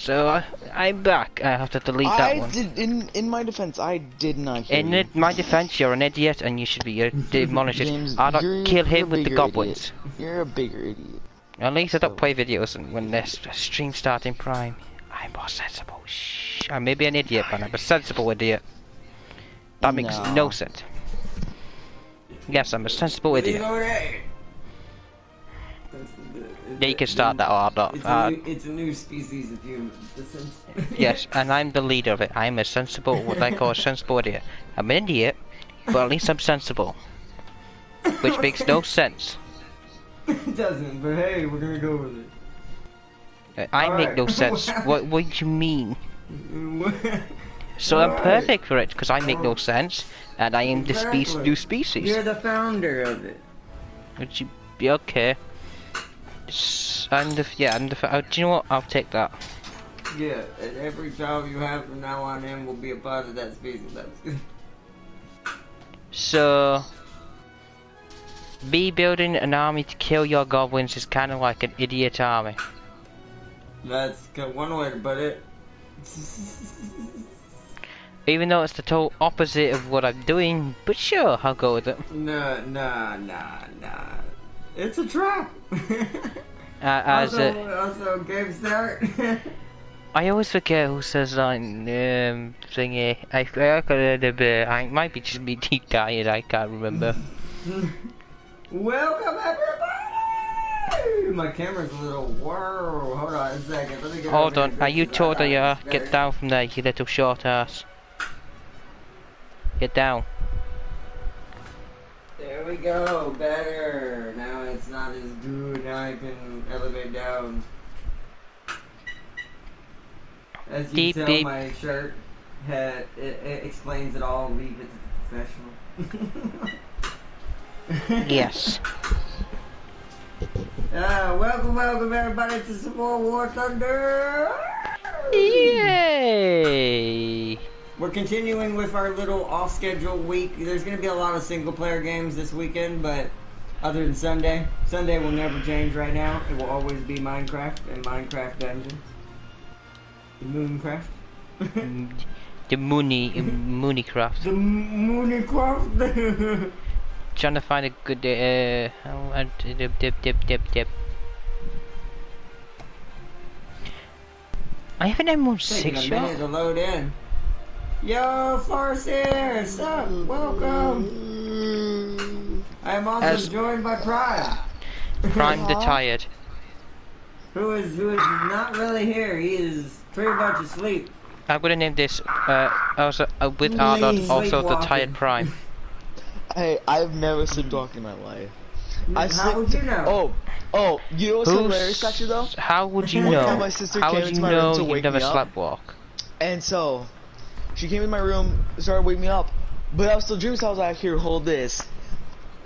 So I'm back. I have to delete that one. In my defense, I did not hear you. In my defense, you're an idiot and you should be demolished. James, I don't kill him with the goblins. Idiot. You're a bigger idiot. At least I don't play videos when the stream starts in Prime. I'm more sensible. Shh. I may be an idiot, but I'm a sensible idiot. That makes no sense. Yes, I'm a sensible idiot. Yeah, you can start that or not. It's a new species of human. Yes, and I'm the leader of it. I'm a sensible, what I call a sensible idiot. I'm an idiot, but at least I'm sensible. Which makes no sense. It doesn't, but hey, we're gonna go with it. I make no sense. What do you mean? So I'm perfect for it, because I make no sense, and I am the new species. You're the founder of it. Would you be okay? Do you know what? I'll take that. Yeah, and every job you have from now on in will be a part of that species. That's good. So, me building an army to kill your goblins is kind of like an idiot army. That's one way to put it. Even though it's the total opposite of what I'm doing, but sure, I'll go with it. Nah. It's a trap. Also, game start. I always forget who says that thingy. I might be just me deep tired. I can't remember. Welcome everybody. My camera's a little whoa. Hold on a second. Let me get. Hold on. Are you told you get down from there, you little short ass? Get down. There we go, better. Now it's not as good. Now I can elevate down. As you can tell, my shirt it explains it all. Leave it to the professional. Yes. Welcome everybody to some more War Thunder. Yay! We're continuing with our little off-schedule week. There's going to be a lot of single-player games this weekend, but other than Sunday will never change right now. It will always be Minecraft and Minecraft Dungeons. The Mooncraft. The Moonicraft. The Moonicraft. Trying to find a good I have an M16 Taking a minute to load in. Yo, Forrest here! Sup? Welcome! I am also joined by Prime. Prime the Tired. Who is not really here. He is pretty much asleep. I'm gonna name this also with Ardot, also the Tired Prime. Hey, I've never sleepwalked in my life. How would you know? Oh, you know what's hilarious actually though? How would you know? My sister How came would into you my room know to you wake never me up. sleptwalk? And so, she came in my room, started waking me up, but I was still dreaming, so I was like, here, hold this.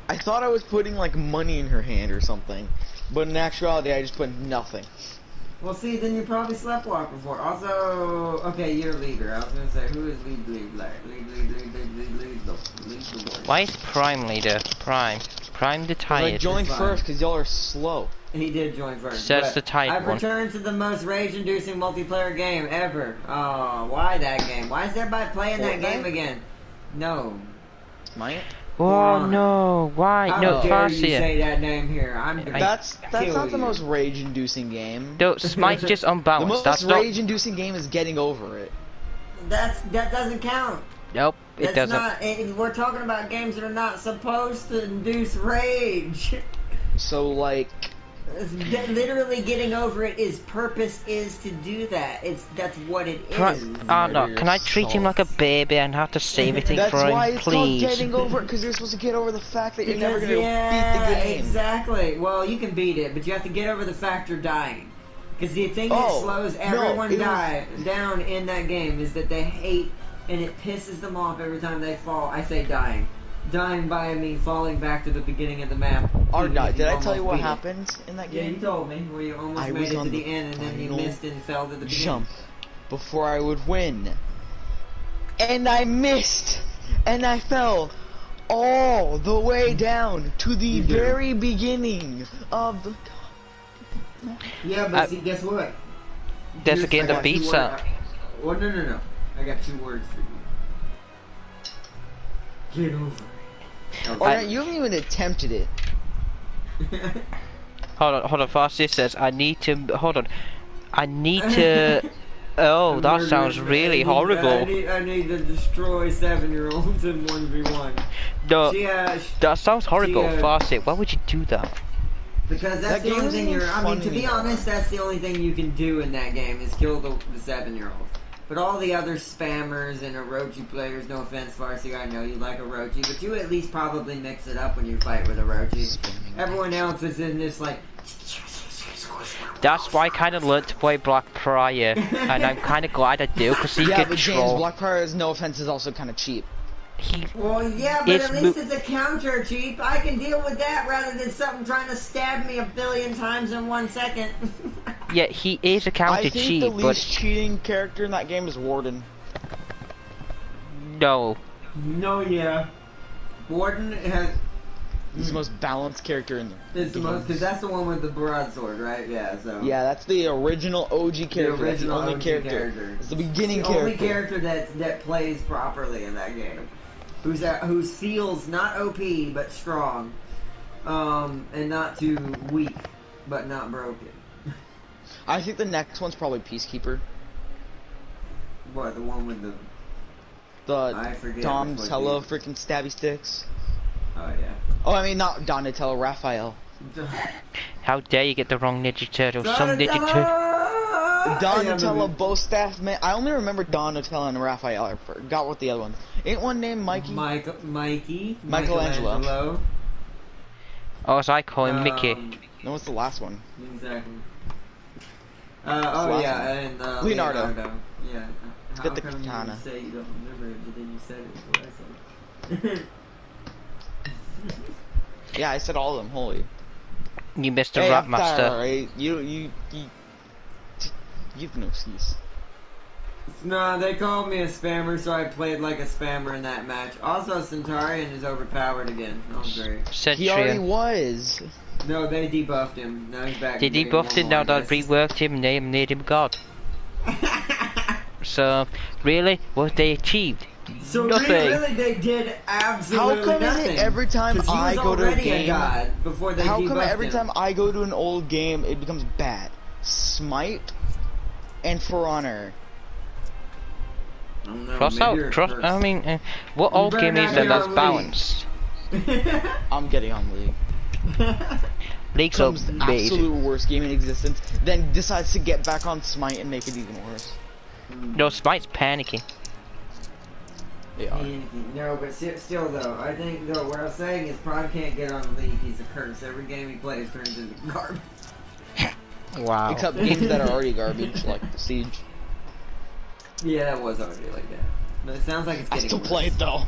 I thought I was putting like money in her hand or something, but in actuality I just put nothing. Well, see, then you probably sleptwalked before. Also, okay, you're leader. I was gonna say, who is lead the board. Why is Prime leader? Prime the Tired. I joined first because y'all are slow. He did join first. Says the Tired I've one. returned to the most rage-inducing multiplayer game ever. Oh, why that game? Why is everybody playing that game again? No. Mine? Oh no! Why? No, How dare you Farsia. say that name here? That's not the most rage-inducing game. No, Smite's just The unbalanced. most rage-inducing game is getting over it. That doesn't count. Nope, it doesn't. We're talking about games that are not supposed to induce rage. So like, literally getting over it purpose is to do that. That's what it is. No, can I treat him like a baby and have to say everything that's for him, why it's please? called getting over it, because you're supposed to get over the fact that you're never gonna beat the game. Exactly. Well, you can beat it, but you have to get over the fact you're dying. Because the thing that slows everyone down in that game is that they hate, and it pisses them off every time they fall. I say dying. Dying by I mean falling back to the beginning of the map. Did I tell you what happened in that game? Yeah, you told me, where you almost made it to the end and then you missed and fell to the beginning. Jump before I would win. And I missed! And I fell all the way down to the very beginning of the... Yeah, but see, guess what? There's a game that beats that. Well, no. I got 2 words for you. Get over it. Alright, you haven't even attempted it. Hold on, Farsi says, I need to, hold on. I need to, oh, that sounds really horrible. I need to destroy 7-year-olds in 1v1. No, that sounds horrible, Farsi. Why would you do that? Because that's the only thing I mean, to be honest, that's the only thing you can do in that game is kill the 7-year-olds. But all the other spammers and Orochi players, no offense, Farsi, I know you like Orochi, but you at least probably mix it up when you fight with Orochi. Everyone else is in this, like... That's why I kind of learned to play Black Prior, and I'm kind of glad I do, because he yeah, gets but James, Black Prior, no offense, is also kind of cheap. Well, yeah, but at least it's a counter cheap. I can deal with that rather than something trying to stab me 1 billion times in 1 second. Yeah, he is a counter cheap, I think the least cheating character in that game is Warden. No. No, yeah. Warden has... He's the most balanced character in there. It's the most, because that's the one with the broadsword, right? Yeah, so... Yeah, that's the original OG character. The original only OG character. It's the beginning character. The only character that plays properly in that game. Who feels not OP, but strong. And not too weak, but not broken. I think the next one's probably Peacekeeper. What, the one with the Donatello freaking stabby sticks? Oh yeah. Oh, I mean not Donatello, Raphael. How dare you get the wrong Ninja Turtle? Some Ninja Turtle. Donatello, bow staff, man. I only remember Donatello and Raphael. I forgot what the other one. Ain't one named Mikey? Michelangelo. Oh, as I call him, Mickey. No, what's the last one? Exactly. Oh yeah, and Leonardo. Yeah. How come katana. You say you don't remember it, but then you said it before I said it. Yeah, I said all of them. Holy. You missed a rap master. Right? You've no excuse. No, they called me a spammer, so I played like a spammer in that match. Also, Centaurian is overpowered again. Oh, great. He already was. No, they debuffed him. Now he's back. They debuffed him, now they reworked him, and they made him God. So, really, what they achieved? So nothing. Really, they did absolutely How come nothing. Every time I go to a game, how come every time I go to an old game, it becomes bad? Smite and For Honor. I mean, what old game is there that's balanced? I'm getting on League. League's so absolute worst game in existence, then decides to get back on Smite and make it even worse. No, Smite's panicking. Yeah. No, but still though, I think though what I was saying is Prime can't get on League. He's a curse. Every game he plays turns into garbage. Wow. Except games that are already garbage, like Siege. Yeah, that was already like that. But it sounds like it's getting worse. Play it though.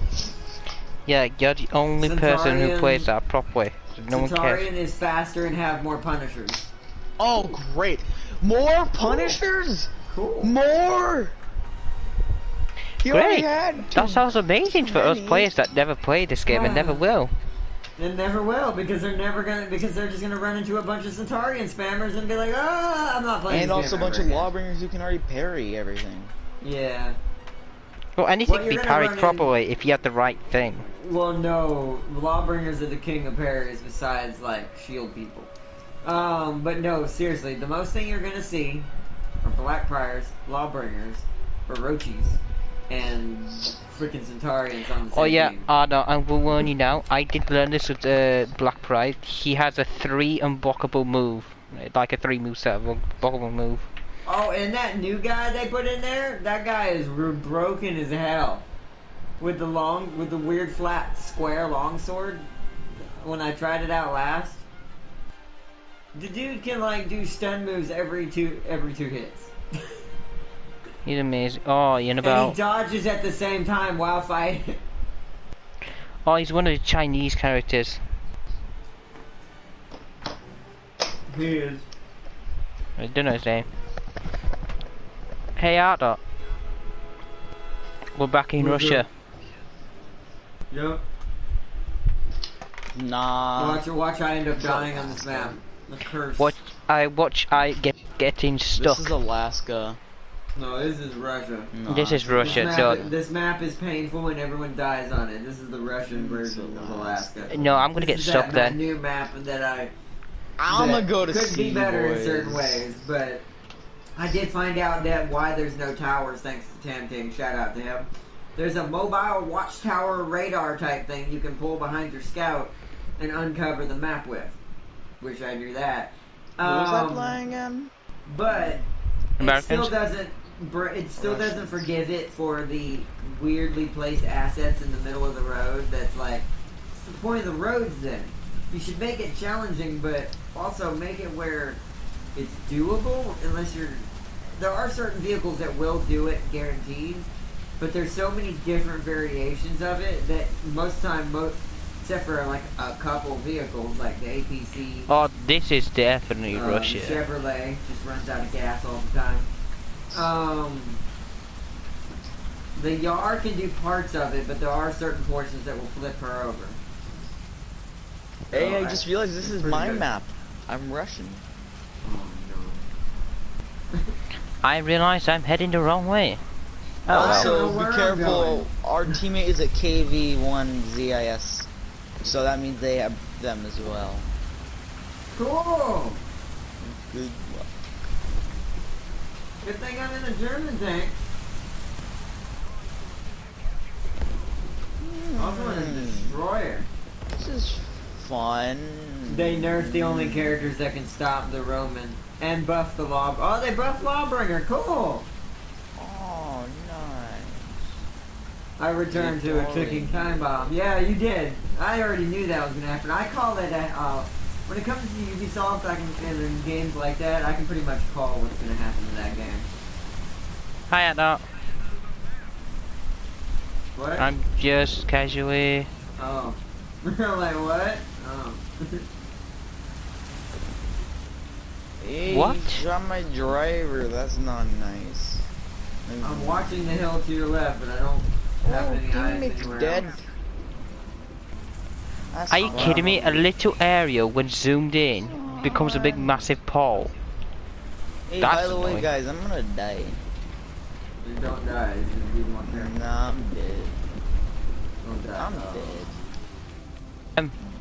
Yeah, you're the only person who plays that properly. No one cares. Centaurian is faster and have more Punishers. Oh, great! More Punishers? Cool. More! Great! That sounds amazing for us players that never played this game and never will. And never will, because they're never gonna, because they're just gonna run into a bunch of Centaurian spammers and be like, I'm not playing and also a bunch of Lawbringers who can already parry everything. Yeah. Well, anything can be parried properly if you have the right thing. Well, no, Lawbringers are the king of parries besides, like, shield people. But no, seriously, the most thing you're gonna see are Black Priors, Lawbringers, Orochis, and freaking Centaurians on the same team. No, I will warn you now. I did learn this with Black Pride. He has a 3 unblockable move, like a 3 move set of unblockable move. Oh, and that new guy they put in there, that guy is broken as hell. With the weird flat square longsword. When I tried it out last, the dude can like do stun moves every two hits. He's amazing. Oh, you know about. And he dodges at the same time while fighting. Oh, he's one of the Chinese characters. He is. I don't know his name. Hey, Ardo. We're back in Russia. Yep. Nah. Watch I end up dying on this map. The curse. I get getting stuck. This is Alaska. No, this is Russia. No. This is Russia. This map is painful and everyone dies on it. This is the Russian version of Alaska. No, I'm gonna get stuck that then. new map that I'm gonna go to could sea, be better boys. in certain ways, but I did find out that why there's no towers thanks to Tam King. Shout out to him. There's a mobile watchtower radar type thing you can pull behind your scout and uncover the map with. Wish I knew that. What was I playing in? But Americans? it still doesn't forgive it for the weirdly placed assets in the middle of the road. That's like, what's the point of the roads then? You should make it challenging, but also make it where it's doable. Unless there are certain vehicles that will do it, guaranteed. But there's so many different variations of it that most time, except for like a couple vehicles, like the APC. Oh, this is definitely Russia. The Chevrolet just runs out of gas all the time. The Yar can do parts of it, but there are certain portions that will flip her over. Hey, So I just realized this is my map. I'm Russian. Oh no. I realize I'm heading the wrong way. Oh, Also, well. be careful. Our teammate is a KV1ZIS, so that means they have them as well. Cool! Good luck. Good thing I'm in a German tank. Also in a destroyer. This is fun. They nerfed the only characters that can stop the Roman. And buff the Law. Oh, they buffed Lawbringer. Cool! Oh, nice. I returned to a clicking time bomb. Yeah, you did. I already knew that was gonna happen. I call it when it comes to Ubisoft, and in games like that, I can pretty much call what's gonna happen to that game. Hi, Anna. What? I'm just casually. Oh. Like what? Oh. Hey, What? you shot my driver. That's not nice. I'm watching the hill to your left, but I don't have any eyes teammate's anywhere dead. else. That's Are you fine. kidding me? A little area, when zoomed in, becomes a big, massive pole. Hey, That's by the way, annoying. guys, I'm gonna die. You don't die. You just be more careful. Nah, I'm dead. Don't die. I'm Oh. dead.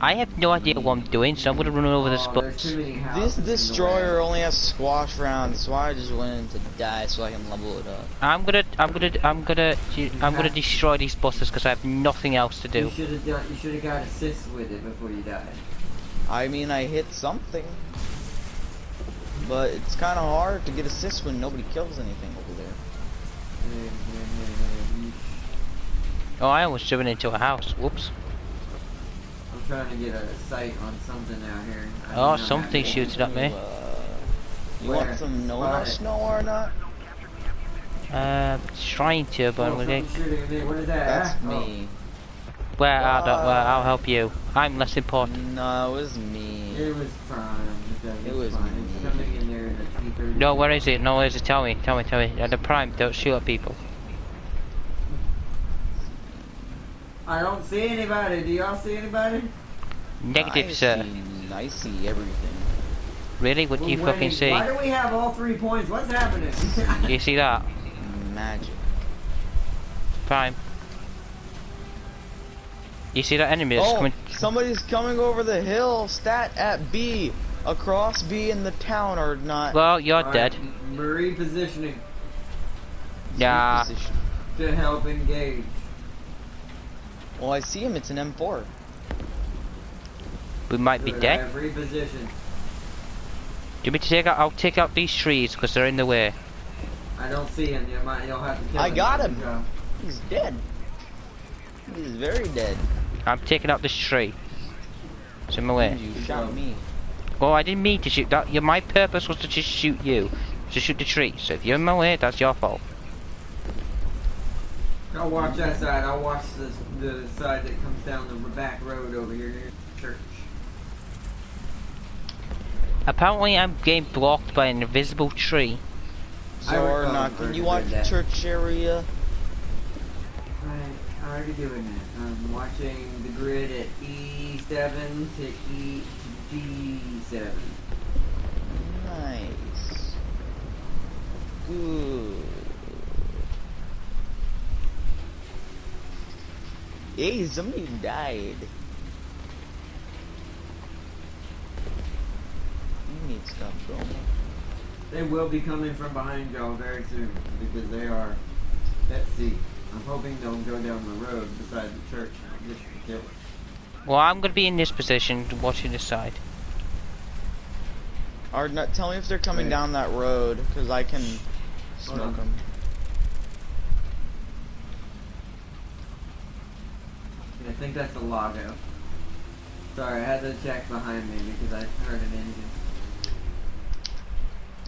I have no idea what I'm doing, so I'm gonna run over the There's spots. too many This houses in the destroyer way. only has squash rounds, so I just went in to die so I can level it up. I'm gonna destroy these buses because I have nothing else to do. You should have got assists with it before you died. I mean, I hit something, but it's kind of hard to get assists when nobody kills anything over there. Oh, I almost driven into a house. Whoops. I'm trying to get a sight on something out here. I do Oh, not something have shooting at me. You Where? want some Spot it. snow or not? Trying to, but I'm Oh, gonna something shooting at me. What is that? That's Oh. me. I'll help you. I'm less important. No, it was me. It was prime. It was fine. me. It's coming in there in a T-30. No, where is it? No, where is it? Tell me. The prime, don't shoot at people. I don't see anybody. Do y'all see anybody? Negative, sir. I see everything. Really? What do you We're fucking winning. see? Why do we have all 3 points? What's happening? Do you see that? Magic. Prime. You see that enemy that's Oh, coming? somebody's coming over the hill. Stat at B. Across B in the town or not. Well, you're Alright, dead. Repositioning Yeah. Position. to help engage. Well, I see him. It's an M4. We might be Good, dead. I have repositioned. Do you want me to take out? I'll take out these trees because they're in the way. I don't see him. You'll have to kill I him. got There him. we go. He's dead. He's very dead. I'm taking out this tree. It's in my way. You shot me. Oh, I didn't mean to shoot that. My purpose was to just shoot you. To shoot the tree. So if you're in my way, that's your fault. I'll watch that side. I'll watch the side that comes down the back road over here near the church. Apparently I'm getting blocked by an invisible tree. Zorna, can you watch the church area? I'm already doing that. I'm watching the grid at E7 to G7. Nice. Ooh. Hey, somebody died. You need to stop going. They will be coming from behind y'all very soon because they are at sea. I'm hoping they'll go down the road beside the church just to kill it. Well, I'm gonna be in this position, watching the side. Or not, tell me if they're coming down that road, because I can smoke them. I think that's a Lago. Sorry, I had to check behind me because I heard an engine.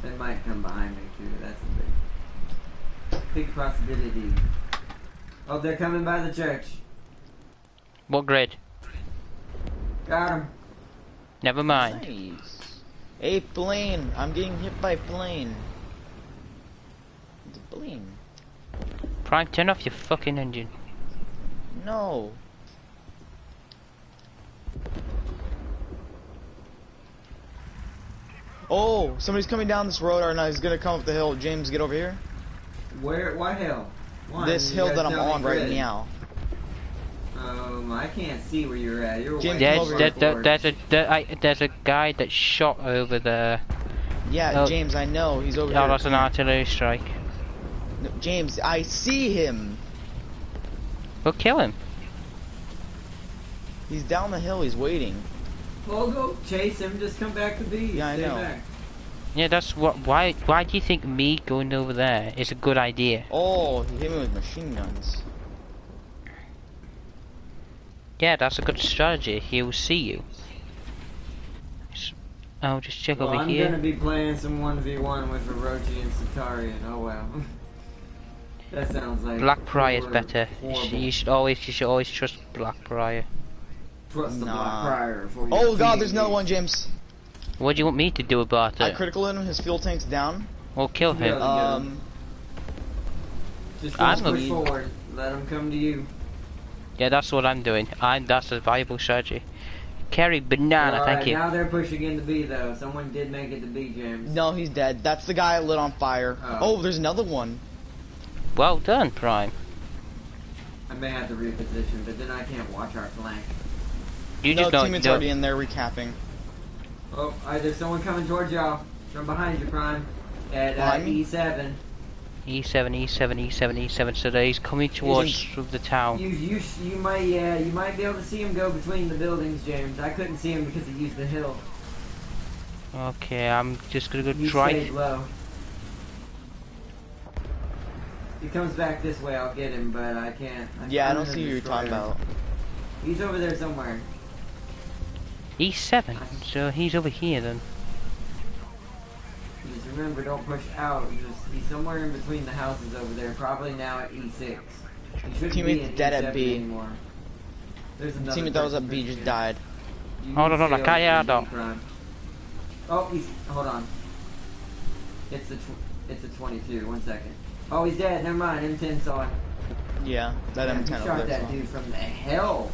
They might come behind me too. That's a big possibility. Oh, they're coming by the church. What grade? Got him. Never mind. Nice. Hey, plane! I'm getting hit by plane. It's a plane. Prime, turn off your fucking engine. No. Oh, somebody's coming down this road, or no, he's gonna come up the hill. James, get over here. Where? What hill? This hill that I'm on right now. I can't see where you're at. You're James, there's a guy that shot over there. Yeah, James, I know. He's over here. Oh, that's an artillery strike. No, James, I see him. We'll kill him. He's down the hill. He's waiting. Well, go chase him. Just come back to B. Yeah, I know. Back. Yeah, that's what. Why do you think me going over there is a good idea? Oh, he hit me with machine guns. Yeah, that's a good strategy. He will see you. I'll just check over I'm here. gonna be playing some 1v1 with Orochi and Satarian. Oh wow. That sounds like Black Prior is better. Horrible. You should always trust Black Prior. Trust the Black Prior before you Oh god, there's another one, James. What do you want me to do about it? I critical him. His fuel tank's down. Well, kill him. Just I'm push forward. Let him come to you. Yeah, that's what I'm doing. That's a viable strategy. Carry banana, thank you. Now they're pushing into B though. Someone did make it to B, James. No, he's dead. That's the guy lit on fire. Oh, there's another one. Well done, Prime. I may have to reposition, but then I can't watch our flank. You just don't. Teammate's already in there recapping. Oh, there's someone coming towards y'all from behind you, Prime. At E7. E7. So he's coming towards the town. You might be able to see him go between the buildings, James. I couldn't see him because he used the hill. Okay, I'm just gonna go You try. stayed low. He comes back this way, I'll get him, but I can't. I don't see who you're talking about. He's over there somewhere. E7. So he's over here then. Just remember, don't push out. He's somewhere in between the houses over there. Probably now at E6. He shouldn't be in dead E7 at B. anymore. There's another Teammate that was at B just died. Hold on, callado. Oh, hold on. It's a 22. 1 second. Oh, he's dead. Never mind. M10 saw him. Yeah, that M10 shot over there. that dude from the hell.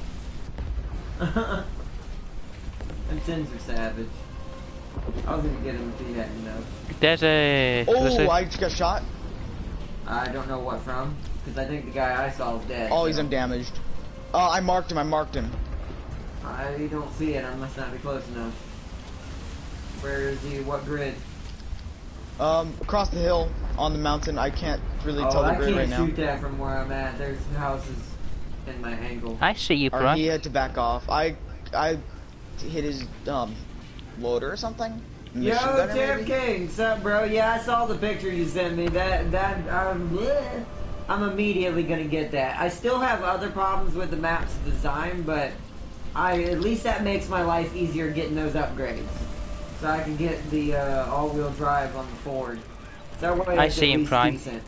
M10s are savage. I was gonna get him if he hadn't known. There's a. Oh, I just got shot. I don't know what from, because I think the guy I saw is dead. Oh, he's undamaged. Oh, I marked him. I don't see it. I must not be close enough. Where is he? What grid? Across the hill on the mountain. I can't really tell the grid right now. I can't shoot that from where I'm at. There's houses in my angle. I see you, bro. He had to back off. I hit his loader or something. Yo, Tim King, what's up, bro? Yeah, I saw the picture you sent me. I'm immediately gonna get that. I still have other problems with the map's design, but at least that makes my life easier getting those upgrades. So I can get the all-wheel drive on the Ford. So that way I see him, Prime. Decent.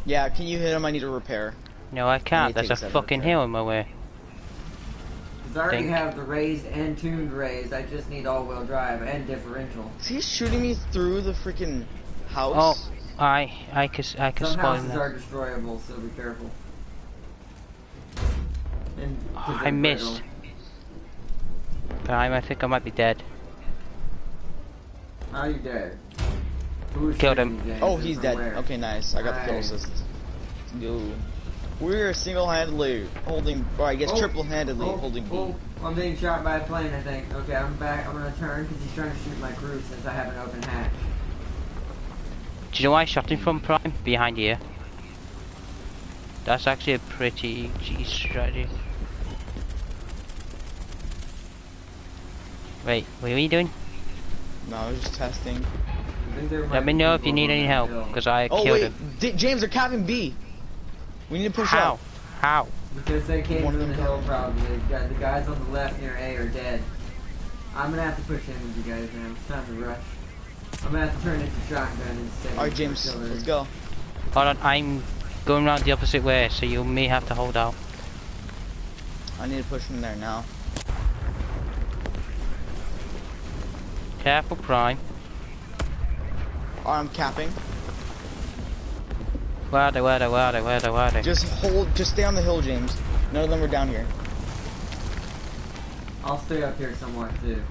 Yeah, can you hit him? I need a repair. No, I can't. There's a fucking hill in my way. Because I already have the raised and tuned raised. I just need all-wheel drive and differential. Is he shooting me through the freaking house? Oh, I can Some spoil houses that. are destroyable, so be careful. And I missed. Prime, I think I might be dead. How are you dead? Killed him. James, Oh, he's dead. where? Okay, nice. I got the kill Nice. assist. Yo. We're single-handedly holding, or I guess triple-handedly holding B. Oh, I'm being shot by a plane, I think. Okay, I'm back. I'm gonna turn because he's trying to shoot my crew since I have an open hatch. Do you know why I shot him from Prime? Behind here. That's actually a pretty G strategy. Wait, what are you doing? No, I was just testing. I think there Let might me be know if you people need on any that help, hill. because I Oh killed wait, him. James, they're capping B. We need to push How? out. How? Because they came One from of the them hill, died. probably. The guys on the left near A are dead. I'm gonna have to push in with you guys now. It's time to rush. I'm gonna have to turn into shotgun instead. Alright, James, let's go. Hold on, I'm going around the opposite way, so you may have to hold out. I need to push in there now. Careful, Prime. I'm capping. Where are they? Where are they? Where are they? Where are they? Where are they? Just stay on the hill, James. None of them are down here. I'll stay up here somewhat too.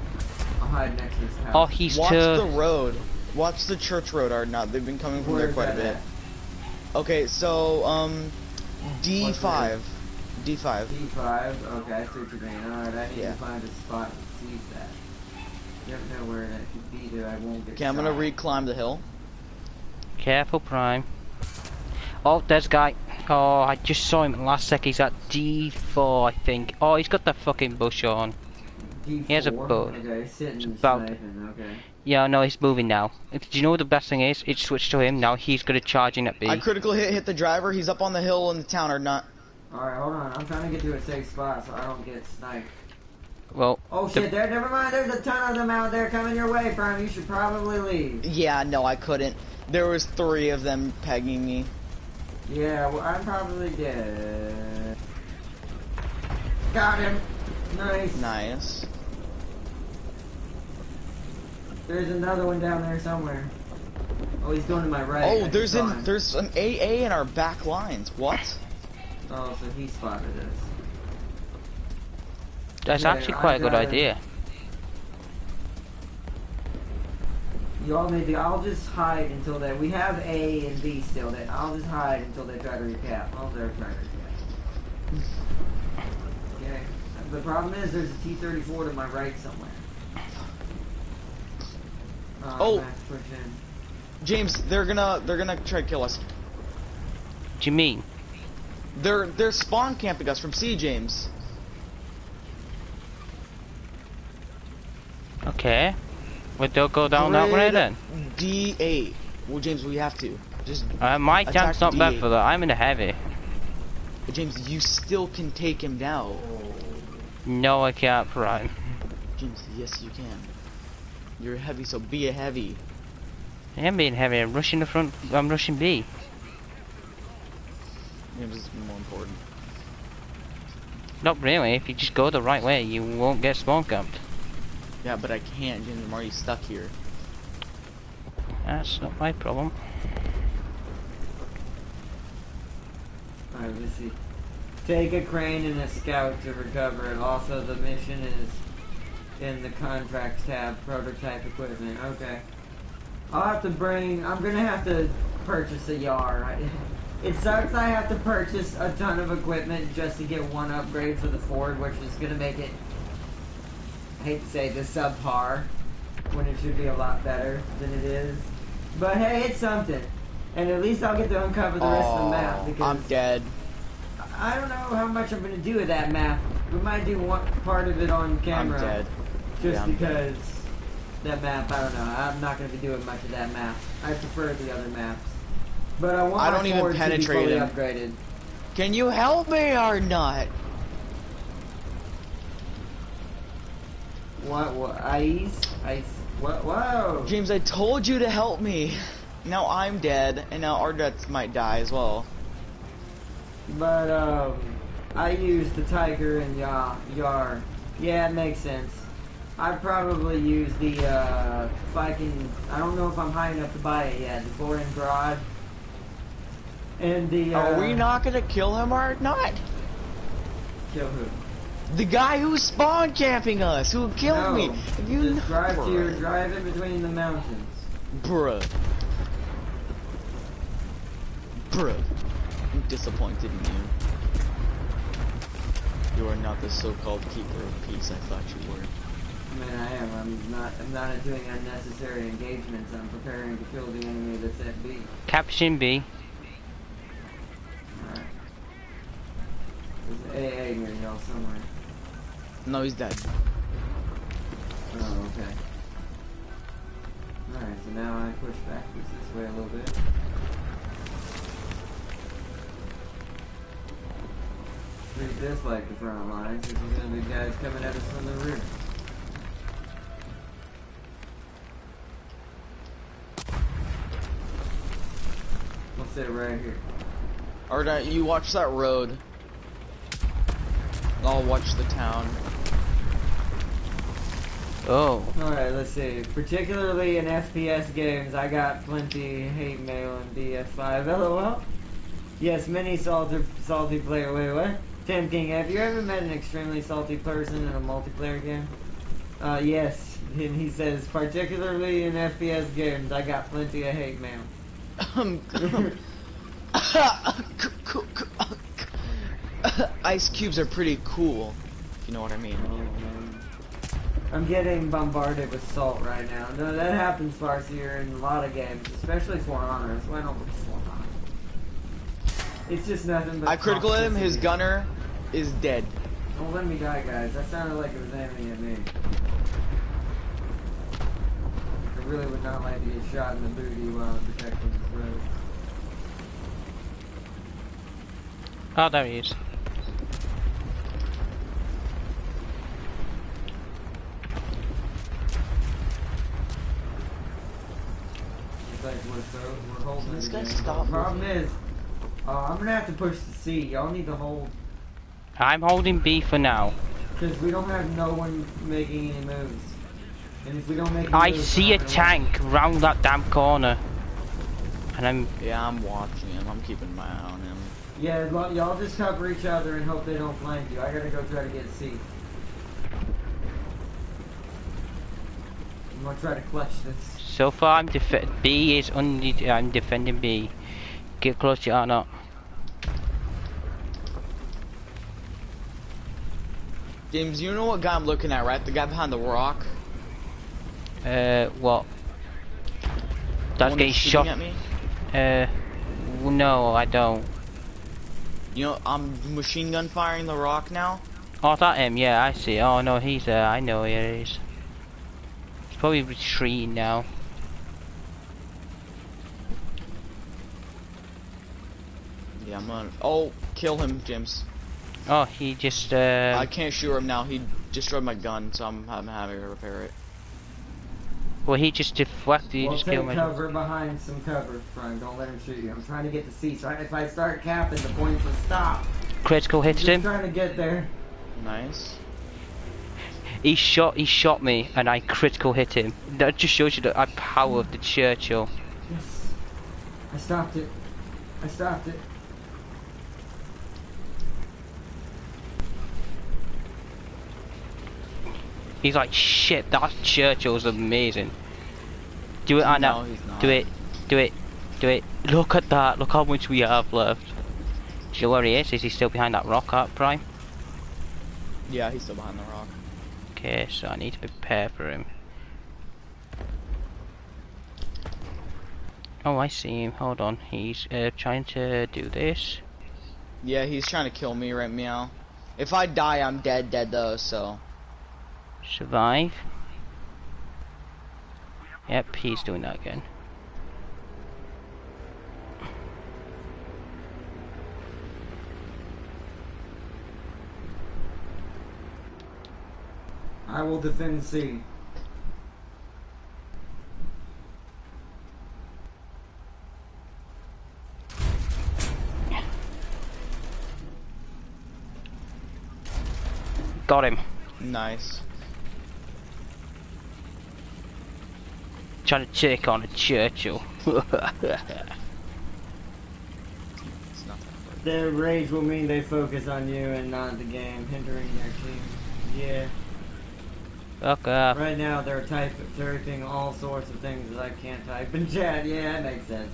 I'll hide next to this house. Oh, he's Watch too. the road. Watch the church road, or not. They've been coming from Where there is quite a that bit. at? Okay, so, D5. D5. D5, okay, I see what you're doing. Alright, I need Yeah. to find a spot to seize that. You never know where that could be, dude. I won't get Okay, I'm gonna shot. re-climb the hill. Careful, Prime. Oh, there's a guy. Oh, I just saw him last sec. He's at D4, I think. Oh, he's got the fucking bush on. D4? He has a bow. Okay, sitting and About- sniping, okay. Yeah, no, he's moving now. Do you know what the best thing is? It switched to him. Now he's gonna charge in at B. I critical hit the driver. He's up on the hill in the town, or not. Alright, hold on. I'm trying to get to a safe spot so I don't get sniped. Well, Oh shit, there, never mind. There's a ton of them out there coming your way, Prime. You should probably leave. Yeah, no, I couldn't. There was 3 of them pegging me. Yeah, well, I'm probably dead. Got him. Nice. Nice. There's another one down there somewhere. Oh, he's going to my right. Oh, I there's saw him. there's an AA in our back lines. What? Oh, so he spotted us. that's Yeah, actually quite a good I'd rather- idea. Y'all need to. I'll just hide until they. We have A and B still. That I'll just hide until they try to recap. Oh, they're trying to recap. Okay. The problem is there's a T-34 to my right somewhere. Oh. Max, push in. James, they're gonna try to kill us. What do you mean? They're spawn camping us from C, James. Okay. Well, don't go down that way then. D8. Well, James, we have to. Just My attack tank's not bad D8. for that. I'm in a heavy. James, you still can take him down. No, I can't, Prime. James, yes, you can. You're heavy, so be a heavy. I am being heavy. I'm rushing the front. I'm rushing B. James is more important. Not really. If you just go the right way, you won't get spawn camped. Yeah, but I can't, James. I'm already stuck here. That's not my problem. Alright, let's see. Take a crane and a scout to recover it. Also, the mission is in the contracts tab, prototype equipment. Okay. I'll have to bring. I'm gonna have to purchase a YAR. It sucks I have to purchase a ton of equipment just to get one upgrade for the Ford, which is gonna make it, I hate to say this, subpar, when it should be a lot better than it is. But hey, it's something. And at least I'll get to uncover the rest of the map, because I'm dead. I don't know how much I'm gonna do with that map. We might do one part of it on camera. I'm dead. Just Yeah, I'm because that map, I don't know. I'm not gonna be doing much of that map. I prefer the other maps. But I want I my don't even Ford to be penetrate fully him. upgraded. Can you help me or not? What? Ice? What? Whoa! James, I told you to help me. Now I'm dead, and now Ardets might die as well. But I used the Tiger and Yar. Yeah, it makes sense. I'd probably use the if I can. I don't know if I'm high enough to buy it yet. The Boring Broad. And the Are we not gonna kill him or not? kill who? The guy who's spawn camping us, who killed No, me. You just drive to your Bruh. drive in between the mountains. Bruh. Bro, I'm disappointed in you. You are not the so-called keeper of peace I thought you were. I mean, I am. I'm not doing unnecessary engagements. I'm preparing to kill the enemy that's at B. Captain B. Alright. There's AA near y'all somewhere. No, he's dead. Oh, okay. Alright, so now I push backwards this way a little bit. Treat this like the front lines. There's gonna be guys coming at us from the rear. We'll sit right here. Alright, you watch that road. I'll watch the town. Oh. Alright, let's see. Particularly in FPS games, I got plenty hate mail in BF5. LOL. Yes, many salty player. Wait, what? Tim King, have you ever met an extremely salty person in a multiplayer game? Yes. And he says, particularly in FPS games, I got plenty of hate mail. Ice cubes are pretty cool, if you know what I mean. I'm getting bombarded with salt right now. No, that happens farcier in a lot of games, especially For Honor. That's why I don't look For Honor. It's just nothing but I critical him, his gunner is dead. Don't let me die, guys. That sounded like it was aiming at me. I really would not like to get shot in the booty while I'm protecting this road. Oh, there he is. We're holding This it guy again. stop The problem moving. is, I'm gonna have to push the C. Y'all need to hold, I'm holding B for now. because we don't have no one making any moves. And if we don't make any I moves, see we're a not gonna tank round that damn corner. And I'm... Yeah, I'm watching him. I'm keeping my eye on him. win. Yeah, y'all just cover each other and hope they don't flank you. I gotta go try to get C. I'm gonna try to clutch this. So far, I'm B is I'm defending B. Get close to it or not. James, you know what guy I'm looking at, right? The guy behind the rock? What? The That's one getting shot. at me? No, I don't. You know, I'm machine gun firing the rock now. Oh, that him? Yeah, I see. Oh no, he's there. I know where he is. He's probably retreating now. Yeah, I'm gonna... Oh, kill him, James. Oh, he just I can't shoot him now. He destroyed my gun, so I'm having to repair it. well, he just deflected. He We'll just take killed me. cover behind some cover, Frank. Don't let him shoot you. I'm trying to get to C, so if I start capping, the points will stop. Critical hits Just him. trying to get there. Nice. He shot me, and I critical hit him. That just shows you the power of the Churchill. Yes. I stopped it. I stopped it. He's like, shit, that Churchill's amazing. Do it, No, Anna. he's not. Do it. Do it. Do it. Look at that. Look how much we have left. Do you know where he is? Is he still behind that rock art, Prime? Yeah, he's still behind the rock. Okay, so I need to prepare for him. Oh, I see him. Hold on. He's trying to do this. Yeah, he's trying to kill me right meow. If I die, I'm dead though, so. Survive. Yep, he's doing that again. I will defend C. Got him. Nice. Trying to take on a Churchill. It's not that hard. Their rage will mean they focus on you and not the game, hindering their team. Yeah. Fuck off. Right now they're typing all sorts of things that I can't type in chat. Yeah, that makes sense.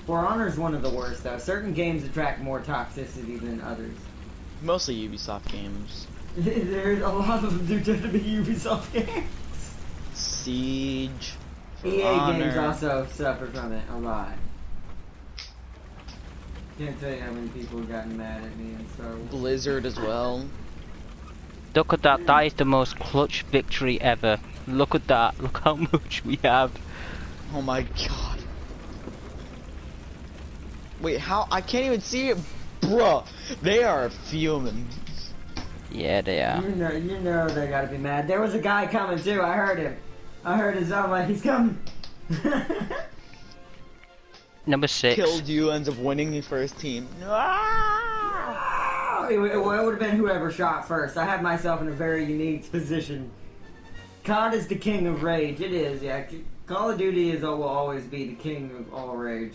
For Honor's one of the worst though. Certain games attract more toxicity than others. Mostly Ubisoft games. There's a lot of them do tend to be Ubisoft games. Siege. EA Honor. games also suffer from it a lot. Can't tell you how many people have gotten mad at me and Star Wars. Blizzard as well. Look at that. That is the most clutch victory ever. Look at that. Look how much we have. Oh my god. Wait, how? I can't even see it. Bruh, they are fuming. Yeah, they are. You know they gotta be mad. There was a guy coming too. I heard him. I heard his sound like he's coming. Number 6. Killed you, ends up winning the first team. Ah! It would have been whoever shot first. I had myself in a very unique position. COD is the king of rage. It is, yeah. Call of Duty will always be the king of all rage.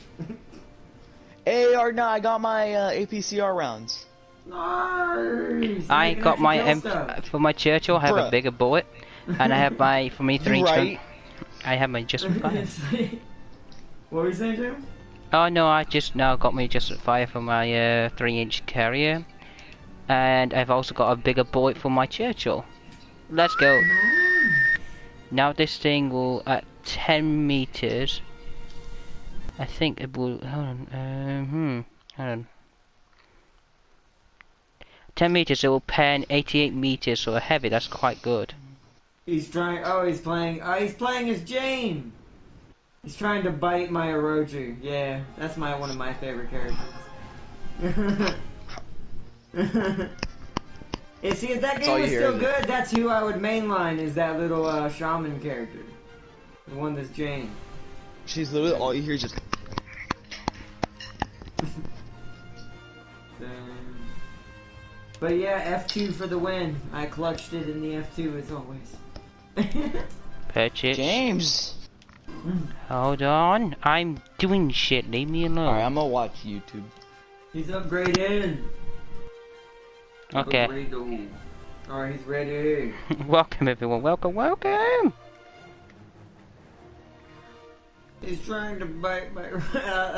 AR, no, I got my APCR rounds. Nice. I got my for my Churchill. I have Bruh. a bigger bullet, and I have my for me 3 inch. Right? I have my just fire. What were you saying, Jim? Oh no, I just now got me just fire for my 3-inch carrier, and I've also got a bigger bullet for my Churchill. Let's go. Now this thing will at 10 meters. I think it will. Hold on. Hold on. 10 meters. It will pen 88 meters. So heavy. That's quite good. He's trying. Oh, he's playing. He's playing as Jane. He's trying to bite my Orochi. Yeah, that's one of my favorite characters. See, if that game was still good, that's who I would mainline. Is that little shaman character, the one that's Jane. She's literally all you hear is just. But yeah, F2 for the win. I clutched it in the F2 as always. Purchase. James. Hold on. I'm doing shit. Leave me alone. Alright, I'm gonna watch YouTube. He's upgraded. Okay. Alright, he's ready. Welcome everyone. Welcome. Welcome. He's trying to bite my.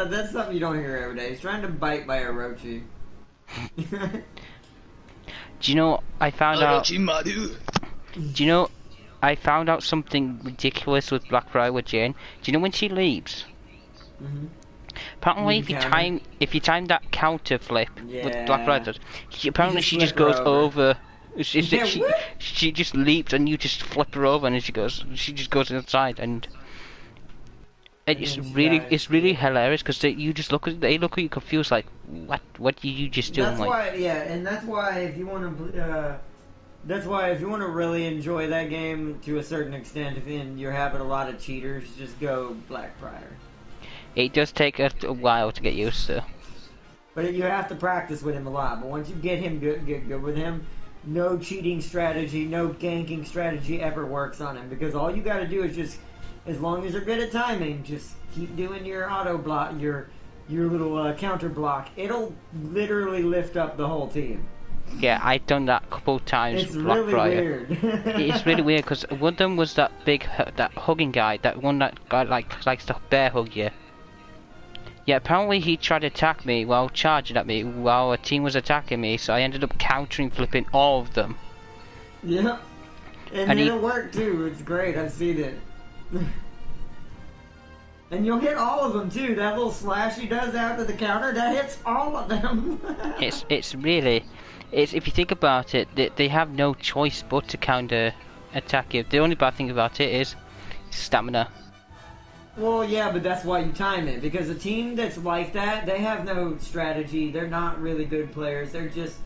That's something you don't hear every day. He's trying to bite my Orochi. Do you know? I found out. Do you know? I found out something ridiculous with Blackbriar with Jane. Do you know when she leaves? Apparently, if you time that counter flip with Blackbriar, apparently she just goes over. She just leaps and you just flip her over, and she just goes inside, and it's really hilarious because they look at you confused, like what did you just do? That's why, and that's why if you want to. That's why if you want to really enjoy that game to a certain extent, if you're having a lot of cheaters, just go Blackbriar. It does take a while to get used to. But you have to practice with him a lot. But once you get good with him, no cheating strategy, no ganking strategy ever works on him. Because all you got to do is just, as long as you're good at timing, just keep doing your auto block, your little counter block. It'll literally lift up the whole team. Yeah, I've done that a couple of times. It's with really Blackbriar. weird. It's really weird because one of them was that that hugging guy, that one that guy likes to bear hug you. Yeah, apparently he tried to attack me while charging at me while a team was attacking me, so I ended up countering flipping all of them. Yeah, and it'll work too. It's great. I've seen it. And you'll hit all of them too. That little slash he does after the counter, that hits all of them. It's really. If you think about it, they have no choice but to counter attack you. The only bad thing about it is stamina. Well, yeah, but that's why you time it, because a team that's like that, they have no strategy. They're not really good players. They just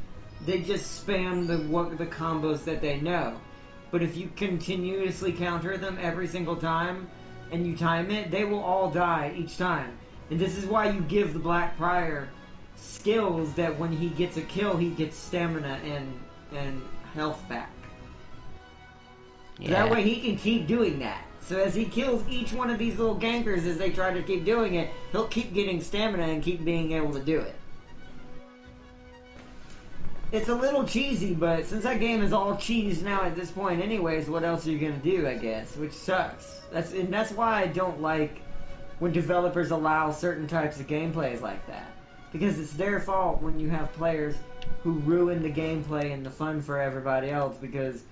spam the combos that they know. But if you continuously counter them every single time and you time it, they will all die each time. And this is why you give the Blackbriar skills that when he gets a kill, he gets stamina and health back. Yeah. That way he can keep doing that. So as he kills each one of these little gankers as they try to keep doing it, he'll keep getting stamina and keep being able to do it. It's a little cheesy, but since that game is all cheese now at this point anyways, what else are you going to do, I guess? Which sucks. That's why I don't like when developers allow certain types of gameplays like that. Because it's their fault when you have players who ruin the gameplay and the fun for everybody else because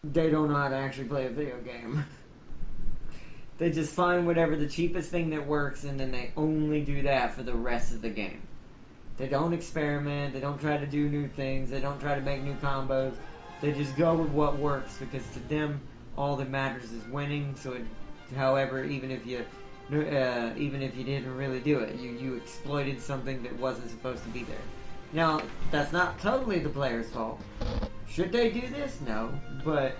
they don't know how to actually play a video game. They just find whatever the cheapest thing that works and then they only do that for the rest of the game. They don't experiment, they don't try to do new things, they don't try to make new combos. They just go with what works because to them all that matters is winning. So, however, even if you didn't really do it, you exploited something that wasn't supposed to be there. Now, that's not totally the player's fault. Should they do this? No, but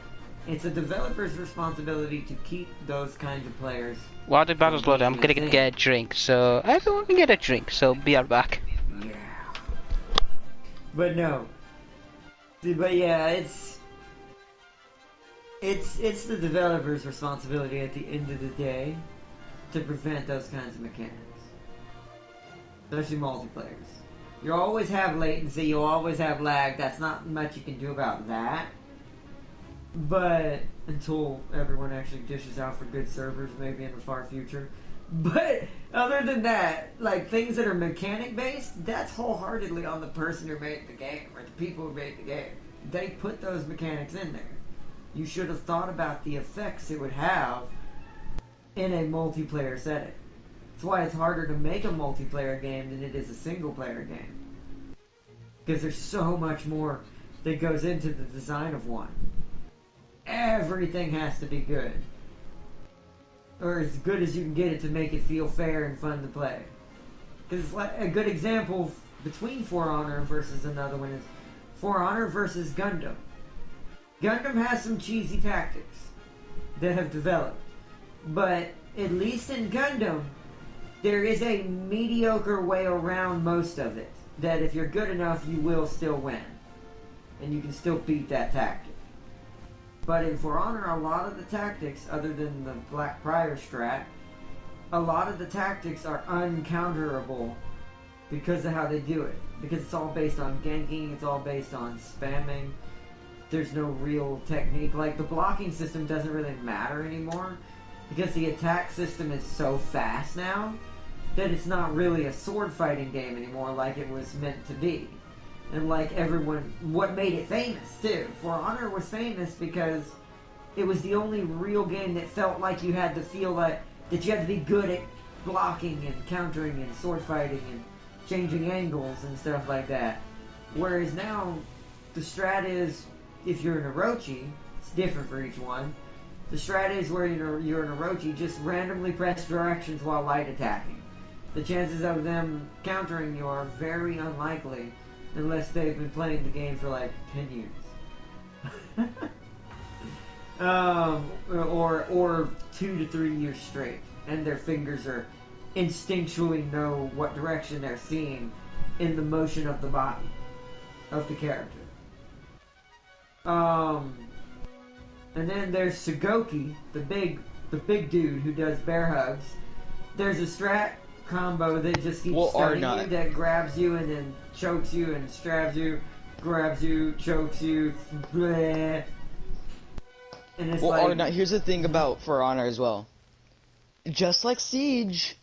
it's a developer's responsibility to keep those kinds of players. While the battle's loading, I'm gonna get a drink, so everyone can get a drink. So be right back. Yeah. But no. But yeah, it's the developer's responsibility at the end of the day to prevent those kinds of mechanics. Especially multiplayers. You'll always have latency, you'll always have lag, that's not much you can do about that. But until everyone actually dishes out for good servers, maybe in the far future. But other than that, like things that are mechanic based, that's wholeheartedly on the person who made the game, or the people who made the game. They put those mechanics in there. You should have thought about the effects it would have in a multiplayer setting. That's why it's harder to make a multiplayer game than it is a single player game. Because there's so much more that goes into the design of one. Everything has to be good. Or as good as you can get it to make it feel fair and fun to play. Because like a good example between For Honor versus another one is For Honor versus Gundam. Gundam has some cheesy tactics that have developed. But at least in Gundam, there is a mediocre way around most of it. That if you're good enough, you will still win. And you can still beat that tactic. But in For Honor, a lot of the tactics, other than the Black Prior strat, a lot of the tactics are uncounterable because of how they do it. Because it's all based on ganking, it's all based on spamming. There's no real technique. Like, the blocking system doesn't really matter anymore because the attack system is so fast now that it's not really a sword fighting game anymore like it was meant to be. And like everyone, what made it famous too. For Honor was famous because it was the only real game that felt like you had to feel like that you had to be good at blocking and countering and sword fighting and changing angles and stuff like that. Whereas now, the strat is, if you're an Orochi, it's different for each one. The strat is where you're an Orochi, just randomly press directions while light attacking. The chances of them countering you are very unlikely unless they've been playing the game for like 10 years. Or 2 to 3 years straight. And their fingers are instinctually know what direction they're seeing in the motion of the body of the character. And then there's Sugoki, the big dude who does bear hugs. There's a strat combo that just keeps stunning you, that grabs you and then chokes you and stabs you, grabs you, chokes you, bleh. And it's here's the thing about For Honor as well. Just like Siege,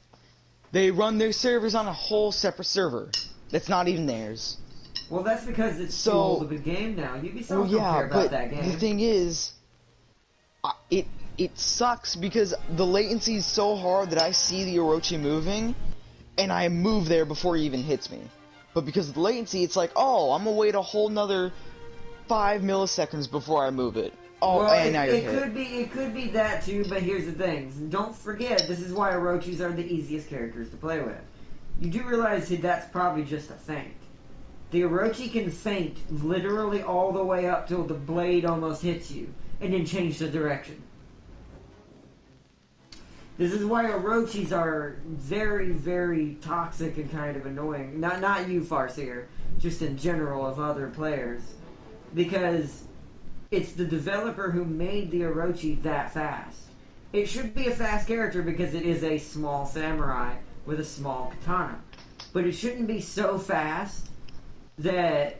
they run their servers on a whole separate server that's not even theirs. Well, that's because it's too old of a game now. Ubisoft don't care about that game. The thing is, it sucks because the latency is so hard that I see the Orochi moving, and I move there before he even hits me. But because of the latency, it's like, oh, I'm gonna wait a whole nother 5 milliseconds before I move it. Oh, well, and now you're hit. It could be that too, but here's the thing. Don't forget, this is why Orochis are the easiest characters to play with. You do realize that that's probably just a feint. The Orochi can feint literally all the way up till the blade almost hits you, and then change the direction. This is why Orochis are very, very toxic and kind of annoying. Not you, Farseer, just in general of other players. Because it's the developer who made the Orochi that fast. It should be a fast character because it is a small samurai with a small katana. But it shouldn't be so fast that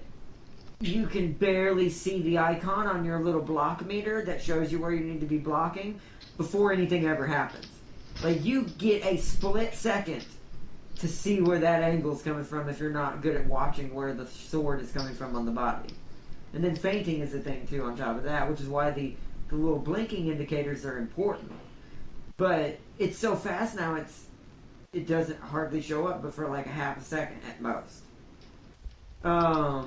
you can barely see the icon on your little block meter that shows you where you need to be blocking before anything ever happens. Like, you get a split second to see where that angle's coming from if you're not good at watching where the sword is coming from on the body. And then fainting is a thing, too, on top of that, which is why the little blinking indicators are important. But it's so fast now, it doesn't hardly show up, but for like a half a second at most. So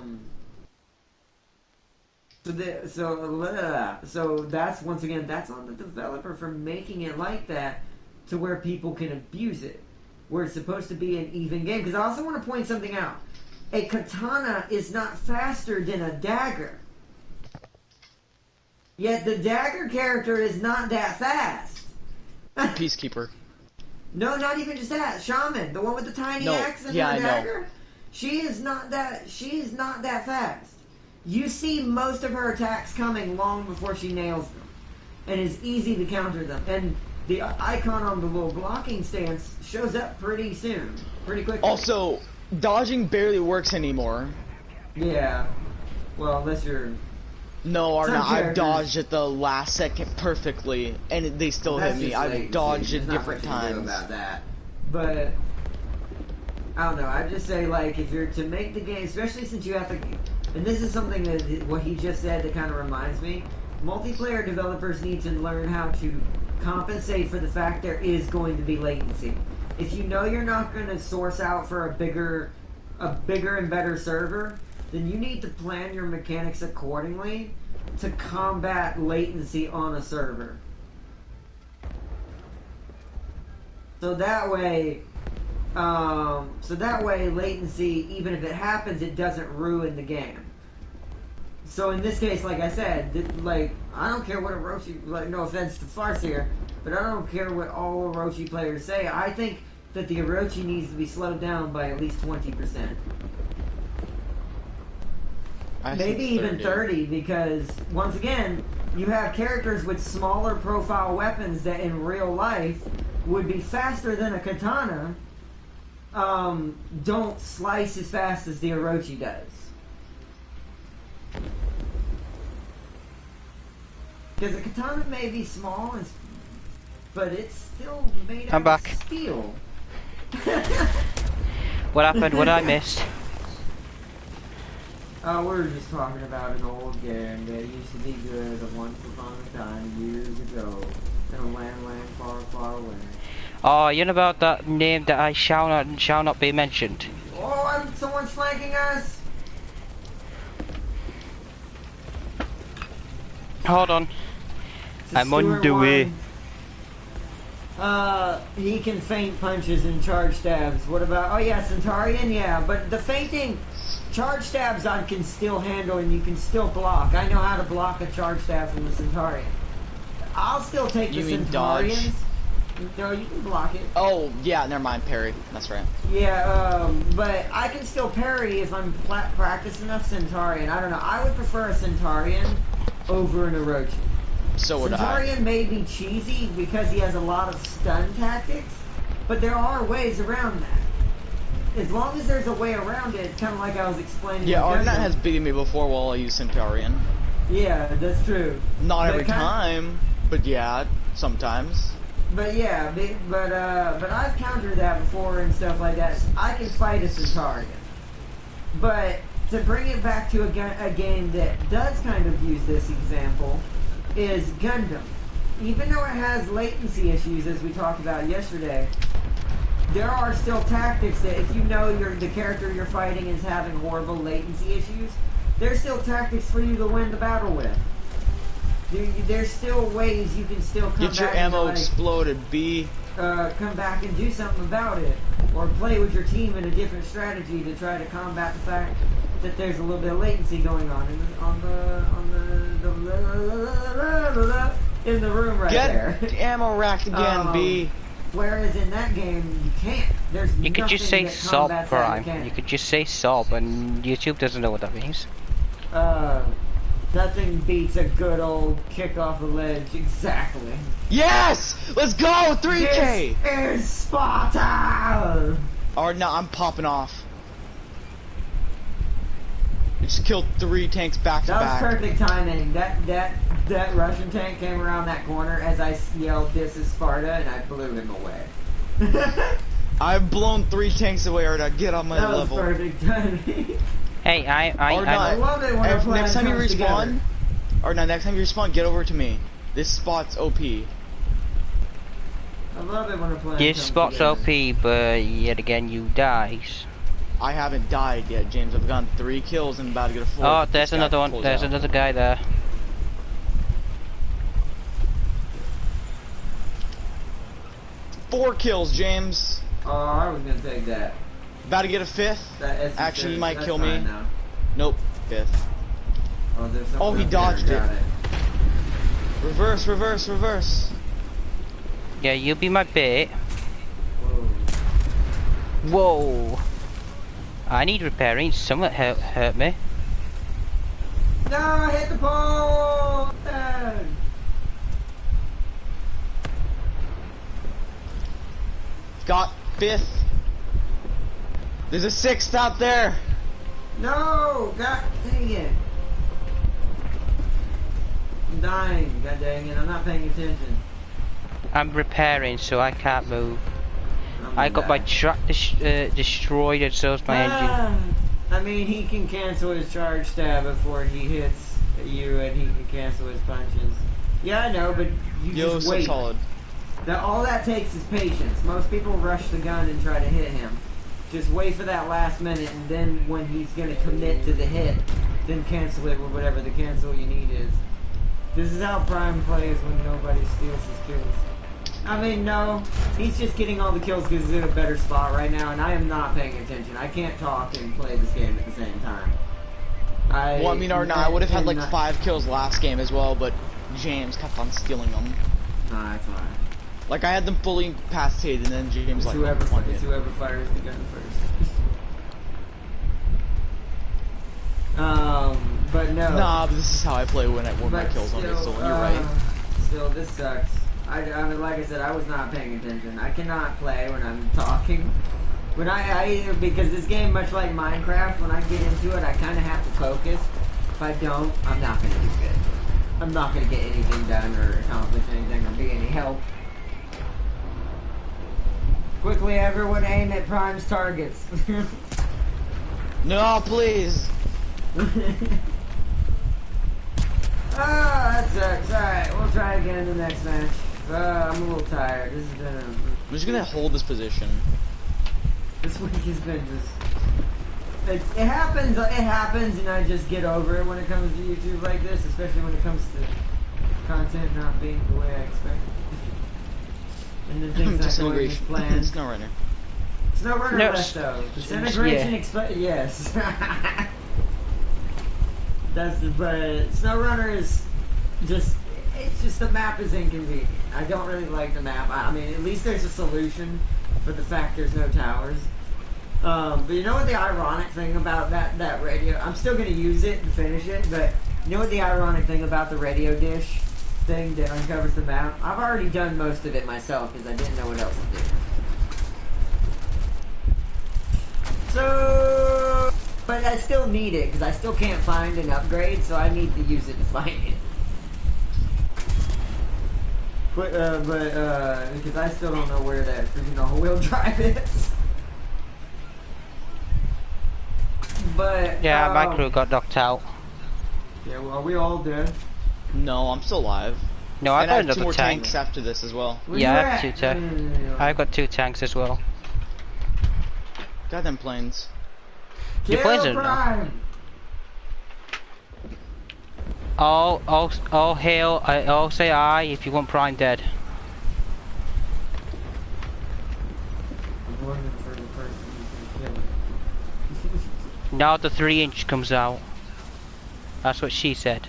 that's, once again, that's on the developer for making it like that to where people can abuse it. Where it's supposed to be an even game. Because I also want to point something out. A katana is not faster than a dagger. Yet the dagger character is not that fast. Peacekeeper. No, not even just that. Shaman, the one with the tiny axe and the dagger. She is not that fast. You see most of her attacks coming long before she nails them. And it's easy to counter them. And the icon on the little blocking stance shows up pretty soon. Pretty quickly. Also, dodging barely works anymore. Yeah. Well, unless you're... No, Arna, I've dodged at the last second perfectly, and they still hit me. I've dodged at different times. About that. But, I don't know, I'd just say, like, if you're to make the game, especially since you have to... And this is something that, what he just said that kind of reminds me. Multiplayer developers need to learn how to compensate for the fact there is going to be latency. If you know you're not going to source out for a bigger and better server, then you need to plan your mechanics accordingly to combat latency on a server. So that way latency, even if it happens, it doesn't ruin the game. So in this case, like I said, like, I don't care what Orochi, like, no offense to Farce here, but I don't care what all Orochi players say. I think that the Orochi needs to be slowed down by at least 20%. Maybe even 30, because, once again, you have characters with smaller profile weapons that in real life would be faster than a katana, don't slice as fast as the Orochi does. Because a katana may be small, but it's still made out of steel. What happened? What I missed? We're just talking about an old game that used to be good once upon a time, years ago, in a land far, far away. Oh, you know about that name that I shall not be mentioned. Oh, someone's flanking us! Hold on. I'm on the way. He can feint punches and charge stabs. What about... Oh yeah, Centaurian, yeah. But the feinting... Charge stabs I can still handle and you can still block. I know how to block a charge stab from the Centaurian. I'll still take the Centaurians. Dodge? No, you can block it. Oh, yeah, never mind, parry. That's right. Yeah, but I can still parry if I'm practiced enough Centaurian. I don't know. I would prefer a Centaurian over an Orochi. So would Centaurian may be cheesy because he has a lot of stun tactics, but there are ways around that. As long as there's a way around it, kind of like I was explaining. Yeah, Arnett has beaten me before while I use Centaurian. Yeah, that's true. Not every time, but yeah, sometimes. But yeah, but I've countered that before and stuff like that. I can fight a Centaurian. But to bring it back to a game that does kind of use this example is Gundam. Even though it has latency issues, as we talked about yesterday, there are still tactics that if you know the character you're fighting is having horrible latency issues, there's still tactics for you to win the battle with. There's still ways you can still come back. Get your ammo exploded, B. Come back and do something about it, or play with your team in a different strategy to try to combat the fact that there's a little bit of latency going on in the room right there. Get ammo racked again, B. Whereas in that game, you can't. You could just say sob, Prime. You could just say sob, and YouTube doesn't know what that means. Nothing beats a good old kick off the ledge. Exactly. Yes! Let's go! 3K! This is Sparta! Or no, I'm popping off. I just killed 3 tanks back to back. That was perfect timing. That that Russian tank came around that corner as I yelled, "This is Sparta," and I blew him away. I've blown 3 tanks away, Arda. Get on my that level. was perfect timing. Hey, I love it when a plan next time you comes respawn, together. or no, next time you respawn, get over to me. This spot's OP. I love it when a plan This comes spot's together. OP, but yet again you dies. I haven't died yet, James. I've gotten 3 kills and about to get a 4th. Oh, there's another one. There's another guy there. 4 kills, James. Oh, I was gonna take that. About to get a 5th. Actually, he might kill me. Now. Nope, 5th. Oh, there's Oh, he dodged it. Reverse, reverse, reverse. Yeah, you'll be my bait. Whoa. Whoa. I need repairing. Something hurt me. No, I hit the pole! Got 5th. There's a 6th out there. No! God dang it. I'm dying. God dang it. I'm not paying attention. I'm repairing, so I can't move. I got my die. truck destroyed, and so's my engine. I mean, he can cancel his charge stab before he hits you, and he can cancel his punches. Yeah, I know, but you just wait. Solid. All that takes is patience. Most people rush the gun and try to hit him. Just wait for that last minute, and then when he's gonna commit to the hit, then cancel it with whatever the cancel you need is. This is how Prime plays when nobody steals his kills. I mean, no, he's just getting all the kills because he's in a better spot right now, and I am not paying attention. I can't talk and play this game at the same time. Well, I mean, or not, I would have had like 5 kills last game as well, but James kept on stealing them. Nah, it's fine. Like, I had them fully incapacitated, and then James It's like, whoever, one it's hit. whoever fires the gun first. But no. Nah, but this is how I play when my kills don't get stolen. You're right. Still, this sucks. I mean, like I said, I was not paying attention. I cannot play when I'm talking. When because this game, much like Minecraft, when I get into it, I kind of have to focus. If I don't, I'm not going to do good. I'm not going to get anything done or accomplish anything or be any help. Quickly, everyone aim at Prime's targets. No, please. That sucks. Alright, we'll try again in the next match. I'm a little tired. This has been I'm just gonna hold this position. This week has been just... It happens, and I just get over it when it comes to YouTube like this, especially when it comes to content not being the way I expect it. And then things not going as planned. SnowRunner. SnowRunner No, left though. Disintegration yes. But SnowRunner is just... It's just the map is inconvenient. I don't really like the map. I mean, at least there's a solution for the fact there's no towers. But you know what the ironic thing about that radio... I'm still going to use it and finish it, but you know what the ironic thing about the radio dish thing that uncovers the map? I've already done most of it myself because I didn't know what else to do. So... But I still need it because I still can't find an upgrade, so I need to use it to find it. But because I still don't know where that freaking all-wheel drive is. But Yeah, my crew got knocked out. Yeah, well, are we all dead? No, I'm still alive. No, I and got I have 2 another more tank. tanks after this as well. Where Yeah, you I have at? 2 tanks. I've got 2 tanks as well. Got them planes. Your Kill planes are Prime! all hail, all say aye if you want Prime dead. I'm looking for the person who's gonna kill it. Now the 3-inch comes out. That's what she said.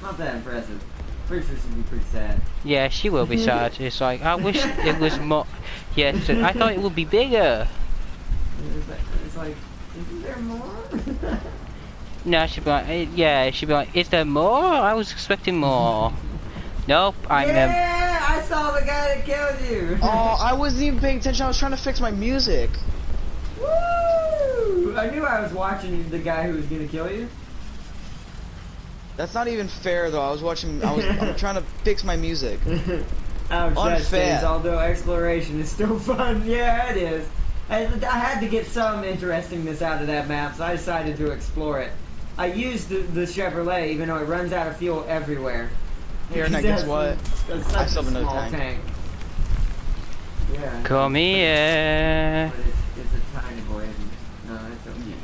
Not that impressive. Pretty sure she'd be pretty sad. Yeah, she will be sad. It's like, I wish it was more... Yeah, so I thought it would be bigger. It's like, isn't there more? No, she'd be like, yeah, she'd be like, is there more? I was expecting more. Nope, I'm... Yeah, I saw the guy that killed you! Oh, I wasn't even paying attention. I was trying to fix my music. Woo! I knew I was watching the guy who was gonna kill you. That's not even fair though. I'm trying to fix my music. Unfair. Although exploration is still fun. Yeah, it is. I had to get some interestingness out of that map, so I decided to explore it. I used the Chevrolet, even though it runs out of fuel everywhere. Here, and guess what? I still have another tank. Yeah. Come here. But it's a tiny boy. No, it's okay.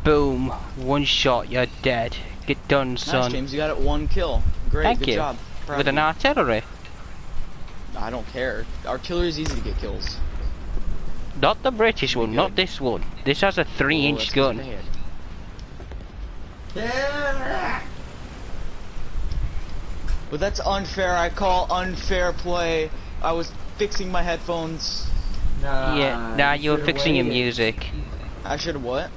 Boom. One shot, you're dead. Get done, son. Nice, James. You got it 1 kill. Great. Thank Good you. job. Proud With of an artillery. I don't care. Artillery is easy to get kills. Not the British one, not this one. This has a 3-inch gun. Yeah. But that's unfair. I call unfair play. I was fixing my headphones. Nah, you were fixing your music. I should have what?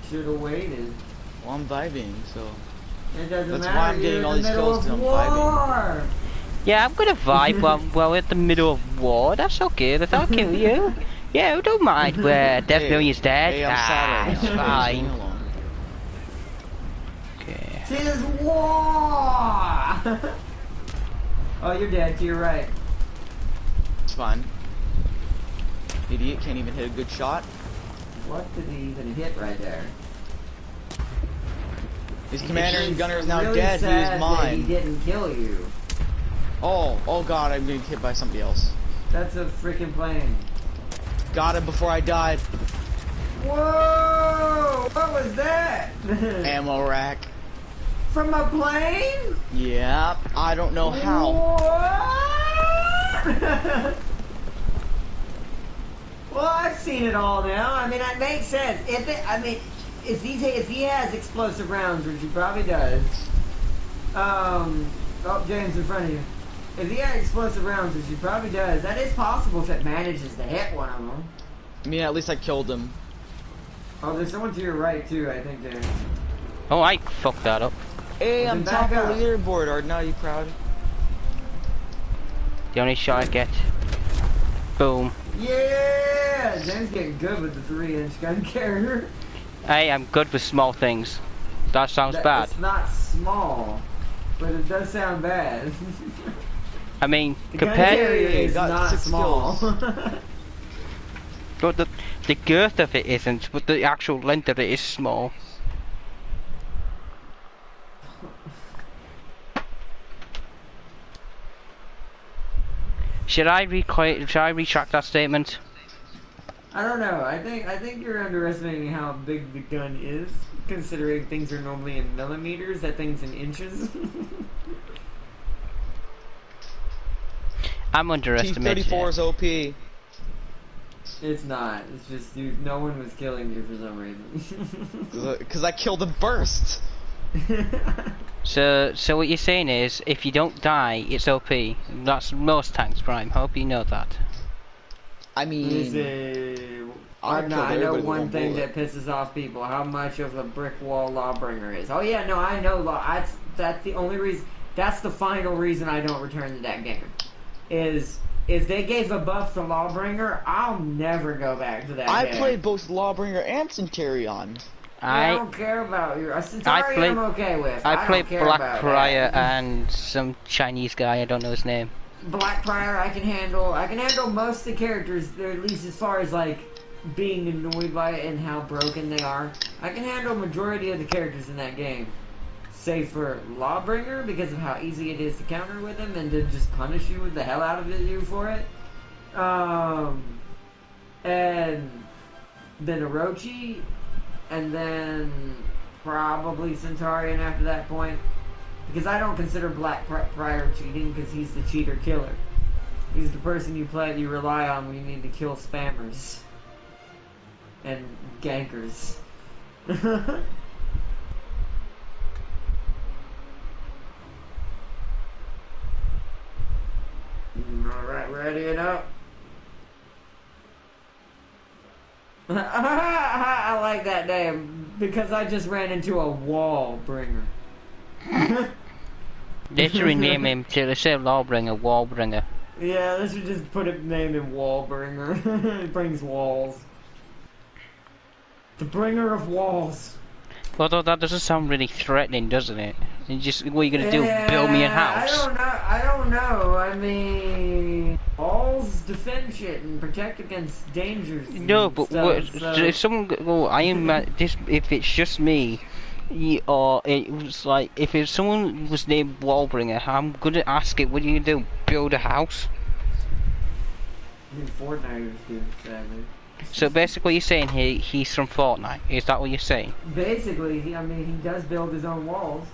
Should have waited. Well, I'm vibing, so. It doesn't That's matter. why I'm getting all these kills, because I'm vibing. Yeah, I'm gonna vibe while we're at the middle of war. That's okay. That's I'll kill you. Yeah, I don't mind where Death Million's dead. Hey, I'm it's fine. Okay. Tis war! Oh, you're dead to your right. It's fine. Idiot can't even hit a good shot. What did he even hit right there? His commander and gunner is now really dead. He sad is mine. that he didn't kill you. Oh god, I'm getting hit by somebody else. That's a freaking plane. Got him before I died. Whoa! What was that? Ammo rack. From a plane? Yeah, I don't know how. What? Well, I've seen it all now. I mean, that makes sense. If he has explosive rounds, which he probably does. Oh, James, in front of you. If he had explosive rounds, which he probably does, that is possible if it manages to hit one of them. I mean, at least I killed him. Oh, there's someone to your right too, I think, James. Oh, I fucked that up. Hey, I'm top of the leaderboard. Are you proud? The only shot I get. Boom. Yeah! James getting good with the 3-inch gun carrier. Hey, I'm good with small things. That sounds bad. It's not small, but it does sound bad. I mean, the compared... is not small. But the girth of it isn't, but the actual length of it is small. Should I retract that statement? I don't know. I think you're underestimating how big the gun is, considering things are normally in millimeters, that thing's in inches. I'm underestimating. T-34 is OP. It's not. It's just no one was killing you for some reason. Because I killed a burst. So what you're saying is, if you don't die, it's OP. That's most tanks, Prime. Hope you know that. I mean, I know one thing that pisses off people: how much of a brick wall Lawbringer is. Oh yeah, no, I know. That's the only reason. That's the final reason I don't return to that game. Is if they gave a buff to Lawbringer, I'll never go back to that game. I played both Lawbringer and Centurion. I don't care about your Centurion. I'm okay with. I played Black Prior and some Chinese guy. I don't know his name. Black Prior, I can handle. I can handle most of the characters, at least as far as like being annoyed by it and how broken they are. I can handle majority of the characters in that game, save for Lawbringer because of how easy it is to counter with him and to just punish you with the hell out of you for it. And then Orochi. And then probably Centurion after that point. Because I don't consider Black Prior cheating because he's the cheater killer. He's the person you rely on when you need to kill spammers. And gankers. Alright, ready and up. I like that name because I just ran into a wall bringer. They should rename him to instead of Lawbringer, Wallbringer. Yeah, they should just put a name in Wallbringer. It brings walls. The bringer of walls. Although that doesn't sound really threatening, doesn't it? And just what are you gonna do? Build me a house? I don't know. I mean, walls defend shit and protect against dangers. No, but stuff, so. if someone I am this. If it's just me, or it was like if it's someone was named Wallbringer, I'm gonna ask it. What are you gonna do? Build a house? I mean, Fortniters do, sadly. So basically, you're saying he's from Fortnite. Is that what you're saying? Basically, I mean, he does build his own walls.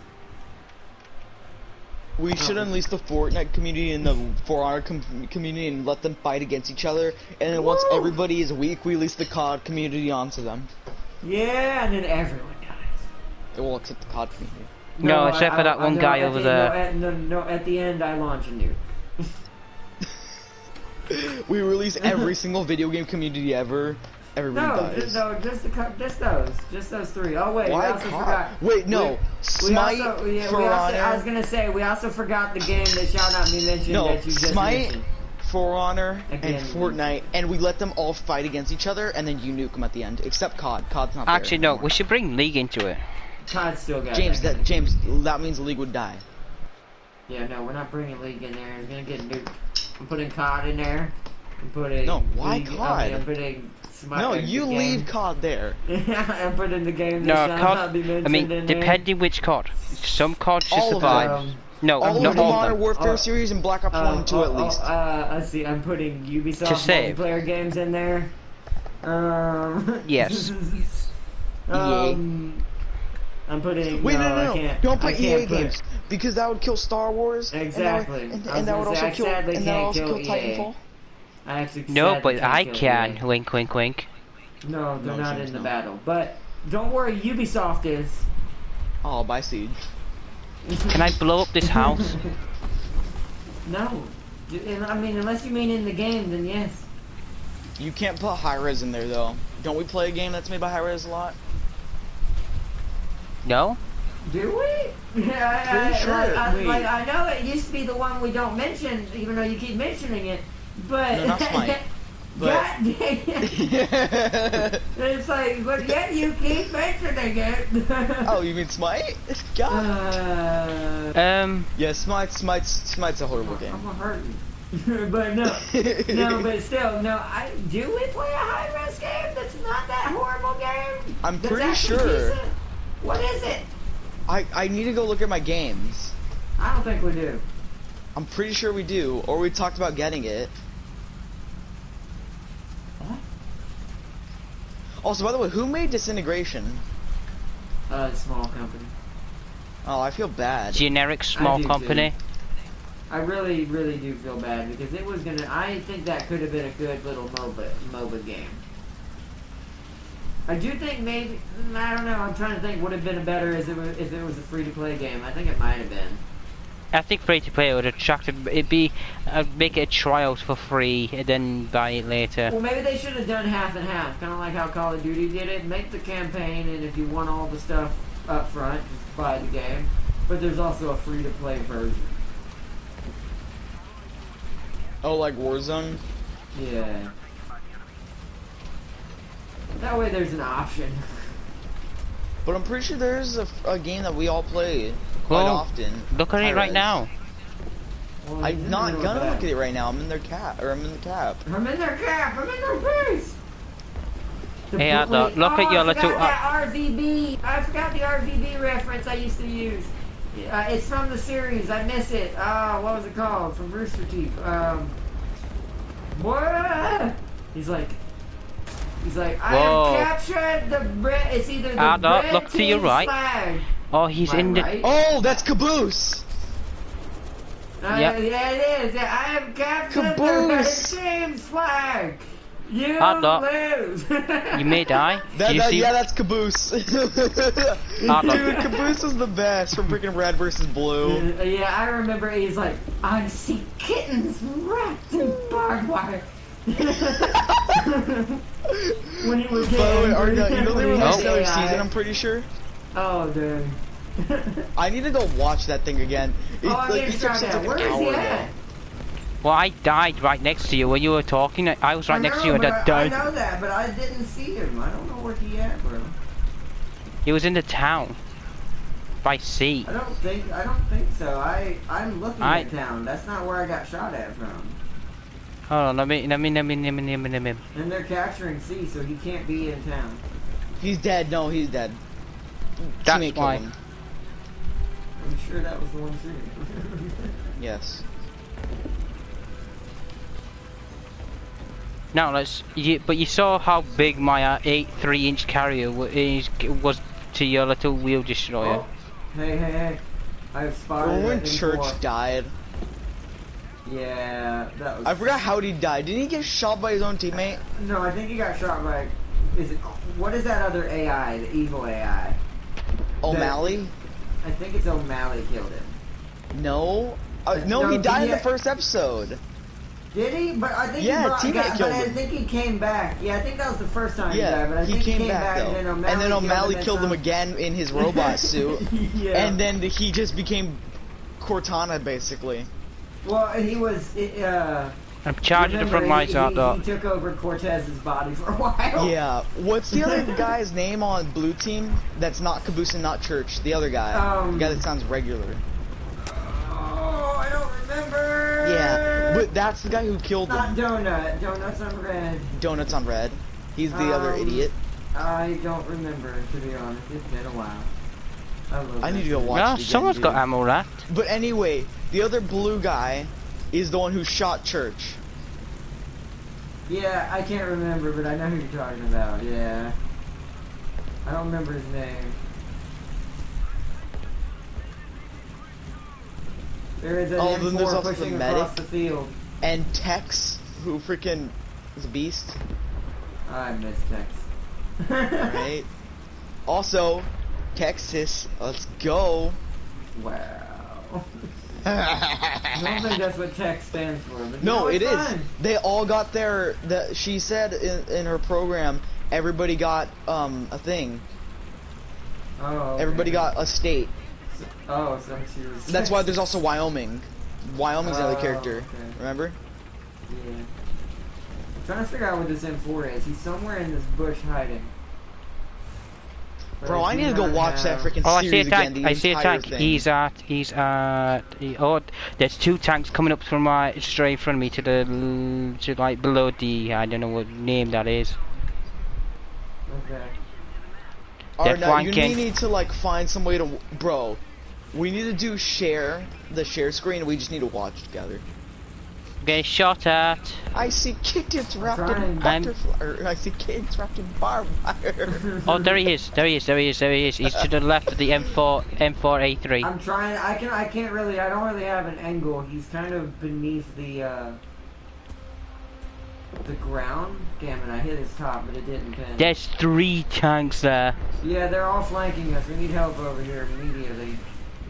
We should unleash the Fortnite community and the For Honor community and let them fight against each other. And then once everybody is weak, we release the COD community onto them. Yeah, and then everyone dies. They will accept the COD community. No, except for that one guy over there. No, at the end, I launch a nuke. We release every single video game community ever. Everybody dies. Just those three. Oh wait, why we also forgot. Wait, no. Smite, For Honor. I was gonna say we also forgot the game that shall not be mentioned that you just mentioned. For Honor, Again, and Fortnite, and we let them all fight against each other, and then you nuke them at the end. Except COD. COD's not there Actually, no. anymore. We should bring League into it. COD still got James, that means the League would die. Yeah, no, we're not bringing League in there. It's gonna get nuked. I'm putting COD in there. I'm putting. No, why League, COD? I'm putting. No, you leave COD there. I'm putting the game. No, that shall not be COD. mentioned I mean, in depending which COD. Some COD should All of survive. them. No, all not of the all of Modern them. Warfare series and Black Ops 1 and 2 at least. Let's see, I'm putting Ubisoft To save. multiplayer games in there. Yes. I'm putting. Wait, no. I can't, Don't put I can't EA games because that would kill Star Wars. Exactly. And that would also kill. And that would also kill Titanfall. I actually No, but I kill can. EA. Wink, wink, wink. No, they're No, not James, in the no. battle. But don't worry, Ubisoft is. Oh, by Siege. Can I blow up this house? No. I mean, unless you mean in the game, then yes. You can't put high-res in there though. Don't we play a game that's made by high-res a lot? No? Do we? Yeah, Pretty sure. I know it used to be the one we don't mention, even though you keep mentioning it. But No, not Smite. But God dang it. It's like, but yet you keep mentioning it. oh, you mean Smite? God. Yeah, Smite's a horrible game. I'm hurting. But no, but still, no. Do we play a high-res game that's not that horrible game? I'm That's pretty actually sure. decent? What is it? I need to go look at my games. I don't think we do. I'm pretty sure we do, or we talked about getting it. What? Also, by the way, who made Disintegration? Small company. Oh, I feel bad. Generic small I do company. too. I really, really do feel bad because it was gonna. I think that could have been a good little MOBA game. I do think maybe. I don't know. I'm trying to think. Would have been better if it was a free-to-play game. I think it might have been. I think free to play would attract. It'd be make it a trial for free and then buy it later. Well, maybe they should have done half and half, kind of like how Call of Duty did it. Make the campaign, and if you want all the stuff up front, just buy the game. But there's also a free-to-play version. Oh, like Warzone? Yeah. That way there's an option. But I'm pretty sure there's a game that we all play quite often. Look at it right now. Well, I'm not gonna look at it right now. I'm in their cap, or I'm in the cap. I'm in their cap. I'm in their base. Hey, look at your little. That RVB. I forgot the RVB reference I used to use. It's from the series. I miss it. What was it called? From Rooster Teeth. What? He's like, I have captured the Brit. It's either the Brit look to your right. flag. Oh, he's in the. Right? Oh, that's Caboose! Yeah, it is. Yeah, I have captured the Red team's flag. You lose. You may die. Yeah, that's Caboose. Dude, Caboose was the best from freaking Red versus Blue. Yeah, I remember he's like, I see kittens wrapped in barbed wire. When he was By the way, Arga, you know they released Oh. another season, I'm pretty sure? Oh, dude. I need to go watch that thing again. Oh, I need to try that. Where is he at? Well, I died right next to you when you were talking. I was right next to you and I died. I know that, but I didn't see him. I don't know where he at, bro. He was in the town. By sea. I don't think so. I'm looking at town. That's not where I got shot at from. Hold on, let me. And they're capturing C, so he can't be in town. He's dead. No, he's dead. That's why. I'm sure that was the one shooting. Yes. Now let's. But you saw how big my 3-inch carrier was to your little wheel destroyer. Oh. Hey. I've spotted when Church died. Yeah, that was... I forgot how he died. Didn't he get shot by his own teammate? No, I think he got shot by... What is that other AI? The evil AI? O'Malley? I think it's O'Malley killed him. No. No, he died in the first episode. Did he? But I think I think he came back. Yeah, I think that was the first time he died, but I think he came back though. And then O'Malley killed him again in his robot suit. Yeah. And then he just became Cortana, basically. Well, and he was... I'm charging the front lights out though. He took over Cortez's body for a while. Yeah. What's the other guy's name on Blue Team? That's not Caboose and not Church. The other guy. The guy that sounds regular. Oh, I don't remember. Yeah, but that's the guy who killed him. Not Donut. Donut's on red. Donut's on red. He's the other idiot. I don't remember, to be honest. It's been a while. I need to go watch it again, someone's got ammo left. But anyway, the other blue guy is the one who shot Church. Yeah, I can't remember, but I know who you're talking about. Yeah. I don't remember his name. There is an M4 pushing across the field. And Tex, who freaking is a beast. I miss Tex. Right. Also, Texas, let's go. Wow. I don't think that's what Tex stands for. But no, it fine. is. They all got their. She said in her program, everybody got a thing. Oh. Okay. Everybody got a state. So she was... That's why there's also Wyoming. Wyoming's the other character. Okay. Remember? Yeah. I'm trying to figure out what this M4 is. He's somewhere in this bush hiding. But bro, I need to go watch that freaking series again. I see a tank. He's at. Oh, there's 2 tanks coming up from straight in front of me to like below the. I don't know what name that is. Okay. Alright, now you need to like find some way to, bro. We need to do the share screen. We just need to watch together. Get shot at. I see kittens wrapped in butterfly. I see kids wrapped in barbed wire. Oh, there he is. There he is. He's to the left of the M4A3. I'm trying. I can't really. I don't really have an angle. He's kind of beneath the ground. Damn it! I hit his top, but it didn't pin. There's 3 tanks there. Yeah, they're all flanking us. We need help over here immediately.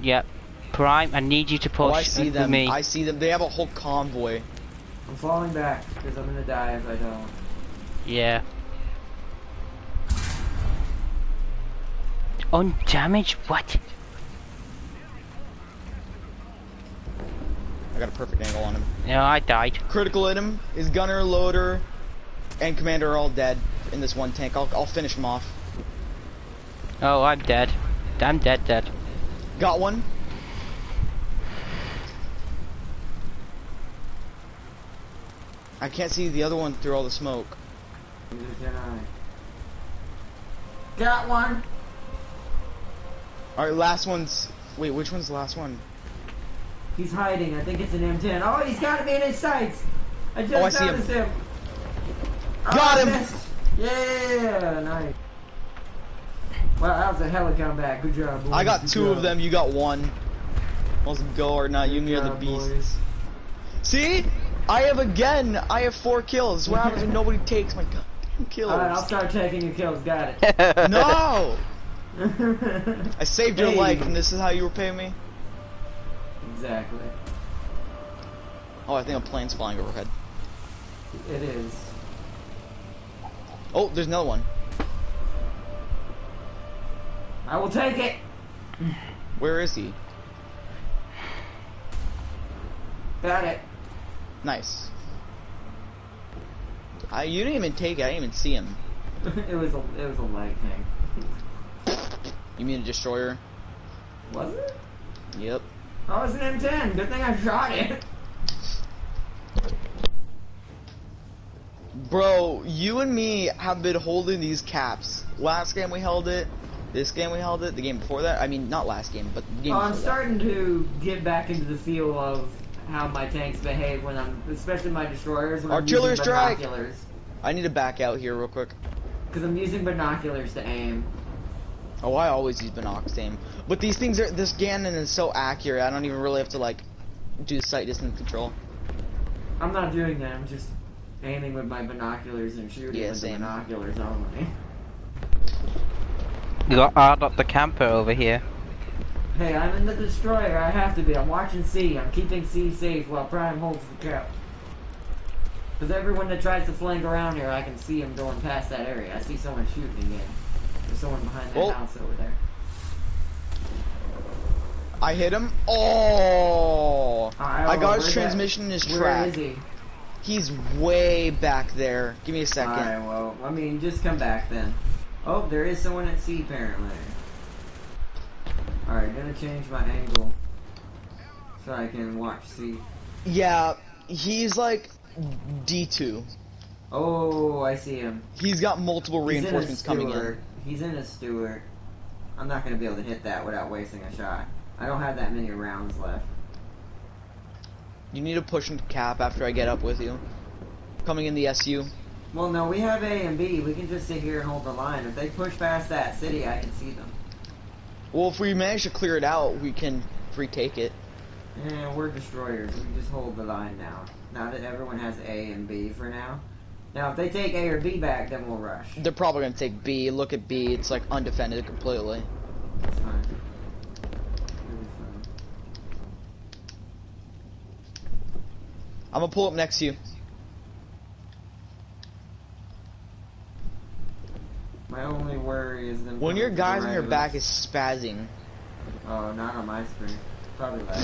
Yep. Prime, I need you to push I see them. me. I see them. They have a whole convoy. I'm falling back because I'm gonna die if I don't. Yeah. Undamaged? What? I got a perfect angle on him. No, I died. Critical hit him. His gunner, loader, and commander are all dead in this one tank. I'll finish him off. Oh, I'm dead. I'm dead. Got one. I can't see the other one through all the smoke. Got one. Alright, last one's... Wait, which one's the last one? He's hiding. I think it's an M10. Oh, he's got me in his sights. I just noticed him. Got him. Yeah, nice. Wow, that was a hell of a comeback. Good job, boys. I got 2 of them. You got 1. Let's go or not. You near the beast. Boys. See? I have 4 kills. What happens when nobody takes my goddamn kills? Alright, I'll start taking your kills. Got it. No! I saved your life, and this is how you repay me? Exactly. Oh, I think a plane's flying overhead. It is. Oh, there's another one. I will take it. Where is he? Got it. Nice. You didn't even take it. I didn't even see him. it was a light thing. You mean a destroyer? Was it? Yep. Oh, it's an M10. Good thing I shot it. Bro, you and me have been holding these caps. Last game we held it. This game we held it. The game before that. I mean, not last game, but the game before I'm that. starting to get back into the feel of how my tanks behave when I'm, especially my destroyers, when Artillery I'm using strike! binoculars. I need to back out here real quick. Because I'm using binoculars to aim. Oh, I always use binocs to aim. But these things are, this Ganon is so accurate, I don't even really have to, like, do sight distance control. I'm not doing that, I'm just aiming with my binoculars and shooting with the binoculars only. You got Ardot the camper over here. Hey, I'm in the destroyer, I have to be. I'm watching C. I'm keeping C safe while Prime holds the cap. Because everyone that tries to flank around here, I can see him going past that area. I see someone shooting again. There's someone behind that house over there. I hit him. Oh! I got his where's transmission in his Where track. is he? He's way back there. Give me a second. Alright, well, I mean, just come back then. Oh, there is someone at C apparently. Alright, gonna change my angle so I can watch C. Yeah, he's like D2. Oh, I see him. He's got multiple reinforcements coming in. He's in a Stewart. I'm not gonna be able to hit that without wasting a shot. I don't have that many rounds left. You need to push into cap after I get up with you. Coming in the SU. Well, no, we have A and B. We can just sit here and hold the line. If they push past that city, I can see them. Well, if we manage to clear it out, we can retake it. Yeah, we're destroyers. We just hold the line now. Now that everyone has A and B for now. Now, if they take A or B back, then we'll rush. They're probably gonna take B. Look at B. It's like undefended completely. That's fine. Really fine. I'm gonna pull up next to you. My only worry is them. When your guys on your Ravens. back is spazzing. Oh, not on my screen. Probably like.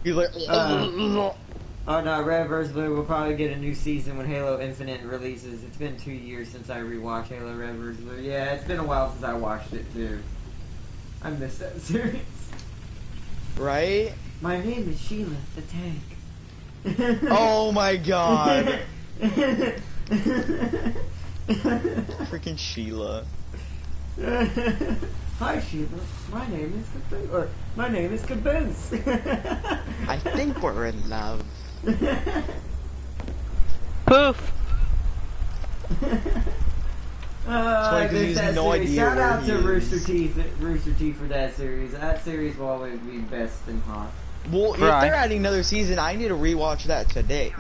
He's like. Oh no, Red vs. Blue will probably get a new season when Halo Infinite releases. It's been 2 years since I rewatched Halo Red vs. Blue. Yeah, it's been a while since I watched it too. I missed that series. Right? My name is Sheila the Tank. Oh my god. Freaking Sheila. Hi Sheila, my name is Caboose. Or my name is Caboose. I think we're in love. Poof! funny 'cause he has no idea Shout where out he to is. Rooster Teeth for that series. That series will always be best and hot. Well, if Prime. they're adding another season, I need to rewatch that today.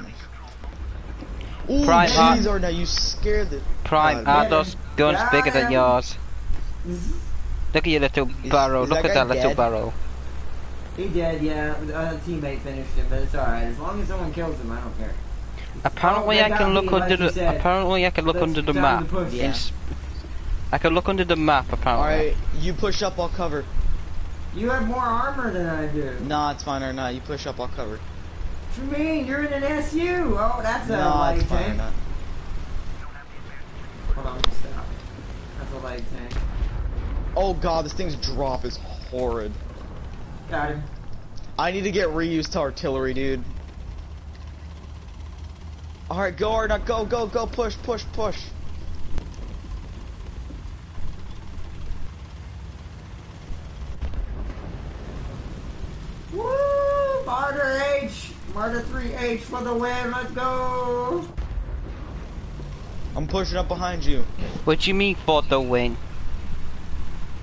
Ooh, Prime, jeez, now you scared the... Prime, God, Ardot's gun's Yeah, bigger I than am. yours. Look at your little barrel. is Look that at guy that little dead? barrel. He did, yeah. A teammate finished him, but it's alright. As long as someone kills him, I don't care. Apparently, Oh, I can that look got me, under like you the. said. Apparently, I can look Let's under the time map. to push. Yeah. I can look under the map. Apparently. Alright, you push up, I'll cover. You have more armor than I do. Nah, it's fine or not. You push up, I'll cover. What you mean? You're in an SU. Oh, that's a Nah, light it's fine or tank. not. Hold on, just stop. That's a light tank. Oh god, this thing's drop is horrid. Got him. I need to get reused to artillery, dude. Alright, go Arda, go, push. Woo! Martyr H! Martyr 3H for the win, let's go! I'm pushing up behind you. What do you mean for the win?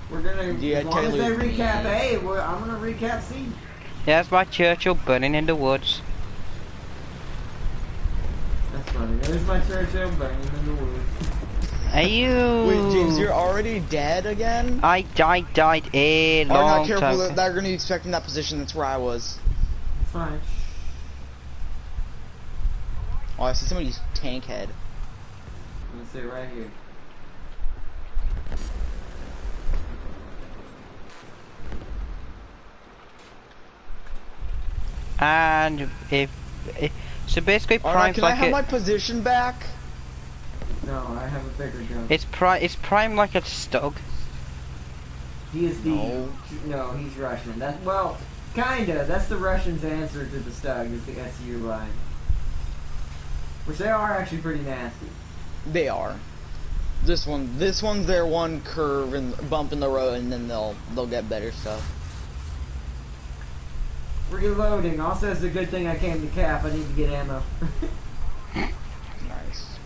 We're gonna, Yeah, as long as they Taylor. recap A, I'm gonna recap C. There's my Churchill burning in the woods. That's funny. There's my Churchill burning in the woods. Are you? Wait, James, you're already dead again? I died a Oh, long not careful, time. they're gonna be expecting that position, that's where I was. It's fine. Oh, I see somebody's tank head. I'm gonna sit right here. And if so, basically, Alright, Prime's can I like have a, my position back? No, I have a bigger gun. it's prime like a stug. He is the... No, he's Russian. That's, well, kinda. That's the Russians' answer to the Stug, is the SU line. Which they are actually pretty nasty. They are. This one's their one curve and bump in the road, and then they'll get better stuff. Reloading. Also, it's a good thing I came to Cap. I need to get ammo. Nice.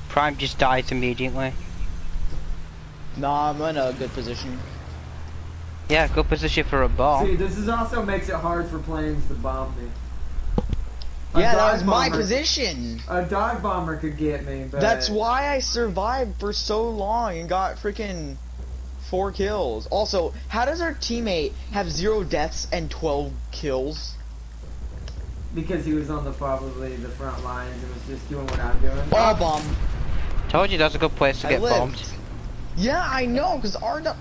Prime just dies immediately. Nah, I'm in a good position. Yeah, good position for a bomb. See, this is also makes it hard for planes to bomb me. Yeah, that was my position. A dog bomber could get me, but... That's why I survived for so long and got freaking 4 kills. Also, how does our teammate have 0 deaths and 12 kills? Because he was on probably the front lines and was just doing what I'm doing. Ball bomb. Told you that's a good place to get bombed. Yeah, I know, because our got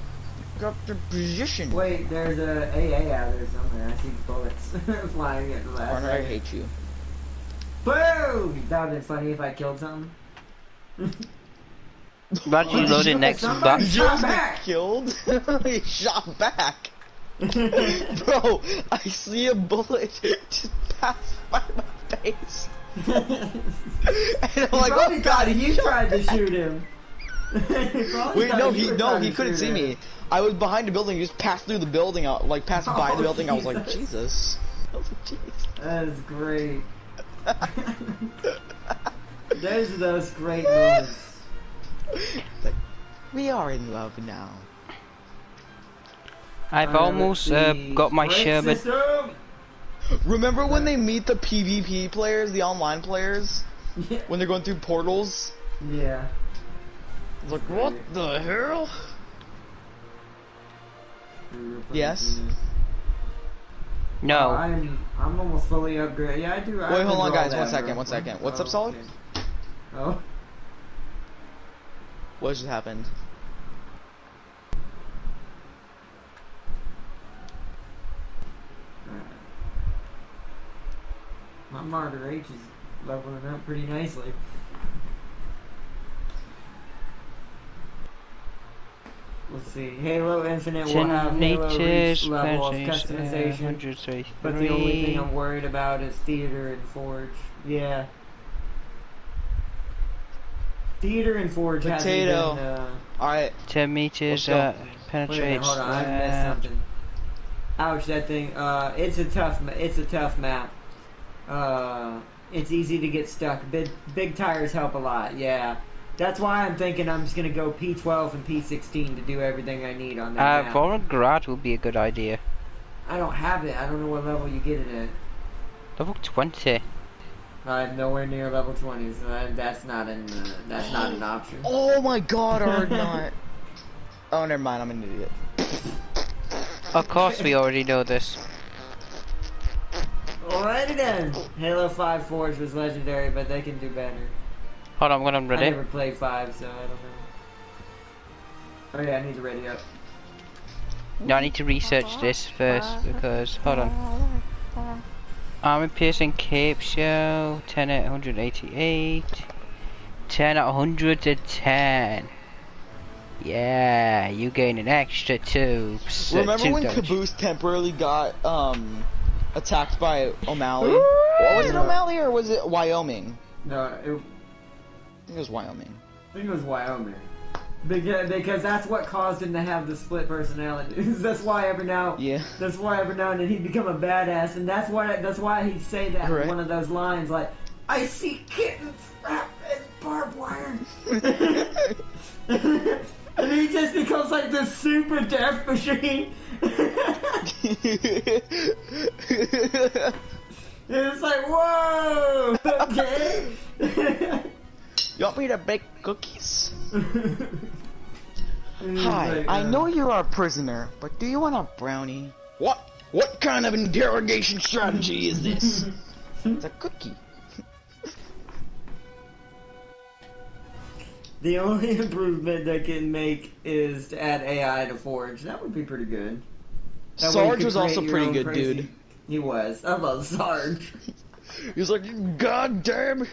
their position. Wait, there's a AA out there somewhere. I see bullets flying at the last Arnold, I hate you. Boom! That would've been funny if I killed something. Imagine you loading next back. He just got killed. He shot back. Bro, I see a bullet just pass by my face. And I'm like, oh god, you tried to shoot him. Wait, no, he couldn't see me. I was behind the building. He just passed through the building, like passed by the building. Jesus. I was like, Jesus. I was like, Jesus. That is great. Those are those great moments. Like, we are in love now. I've almost got my Sherman. Remember when they meet the PvP players, the online players? Yeah. When they're going through portals? Yeah. It's like, what the hell? Yes? No. I'm almost fully upgraded. Yeah, I do. Wait, hold on, guys. 1 second. What's up, Solid? Okay. Oh. What just happened? My Martyr H is leveling up pretty nicely. Let's see. Halo Infinite will have Halo Reach level of customization, but the only thing I'm worried about is Theater and Forge. Yeah. Theater and Forge hasn't been, Alright. 10 meters penetrates. Hold on, I missed something. Ouch, that thing. It's a tough map. It's easy to get stuck. Big tires help a lot. Yeah. That's why I'm thinking I'm just gonna go P12 and P16 to do everything I need on that map. Volgrad would be a good idea. I don't have it. I don't know what level you get it at. Level 20. I'm nowhere near level 20, so that's not an option. Oh my god, or not. Oh, never mind. I'm an idiot. Of course, we already know this. Alrighty then. Halo 5 Forge was legendary, but they can do better. Hold on, when I'm ready. I never played 5, so I don't know. Oh yeah, I need to ready up. No, I need to research this first because hold on. Armor piercing cape shell 10 at 188. 10 at 110. Yeah, you gain an extra 2%. Remember when Caboose temporarily got attacked by O'Malley? Was it O'Malley or was it Wyoming? No, I think it was Wyoming. I think it was Wyoming. Because that's what caused him to have the split personality. That's why every now and then he'd become a badass, and that's why he'd say that in one of those lines like, "I see kittens wrapped in barbed wire," and he just becomes like this super death machine. And it's like, whoa, okay. You want me to bake cookies? Hi, I know you're our prisoner, but do you want a brownie? What kind of interrogation strategy is this? It's a cookie. The only improvement they can make is to add AI to Forge. That would be pretty good. Sarge was also pretty good, dude. He was. I love Sarge. He was like, God damn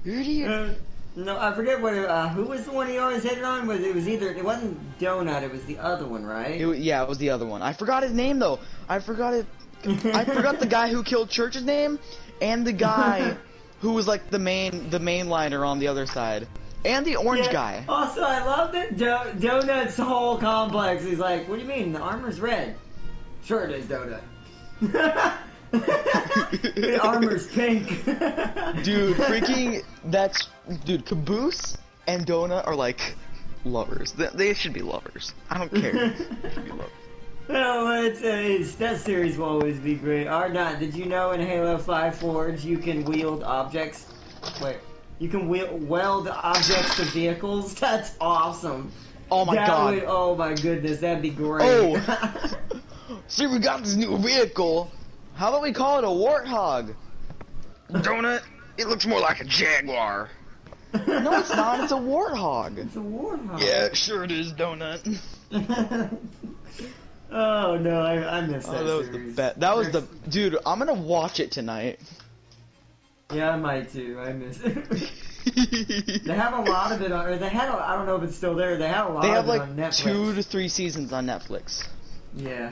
idiot. No, I forget what. Who was the one he always hit it on? It wasn't Donut. It was the other one, right? Yeah, it was the other one. I forgot his name though. I forgot it. I forgot the guy who killed Church's name, and the guy who was like the main liner on the other side, and the orange guy. Also, I love that Donut's whole complex. He's like, "What do you mean? The armor's red." Sure, it is, Donut. The armor's pink. Dude, dude, Caboose and Donut are like lovers. They should be lovers. I don't care. They should be lovers. No, that series will always be great. Or not, did you know in Halo 5 Forge you can wield objects? Wait, you can weld objects to vehicles? That's awesome. Oh my god. Oh my goodness, that'd be great. Oh! See, we got this new vehicle. How about we call it a warthog? Donut, it looks more like a jaguar. No, it's not. It's a warthog. It's a warthog. Yeah, sure it is, Donut. Oh no, I missed that. That was the best. That was the dude. I'm gonna watch it tonight. Yeah, I might too. I miss it. They have a lot of it on. Or they had. I don't know if it's still there. They have a lot. They have like on Netflix. 2 to 3 seasons on Netflix. Yeah.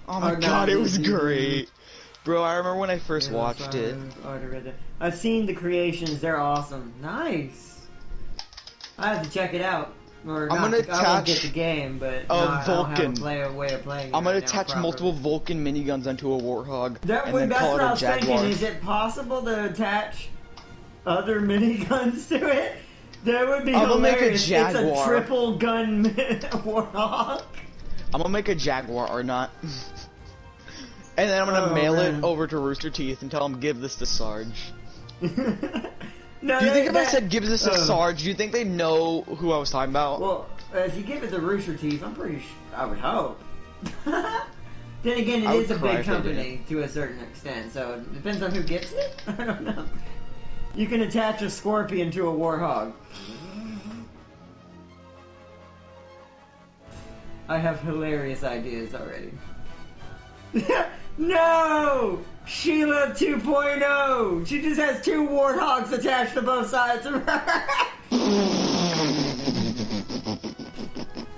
Oh my god, it was great. Bro, I remember when I first watched it. I've seen the creations, they're awesome. Nice. I have to check it out. Or I'm gonna attach I won't get the game, but a Vulcan. A way of playing I'm gonna attach multiple Vulcan miniguns onto a Warthog. That's what I was thinking. Is it possible to attach other miniguns to it? That would be hilarious. Make a Jaguar. It's a triple gun Warthog. I'm gonna make a Jaguar or not. And then I'm gonna mail it over to Rooster Teeth and tell him give this to Sarge. No, do you think if I said give this to Sarge, do you think they know who I was talking about? Well, if you give it to Rooster Teeth, I'm pretty sure, I would hope. Then again, it is a big company to a certain extent, so it depends on who gets it. I don't know. You can attach a scorpion to a warthog. I have hilarious ideas already. No! Sheila 2.0! She just has 2 warthogs attached to both sides of her.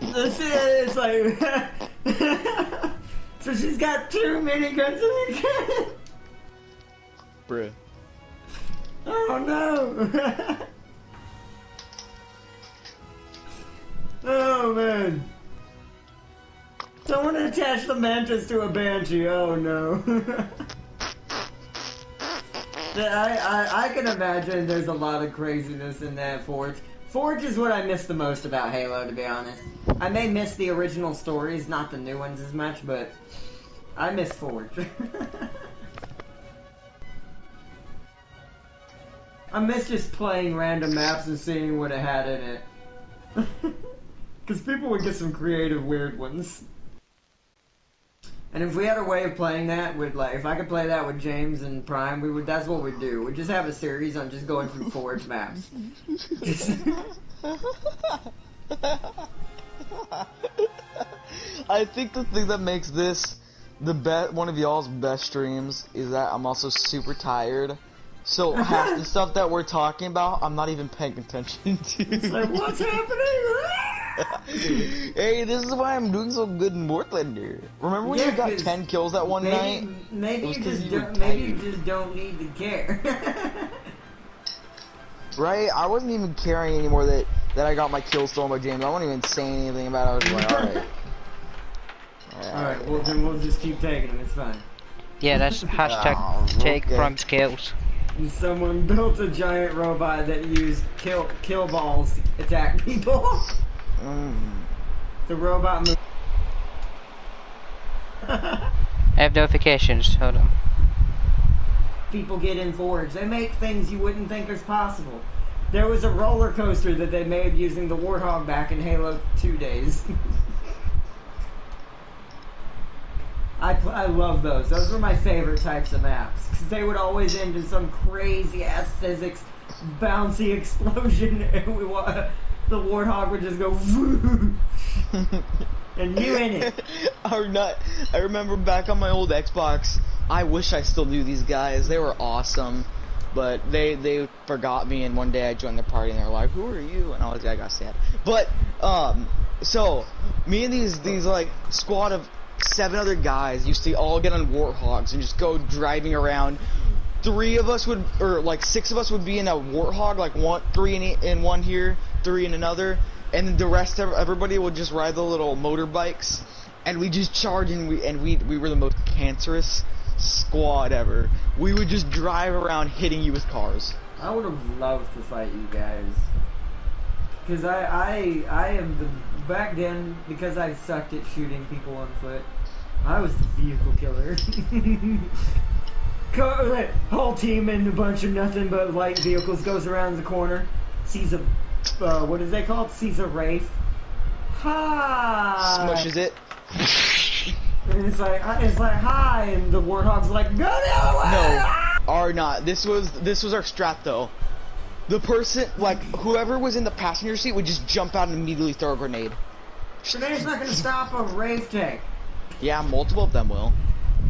It's like... So she's got 2 miniguns in her gun. Bruh. Oh no! Oh man. Someone attached the Mantis to a Banshee, oh no. I can imagine there's a lot of craziness in that Forge. Forge is what I miss the most about Halo, to be honest. I may miss the original stories, not the new ones as much, but I miss Forge. I miss just playing random maps and seeing what it had in it. Because people would get some creative, weird ones. And if we had a way of playing that with, like, if I could play that with James and Prime, we would. That's what we'd do. We'd just have a series on just going through Forge maps. I think the thing that makes this one of y'all's best streams is that I'm also super tired. So half the stuff that we're talking about, I'm not even paying attention to. It's like, what's happening? Hey, this is why I'm doing so good in Mortlander. Remember when you got 10 kills that one night? Maybe you just don't need to care. Right? I wasn't even caring anymore that I got my kills stolen by James. I wasn't even saying anything about it. I was like, alright. Alright, well then we'll just keep taking them, it's fine. Yeah, that's hashtag take Prime's kills. Someone built a giant robot that used kill balls to attack people. The robot moved. I have notifications, hold on. People get in Forge. They make things you wouldn't think is possible. There was a roller coaster that they made using the Warthog back in Halo 2 days. I love those. Those were my favorite types of maps. Because they would always end in some crazy-ass physics, bouncy explosion, and the Warthog would just go woo, and you in it. Or not. I remember back on my old Xbox, I wish I still knew these guys. They were awesome. But they forgot me, and one day I joined their party, and they were like, "Who are you?" And I got sad. But so me and these like squad of 7 other guys used to all get on warthogs and just go driving around. 3 of us would, or like 6 of us would be in a warthog, like 3 in one here, 3 in another, and then the rest of everybody would just ride the little motorbikes, and we just charge, and we were the most cancerous squad ever. We would just drive around hitting you with cars. I would have loved to fight you guys, because I am the back then, because I sucked at shooting people on foot. I was the vehicle killer. Whole team in a bunch of nothing but light vehicles goes around the corner, sees a what is that called? Sees a Wraith. Hi. Smushes it. And it's like hi, and the warthog's like, go the other way! No, are not. This was our strat though. The person, like whoever was in the passenger seat, would just jump out and immediately throw a grenade. Grenade's not gonna stop a Wraith tank. Yeah, multiple of them will.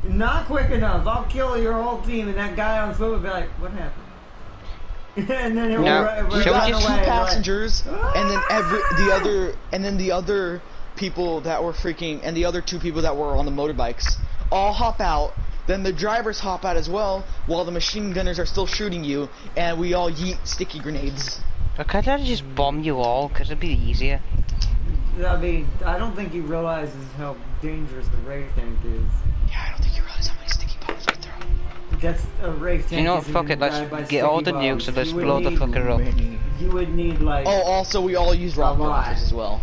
Not quick enough. I'll kill your whole team, and that guy on foot would be like, what happened? And then it we would got run 2 away, passengers, like, and then the other people that were freaking, and the other 2 people that were on the motorbikes all hop out. Then the drivers hop out as well, while the machine gunners are still shooting you, and we all yeet sticky grenades. Can't I just bomb you all? Cause it'd be easier. I mean, I don't think he realizes how dangerous the Wraith tank is. Yeah, I don't think you realize how many sticky bombs we throw. That's a Wraith tank. You know what? Fuck it. Let's get all the nukes and let's blow the fucker up. You would need like. Oh, also we all use rocket launchers as well.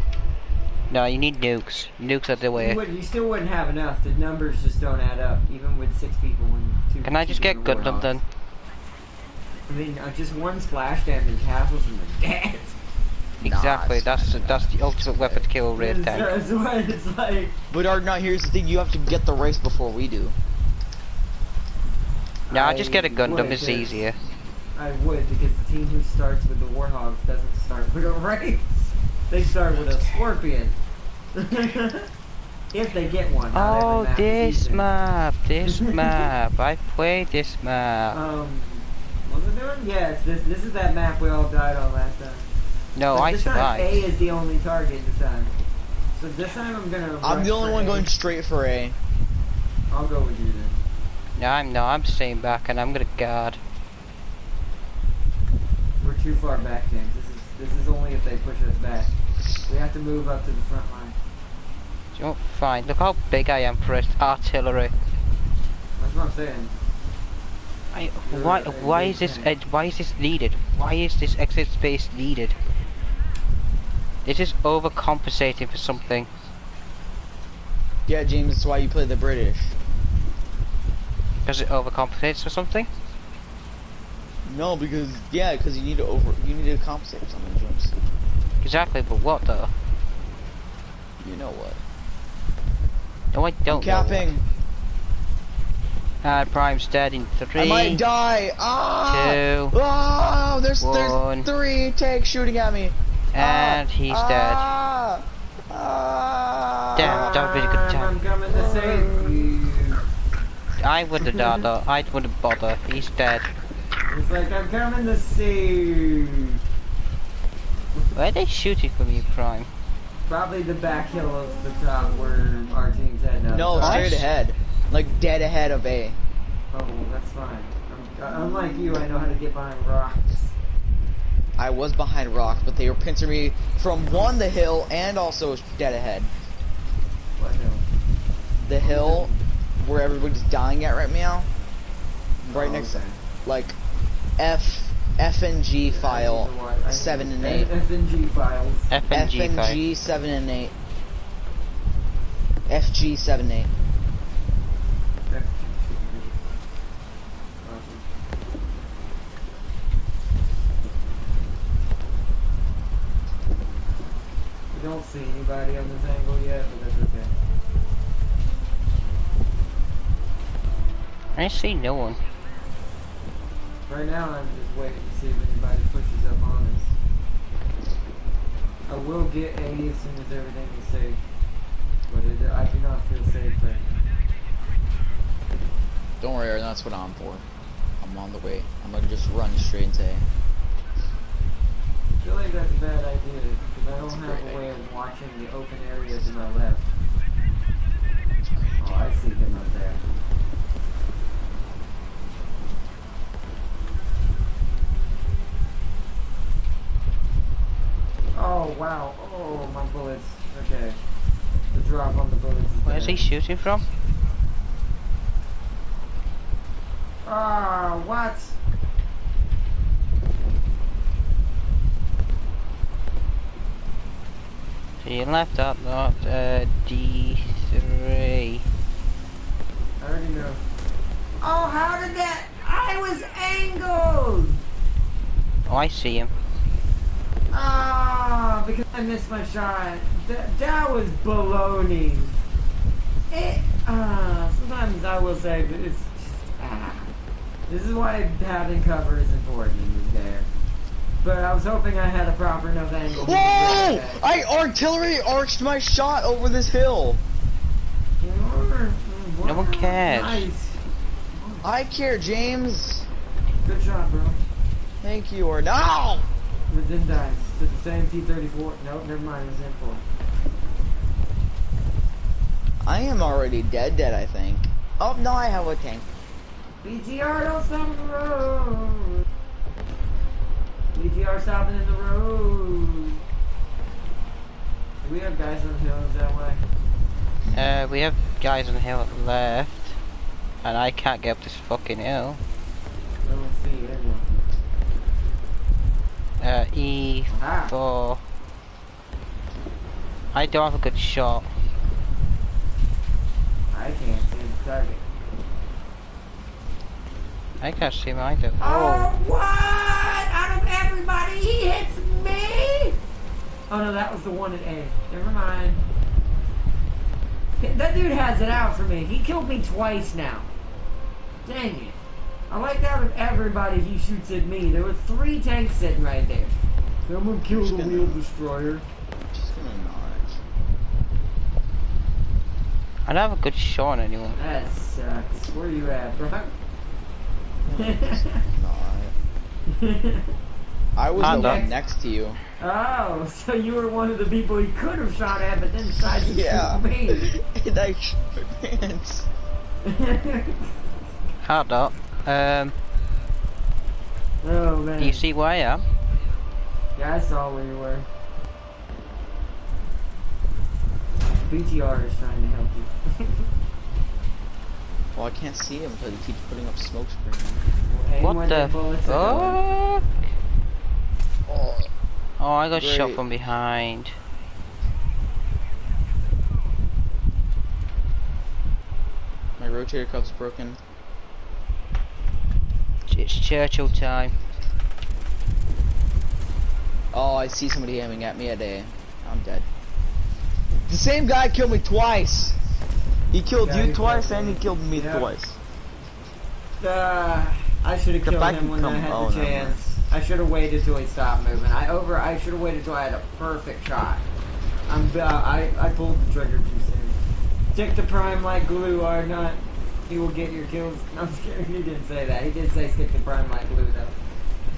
No, you need nukes. Nukes are the way. You still wouldn't have enough. The numbers just don't add up, even with 6 people and 2. Can I just get Gundam then? I mean, just 1 splash damage, half of them are dead. Exactly. That's the ultimate weapon to kill a Wraith tank. That's what it's like. But Argonaut, here's the thing: you have to get the race before we do. No, I just get a Gundam. It's easier. I would, because the team who starts with the Warthog doesn't start with a Wraith. They start with a Scorpion. If they get one. Oh, this map. I played this map. What was it doing? Yes, this is that map we all died on last time. No, but I survived. This time A is the only target this time. So this time I'm gonna. I'm the only one going straight for A. I'll go with you then. No, I'm staying back and I'm gonna guard. We're too far back, James. This is only if they push us back. We have to move up to the front line. Oh, fine. Look how big I am for artillery. That's what I'm saying. Why is this needed? Why is this exit space needed? This is overcompensating for something. Yeah, James, that's why you play the British. Because it overcompensates for something? No, because you need to compensate for something, James. Exactly, but what though? You know what? No, I don't. Capping. Prime's dead in 3. I might die. 2. Oh, there's 3 tanks shooting at me. And he's dead. Damn, that would be a good time. I'm coming to save you. I wouldn't have done though. I wouldn't bother. He's dead. It's like I'm coming to save. Where are they shooting from you, Prime? Probably the back hill of the top where our team's heading up. No, straight ahead. Like dead ahead of A. Oh, that's fine. Unlike you, I know how to get behind rocks. I was behind rocks, but they were pinching me from the hill and also dead ahead. What hill? The hill where everybody's dying at right now. Right next to like F and G file 7 and 8. F and G files. F and G 7 and 8. FG 7 and 8. We don't see anybody on this angle yet, but that's okay. I see no one. Right now, I'm just waiting to see if anybody pushes up on us. I will get A as soon as everything is safe, but I do not feel safe right now. Don't worry, that's what I'm for. I'm on the way. I'm gonna just run straight into A. I feel like that's a bad idea, because I don't That's a have great a way idea. of watching the open area to my left. Oh, I see him up there. Oh, wow. Oh, my bullets. Okay. The drop on the bullets is Where's he shooting from? Ah, what? To your left, up, not D3. I already know. Oh, how did that? I was angled! Oh, I see him. Ah, because I missed my shot. That was baloney. Sometimes I will say that it's just, this is why having cover is important in this game. But I was hoping I had a proper enough angle. Whoa! I artillery arched my shot over this hill. No one cares. Nice. I care, James. Good shot, bro. Thank you, or no! Within dice. To the same T-34. Nope, never mind. It was M4. I am already dead, I think. Oh, no, I have a tank. BTR, don't stop in the road. BTR stopping in the road. Do we have guys on the hills that way? We have guys on the hill at the left. And I can't get up this fucking hill. I don't see anyone. E4. I don't have a good shot. I can't see the target. I can't see him either. Oh, what? Out of everybody, he hits me? Oh no, that was the one at A. Never mind. That dude has it out for me. He killed me twice now. Dang it. I like out of everybody he shoots at me. There were 3 tanks sitting right there. Someone killed the wheel destroyer. Just gonna nod. I don't have a good shot on anyone. That sucks. Where you at, bro? I was the Honda. one next to you. Oh, so you were one of the people he could have shot at, but then decided to Yeah. shoot me. And I shit my pants. Hard up. Oh man. Do you see where I am? Yeah, I saw where you were. BTR is trying to help you. Well, I can't see him because he keeps putting up smoke screen. What the fuck? Oh, Oh, I got shot Great. from behind. my rotator cuff's broken. It's Churchill time. Oh, I see somebody aiming at me at A. I'm dead. The same guy killed me twice. He killed Yeah, you he twice killed and he me. killed me Yeah. twice. I should have The killed fact him you when come- I had oh, the never mind. chance. I should have waited till he stopped moving. I should have waited till I had a perfect shot. I pulled the trigger too soon. Stick to prime like glue or not. He will get your kills. No, I'm scared. He didn't say that. He did say stick to prime like glue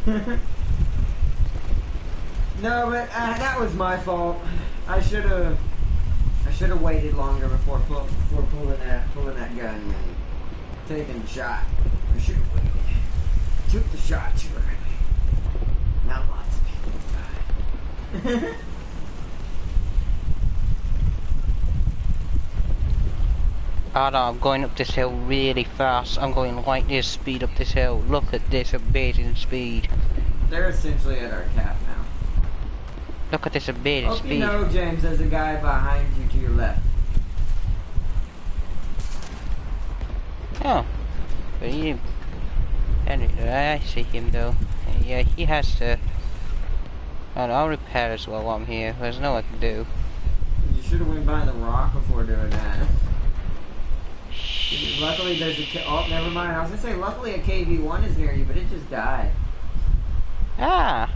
though. No, but that was my fault. I should have waited longer before pulling that gun and taking the shot. I should have waited. Took the shot too early. Now lots of people died. Oh no, I'm going up this hill really fast. I'm going lightning speed up this hill. Look at this amazing speed. They're essentially at our cap now. Look at this amazing Hope speed. you know, James, there's a guy behind you to your left. Oh. But he... I see him though. Yeah, he has to... Oh, no, I'll repair as well while I'm here. There's no I can do. You should have went by the rock before doing that. Luckily there's oh, never mind. I was gonna say, luckily a KV-1 is near you, but it just died. Ah!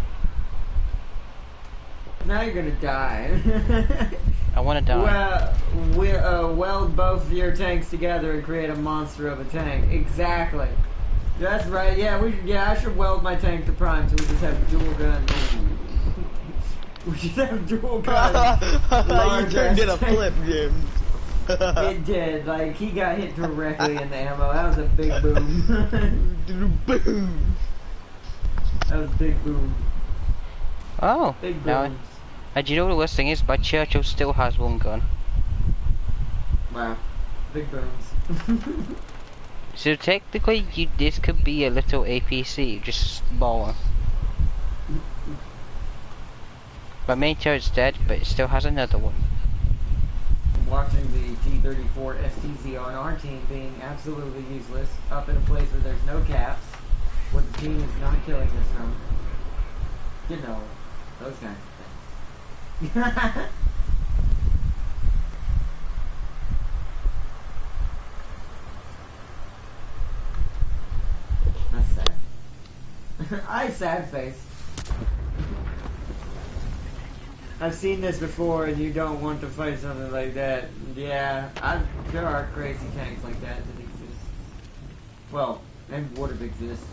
Now you're gonna die. I want to die. Well, weld both of your tanks together and create a monster of a tank. Exactly. That's right. Yeah, I should weld my tank to Prime so we just have dual guns. We should have dual guns. You turned it a flip, Jim. It did. Like, he got hit directly in the ammo. That was a big boom. Boom. That was a big boom. Oh. Big Now, booms. do you know what the worst thing is? My Churchill still has one gun. Wow. Big booms. So technically, this could be a little APC, just smaller. My main turret's dead, but it still has another one. Watching the T-34 STZ on our team being absolutely useless, up in a place where there's no caps, where the team is not killing us from. You know, those kinds of things. That's sad. I sad face. I've seen this before, and you don't want to fight something like that. Yeah, there are crazy tanks like that exist. Well, and would have exists.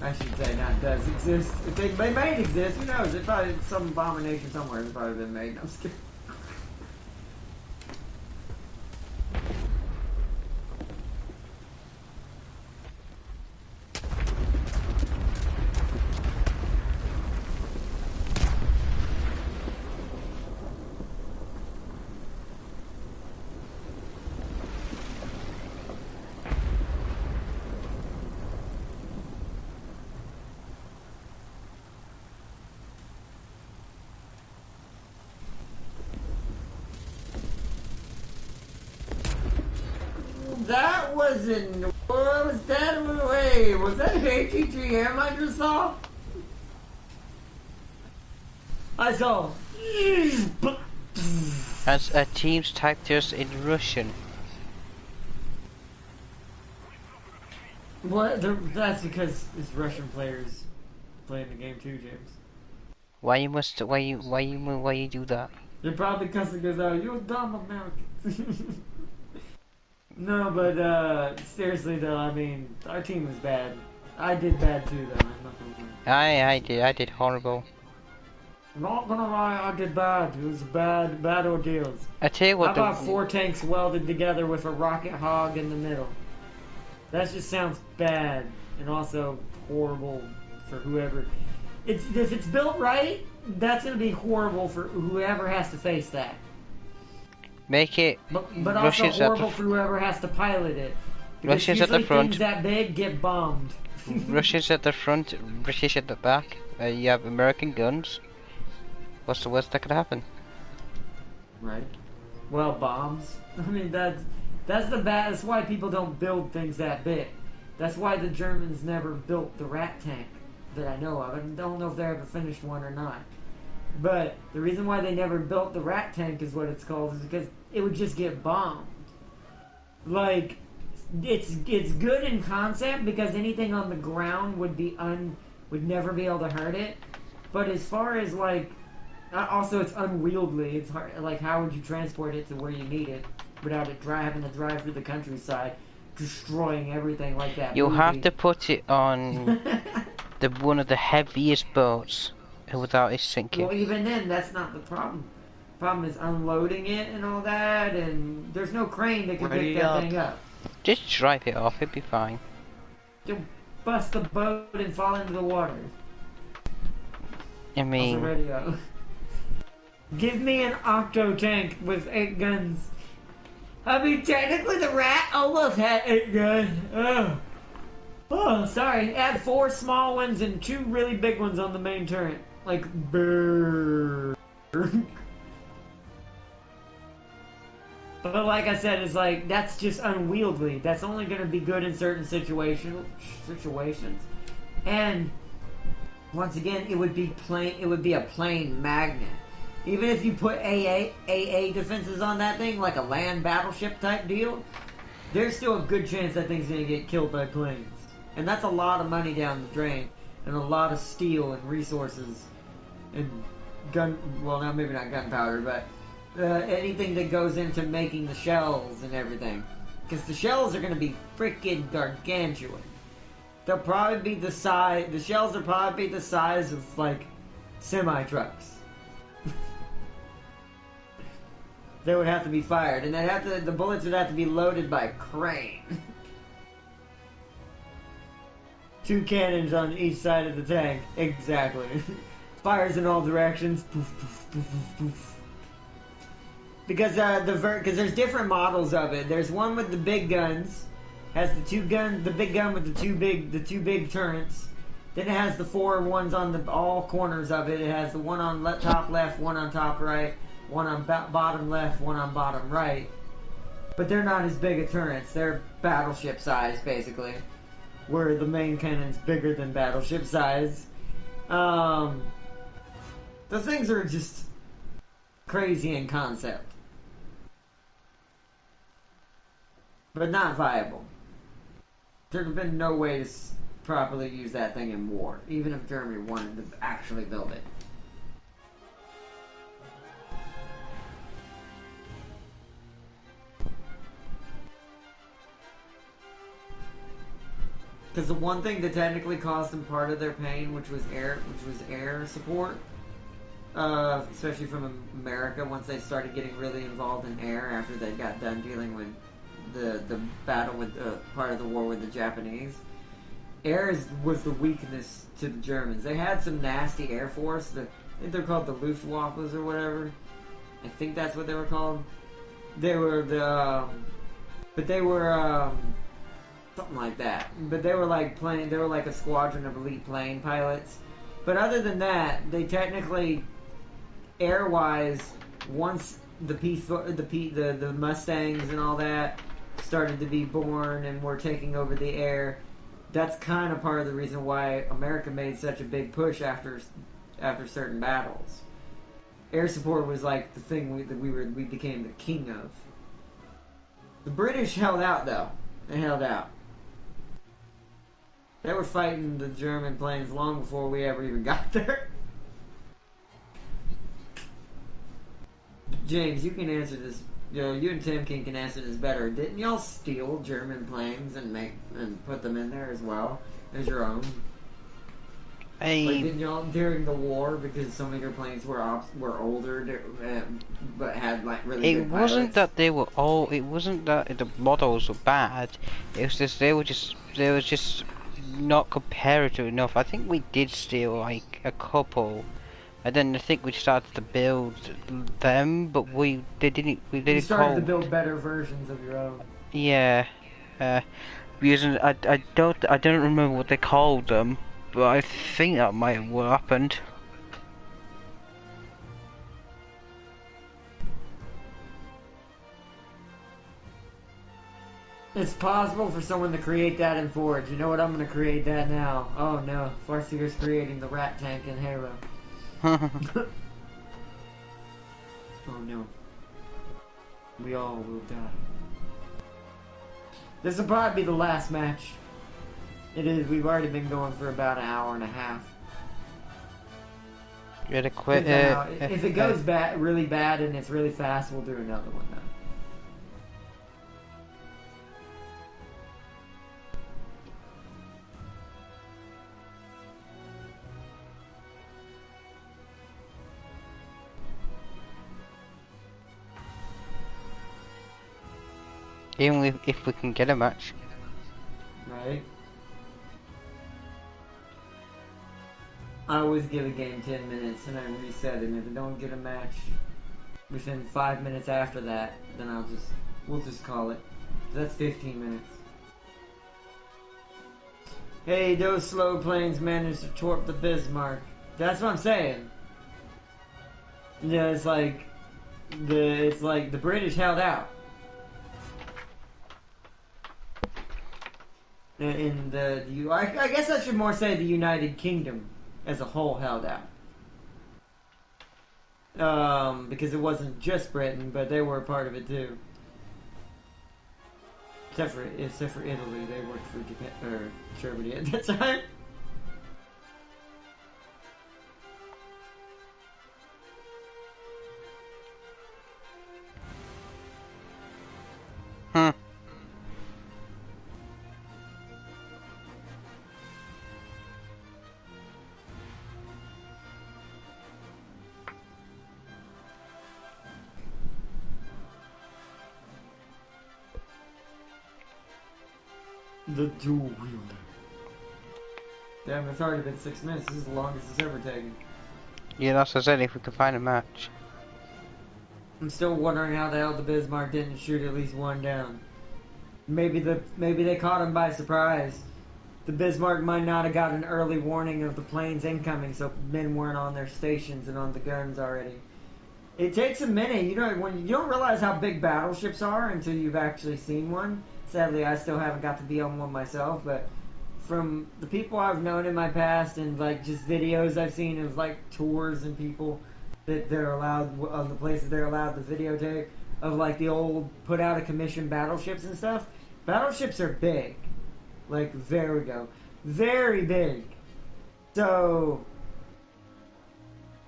I should say, not does exist. If they might exist, who knows? It probably some abomination somewhere has probably been made. I'm scared. That wasn't. What was that? Wait, was that HEGM I just saw? I saw. As teams typed us in Russian. What? That's because it's Russian players playing the game too, James. Why you do that? They're probably cussing us out. You dumb Americans. No, but seriously though, I mean, our team was bad. I did bad too, though. I'm not gonna lie. I did horrible. Not gonna lie, I did bad. It was bad ordeals. I tell you what. How about 4 tanks welded together with a rocket hog in the middle? That just sounds bad and also horrible for whoever. If it's built right, that's gonna be horrible for whoever has to face that. Make it. But also horrible for whoever has to pilot it. Russians at the front. Things that big get bombed. Russians at the front, British at the back. You have American guns. What's the worst that could happen? Right. Well, bombs. I mean, that's the bad. That's why people don't build things that big. That's why the Germans never built the rat tank that I know of. I don't know if they ever finished one or not. But the reason why they never built the rat tank is what it's called is because it would just get bombed. Like, it's good in concept because anything on the ground would never be able to hurt it. But as far as like, also it's unwieldy. It's hard. Like, how would you transport it to where you need it without it having to drive through the countryside, destroying everything like that? You'll have to put it on one of the heaviest boats. Without it sinking. Well, even then, that's not the problem. The problem is unloading it and all that, and there's no crane that can pick that thing up. Just drive it off, it'll be fine. You'll bust the boat and fall into the water. I mean... Also radio. Give me an octo tank with 8 guns. I mean, technically the rat almost had 8 guns. Oh, sorry. Add 4 small ones and 2 really big ones on the main turret. Like, brrr. But like I said, it's like, that's just unwieldy. That's only going to be good in certain situations. And, once again, it would be a plain magnet. Even if you put AA defenses on that thing, like a land battleship type deal, there's still a good chance that thing's going to get killed by planes. And that's a lot of money down the drain. And a lot of steel and resources. And maybe not gunpowder, but anything that goes into making the shells and everything. Because the shells are going to be freaking gargantuan. They'll probably be the size, the shells will probably be the size of, like, semi-trucks. They would have to be fired, and the bullets would have to be loaded by crane. 2 cannons on each side of the tank. Exactly. Fires in all directions. Poof, poof, poof, poof, poof. Because there's different models of it. There's one with the big guns, has the big gun with the two big turrets. Then it has the 4 ones on all corners of it. It has the one on top left, one on top right, one on bottom left, one on bottom right. But they're not as big as turrets. They're battleship size, basically. Where the main cannon's bigger than battleship size. The things are just crazy in concept. But not viable. There'd have been no way to properly use that thing in war, even if Germany wanted to actually build it. Because the one thing that technically caused them part of their pain, which was air support, especially from America, once they started getting really involved in air after they got done dealing with the battle with part of the war with the Japanese. Air was the weakness to the Germans. They had some nasty air force. I think they're called the Luftwaffes or whatever. I think that's what they were called. They were something like that. But they were like a squadron of elite plane pilots. But other than that, they technically, air-wise, once the Mustangs and all that started to be born and were taking over the air, that's kind of part of the reason why America made such a big push after certain battles. Air support was like the thing we became the king of. The British held out, though. They held out. They were fighting the German planes long before we ever even got there. James, you can answer this. You and Tim King can answer this better. Didn't y'all steal German planes and put them in there as well as your own? Like, didn't y'all during the war, because some of your planes were older but had like really good pilots? Wasn't that they were all. It wasn't that the models were bad. It was just they were just not comparative enough. I think we did steal like a couple. And then I think we started to build them, but we didn't. You started to build better versions of your own. Yeah, using I don't remember what they called them, but I think that might have happened. It's possible for someone to create that in Forge. You know what? I'm going to create that now. Oh no, Farseer's creating the rat tank in Halo. Oh no. We all will die. This will probably be the last match. It is. We've already been going for about an hour and a half. You gotta quit. If it goes really bad and it's really fast, we'll do another one then. Even if we can get a match. Right. I always give a game 10 minutes and I reset it, and if I don't get a match within 5 minutes after that, then we'll just call it. So that's 15 minutes. Hey, those slow planes managed to torp the Bismarck. That's what I'm saying. Yeah, it's like the British held out. I guess I should more say the United Kingdom as a whole held out. Because it wasn't just Britain, but they were a part of it too. Except for Italy, they worked for Japan or Germany at that time. The dual wielder. Damn, it's already been 6 minutes. This is the longest it's ever taken. Yeah, that's what I said, if we could find a match. I'm still wondering how the hell the Bismarck didn't shoot at least one down. Maybe they caught him by surprise. The Bismarck might not have got an early warning of the planes incoming, so men weren't on their stations and on the guns already. It takes a minute, when you don't realize how big battleships are until you've actually seen one. Sadly, I still haven't got to be on one myself, but from the people I've known in my past and like just videos I've seen of like tours and people that they're allowed on the places they're allowed to videotape of like the old put out of commission battleships and stuff. Battleships are big, like there we go, very big. So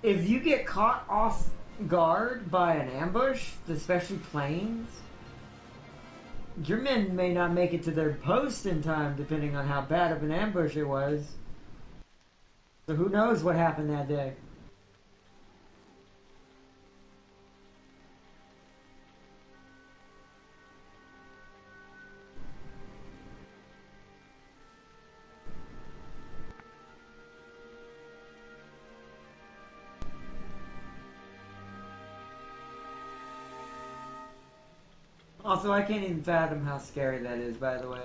if you get caught off guard by an ambush, especially planes, your men may not make it to their post in time, depending on how bad of an ambush it was. So who knows what happened that day. Also, I can't even fathom how scary that is, by the way.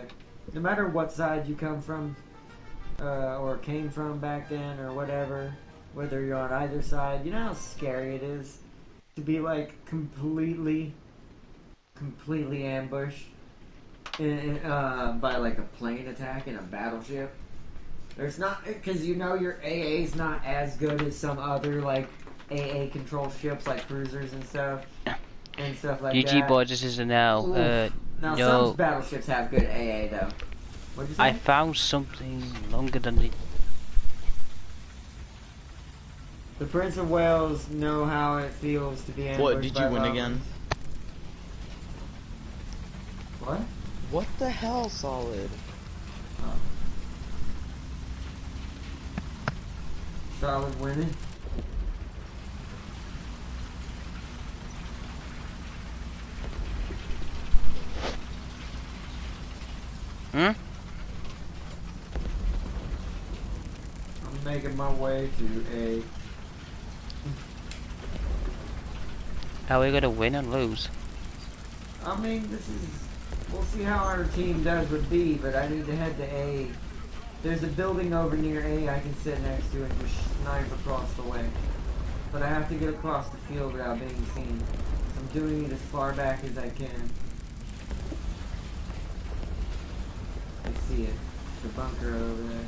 No matter what side you come from, or came from back then, or whatever, whether you're on either side, you know how scary it is to be, like, completely ambushed by, like, a plane attack in a battleship? There's not, because you know your AA's not as good as some other, like, AA control ships, like cruisers and stuff. And stuff like that. GG boys, this is an L. Now No. some battleships have good AA though. What'd you say? I found something longer than the... The Prince of Wales know how it feels to be ambushed. What, did you win by again? What? What the hell, Solid? Oh. Solid winning. Hmm? I'm making my way to A. How are we gonna win and lose? I mean, we'll see how our team does with B, but I need to head to A. There's a building over near A I can sit next to and just snipe across the way. But I have to get across the field without being seen. I'm doing it as far back as I can. I see it. The bunker over there.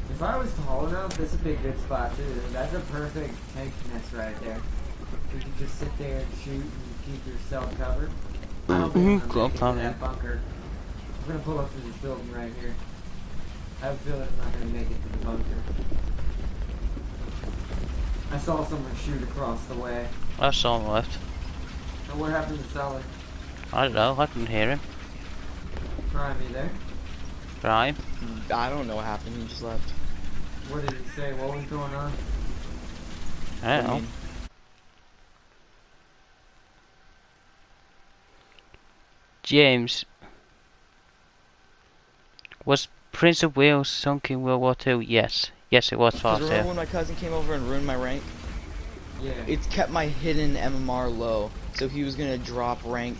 If I was tall enough, this would be a good spot too. That's a perfect tank nest right there. You can just sit there and shoot and keep yourself covered. I don't think I'm making it to that bunker. I'm gonna pull up to this building right here. I have a feeling I'm not gonna make it to the bunker. I saw someone shoot across the way. I saw him left. So what happened to Sully? I don't know, I couldn't hear him. Prime, you there? Prime? I don't know what happened, he just left. What did he say? What was going on? I don't know. James, was Prince of Wales sunk in World War II? Yes. Yes, it was fast. Remember when my cousin came over and ruined my rank? Yeah. It's kept my hidden MMR low, so he was gonna drop rank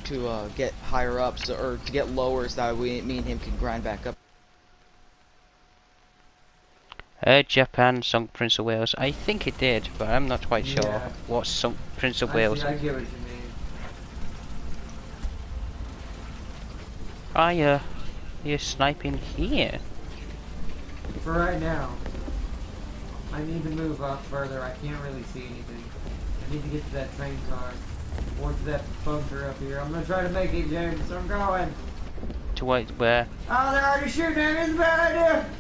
to get higher up, or to get lower, so that me and him could grind back up. Japan sunk Prince of Wales. I think it did, but I'm not quite sure what sunk Prince of Wales. I get what you mean. You're sniping here. For right now, I need to move up further. I can't really see anything. I need to get to that train car. Or to that bunker up here. I'm gonna try to make it, James. I'm going. To where? Oh, they're already shooting at me. It's a bad idea.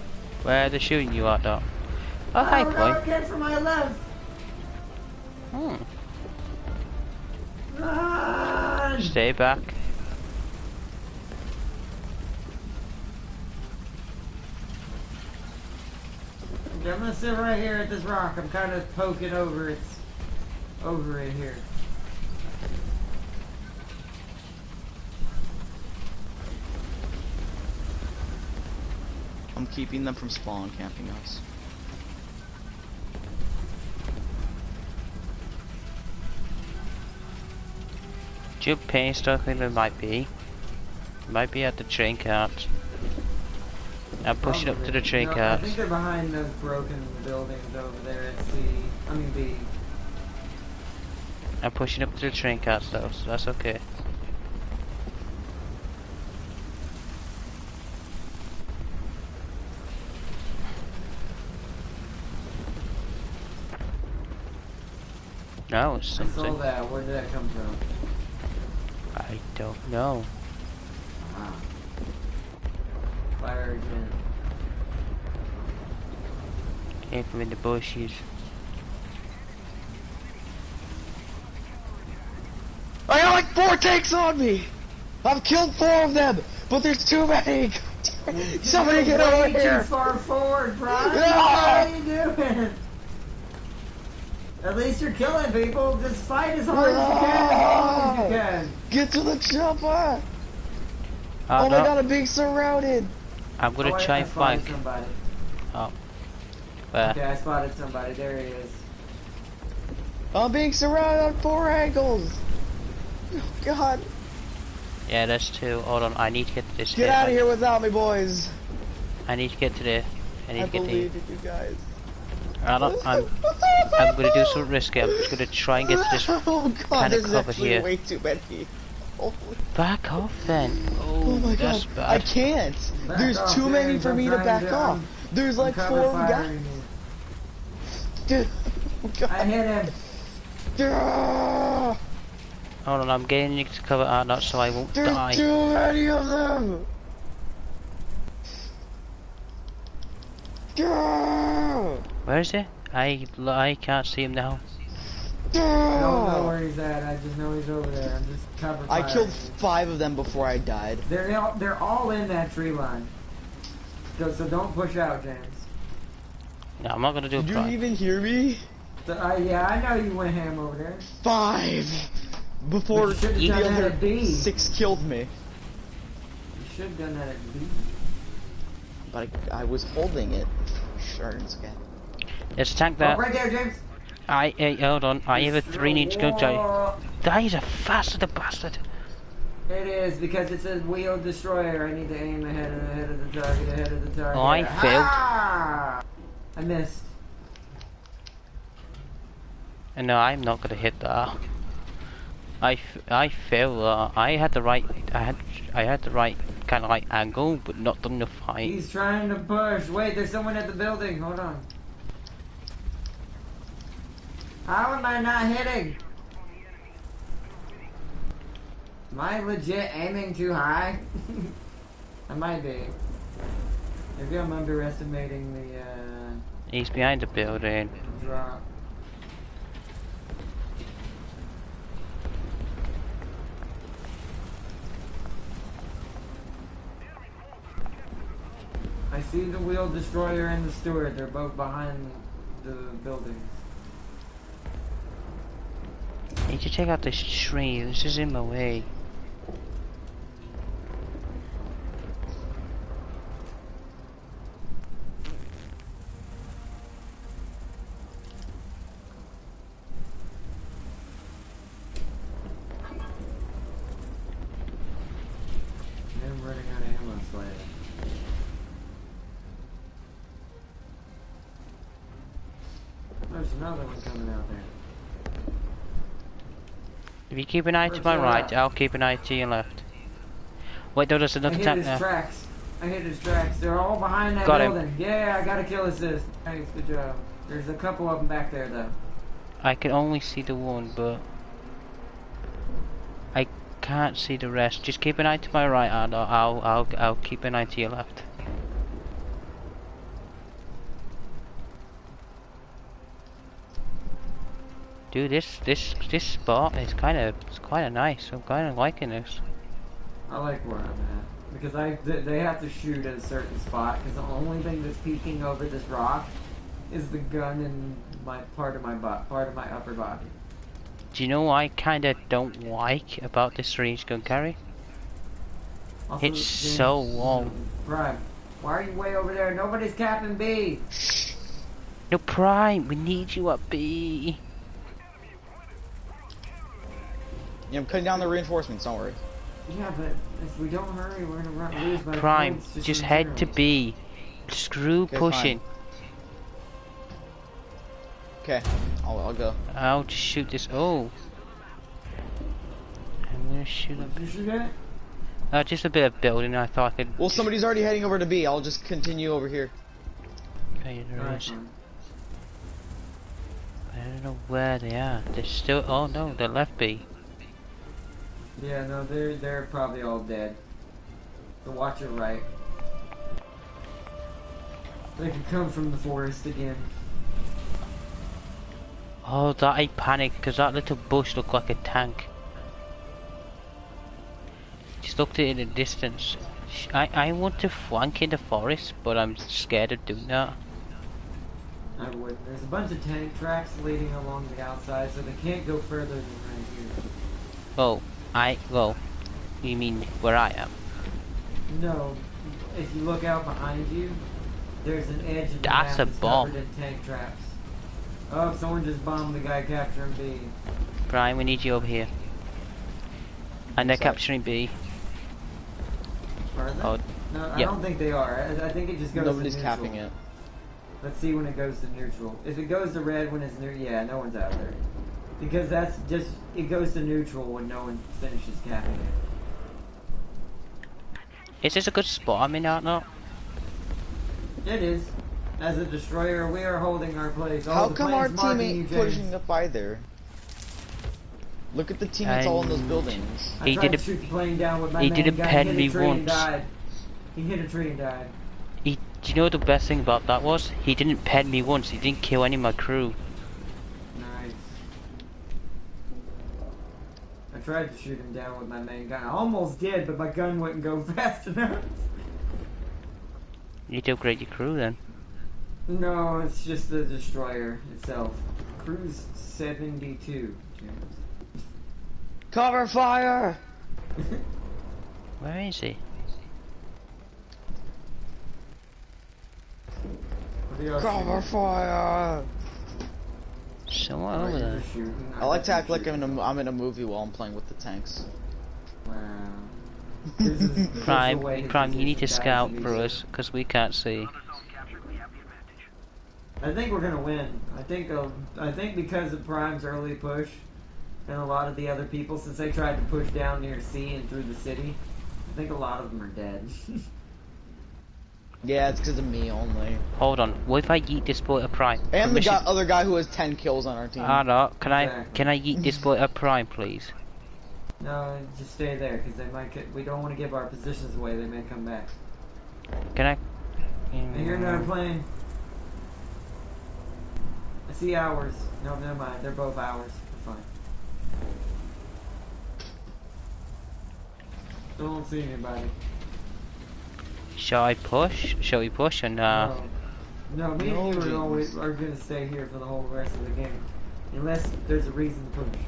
Where are they shooting you at, Doc? Oh, hi, boy. I came from my left. Run! Stay back. Okay, I'm gonna sit right here at this rock. I'm kind of poking over it here. keeping them from spawn camping us. Do you paste I think there might be? Might be at the train cart. I'm pushing up to the train cart. I think they're behind those broken buildings over there at C. I mean B. I'm pushing up to the train carts though, so that's okay. No, it's something. I saw that. Where did that come from? I don't know. Ah. Fire again. Came from in the bushes. I got like 4 tanks on me! I've killed 4 of them, but there's too many! Somebody get over here! Too far forward, Brian! No! What are you doing? At least you're killing people. Just fight as hard as you can, as long as you can. Get to the chopper! Oh my god, I'm being surrounded! I'm gonna try and flank. Somebody. Oh. Where? Okay, I spotted somebody. There he is. I'm being surrounded on 4 angles! Oh god. Yeah, there's 2. Hold on, I need to get to this. Get out of here without me, boys! I need to get to the. I believe in you guys. I'm gonna do something risky. I'm just gonna try and get to this oh god, kind of there's cover actually here. way too many. Holy. Back off then. Oh my that's god, bad. I can't. Back There's off, too many James. for I'm me to trying back off. There's like 4 guys. Dude, oh god. I hit him. Hold on, I'm getting you to cover not so I won't There's die. too many of them. Where is he? I can't see him now. I don't know where he's at. I just know he's over there. I'm just covering. I killed 5 of them before I died. They're all in that tree line. So don't push out, James. No, I'm not gonna do a Did you prime. even hear me? So, yeah, I know you went ham over there. 5 before But you the should've done that other at B. 6 killed me. You should have done that at B. But I was holding it. Shards, okay. There's a tank Oh, there. right there, James. Hold on. I have a 3 needs to go to. That is a faster bastard. It is because it's a wheel destroyer. I need to aim ahead of the target, ahead of the target. Oh, I failed. Ah! I missed. No, I'm not gonna hit that. I failed that. I had the right kind of like angle, but not done the fight. He's trying to push. Wait, there's someone at the building. Hold on. How am I not hitting? Am I legit aiming too high? I might be. Maybe I'm underestimating the He's behind the building. drop. I see the wheel destroyer and the steward. They're both behind the building. I need to check out this tree. This is in my way. I'm running out of ammo, Slayer. There's another one coming out there. If you keep an eye to my right, I'll keep an eye to your left. Wait, no, there's another tank there. I hit his tracks. They're all behind that building. Yeah, I got a kill assist. Thanks, good job. There's a couple of them back there, though. I can only see the one, but I can't see the rest. Just keep an eye to my right, and I'll keep an eye to your left. Dude, this spot is kind of nice. I'm kind of liking this. I like where I'm at because they have to shoot at a certain spot because the only thing that's peeking over this rock is the gun in my part of my upper body. Do you know what I kind of don't like about this range gun carry? Also, It's so long. Right. Why are you way over there? Nobody's capping B. No, Prime, we need you at B. Yeah, I'm cutting down the reinforcements, don't worry. Yeah, but if we don't hurry, we're gonna lose by Prime, points just some head to zeros. B. Screw Okay, pushing. Okay, I'll go. I'll just shoot this. Oh. I'm gonna shoot Did you him. shoot that? Just a bit of building. I thought I could. Well, somebody's already heading over to B. I'll just continue over here. Okay, there Alright, is. fine. I don't know where they are. They're still. Oh no, they left B. Yeah, no, they're probably all dead. So watch your right. They could come from the forest again. Oh, that I panicked because that little bush looked like a tank. Just looked at it in the distance. I want to flank in the forest, but I'm scared of doing that. I wouldn't. There's a bunch of tank tracks leading along the outside, so they can't go further than right here. Oh, well, you mean where I am? No, if you look out behind you, there's an edge of the That's map a bomb. covered in tank traps. Oh, someone just bombed the guy capturing B. Brian, we need you over here. And they're Sorry. capturing B. Are they? Oh, No, I yep. don't think they are. I think it just goes Nobody's to neutral. capping it. Let's see when it goes to neutral. If it goes to red when it's neutral, yeah, no one's out there. Because that's just, it goes to neutral when no one finishes capping it. Is this a good spot? I mean, not. It is. As a destroyer, we are holding our place. How the come our plane's marking you, teammate James. pushing up by there? Look at the team that's all in those And- buildings. I He tried to didn't- shoot the plane down with my he main didn't gun, pen hit me a tree and once. died. He hit a tree and died. Do you know the best thing about that was? He didn't pen me once. He didn't kill any of my crew. Nice. I tried to shoot him down with my main gun. I almost did, but my gun wouldn't go fast enough. You did upgrade your crew then. No, it's just the destroyer itself. Cruise 72. Cover fire! Where is he? Cover fire! Someone over there. I like to act like I'm in a movie while I'm playing with the tanks. Wow. This is the Prime, way his Prime, you need to position scout dies for to be us because we can't see. I think we're gonna win. I think because of Prime's early push and a lot of the other people, since they tried to push down near C and through the city, I think a lot of them are dead. Yeah, it's because of me only. Hold on. What if I yeet this boy at Prime? And the Permission- other guy who has 10 kills on our team. Ah, no. Can I Exactly. yeet this boy at Prime, please? No, just stay there because they might. We don't want to give our positions away. They may come back. Can I? I hear another plane. I see ours. No, never mind. They're both ours. We're fine. Don't see anybody. Shall I push? Shall we push or nah? No, me No, and you James. are gonna stay here for the whole rest of the game, unless there's a reason to push.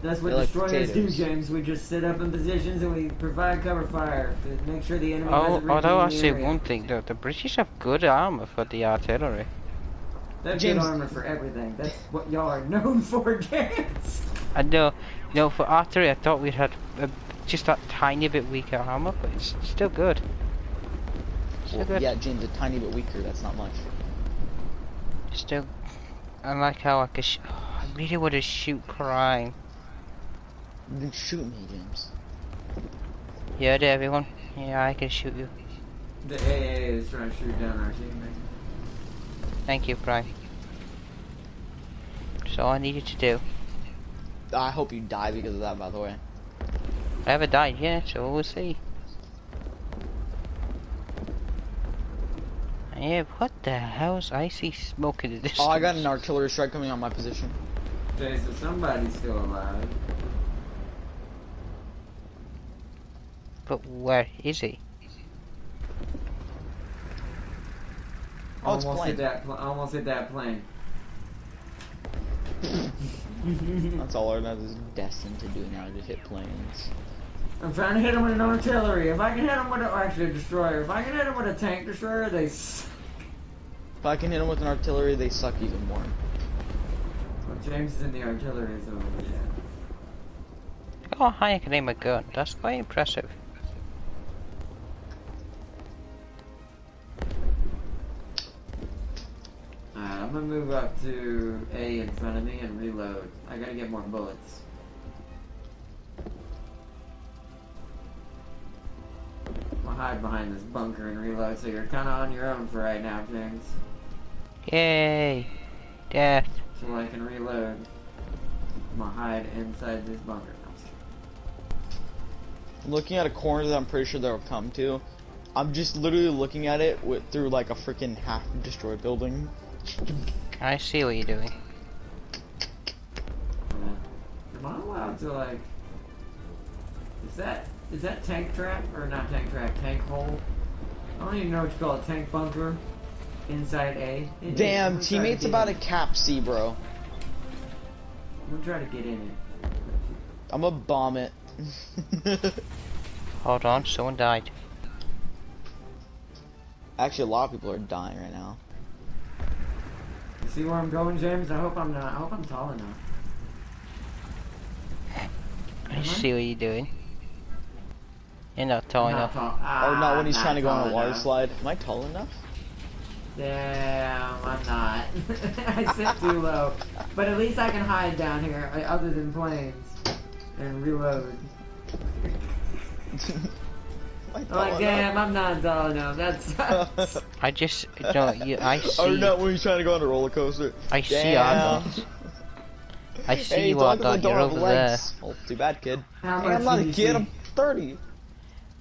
That's what They're like destroyers do, potatoes. James. We just sit up in positions and we provide cover fire to make sure the enemy Oh, doesn't reach although I in the say area. one thing, the British have good armor for the artillery. They have James- good armor for everything. That's what y'all are known for, James. I know, for artillery, I thought we'd had just that tiny bit weaker armor, but it's still good. Still Well, good. yeah, James, a tiny bit weaker, that's not much. Still, I like how I could. I really want to shoot Prime. Then shoot me, James. You heard it, everyone? Yeah, I can shoot you. The AA is trying to shoot down our teammate. Thank you, Prime. That's all I needed to do. I hope you die because of that, by the way. I haven't died yet, so we'll see. Yeah, what the hell's I see smoke in the distance? Oh, I got an artillery strike coming on my position. Okay, so somebody's still alive. But where is he? Oh, it's Almost plane. hit that. Almost hit that plane. That's all Arnaz is destined to do now, just hit planes. I'm trying to hit them with an artillery. If I can hit them with actually a destroyer. If I can hit them with a tank destroyer, they suck. If I can hit them with an artillery, they suck even more. Well, James is in the artillery, so yeah. Oh, hi, I can aim a gun. That's quite impressive. Alright, I'm gonna move up to A in front of me and reload. I gotta get more bullets. I'll hide behind this bunker and reload, so you're kinda on your own for right now, James. Yay! Death. So I can reload. I'm gonna hide inside this bunker now. I'm looking at a corner that I'm pretty sure they'll come to. I'm just literally looking at it through like a freaking half-destroyed building. I see what you're doing. Am I allowed to like... Is that tank trap? Or not tank trap, tank hole? I don't even know what you call it, tank bunker. Inside A. Damn, teammate's about to cap C, bro. I'm gonna try to get in it. I'm gonna bomb it. Hold on, someone died. Actually, a lot of people are dying right now. You see where I'm going, James? I hope I'm not. I hope I'm tall enough. I see what you're doing. You're not tall enough. Or not when he's trying to go on a water enough. slide. Am I tall enough? Damn, I'm not. I sit too low. But at least I can hide down here, other than planes. And reload. Like, damn, I'm not tall enough. That's. I just no, I see. Or not when he's trying to go on a roller coaster. I see you, Arnold. I see hey, you, Arnold. You're over there. Oh, too bad, kid. How Hey, much I'm not do a you kid. see? I'm 30.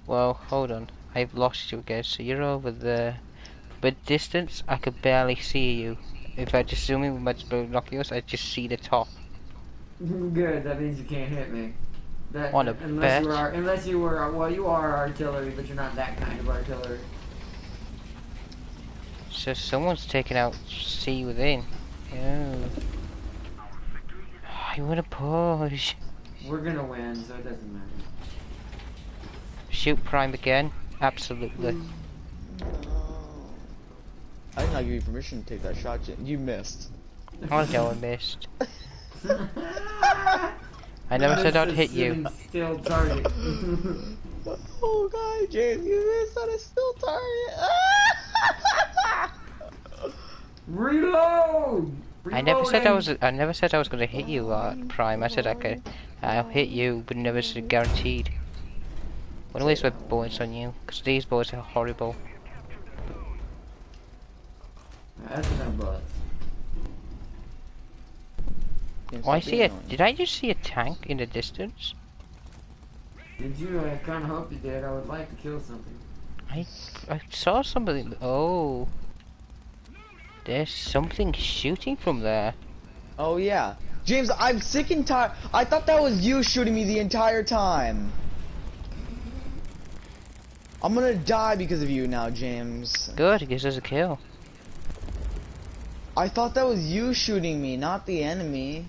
Well, hold on. I've lost you again. So you're over there. But distance, I could barely see you. If I just zoom in with my binoculars, I just see the top. Good. That means you can't hit me. Wanna bet? Unless you were, well, you are artillery, but you're not that kind of artillery. So someone's taking out C within. Oh. I wanna push. We're gonna win, so it doesn't matter. Shoot Prime again? Absolutely. I did not give you permission to take that shot, Jim. You missed. I know I missed. I never said I'd hit you. Still target. Oh god, James, you missed on a still target. Reload! I never said I was gonna hit you, Prime. I said I'll hit you, but never said guaranteed. Wanna waste my bullets on you? Cause these bullets are horrible. That's enough bullets. Oh, I see it. Did I just see a tank in the distance? Did you? I kinda hope you did. I would like to kill something. I saw somebody. Oh, there's something shooting from there. Oh yeah, James, I'm sick and tired. I thought that was you shooting me the entire time. I'm gonna die because of you now, James. Good, it gives us a kill. I thought that was you shooting me, not the enemy.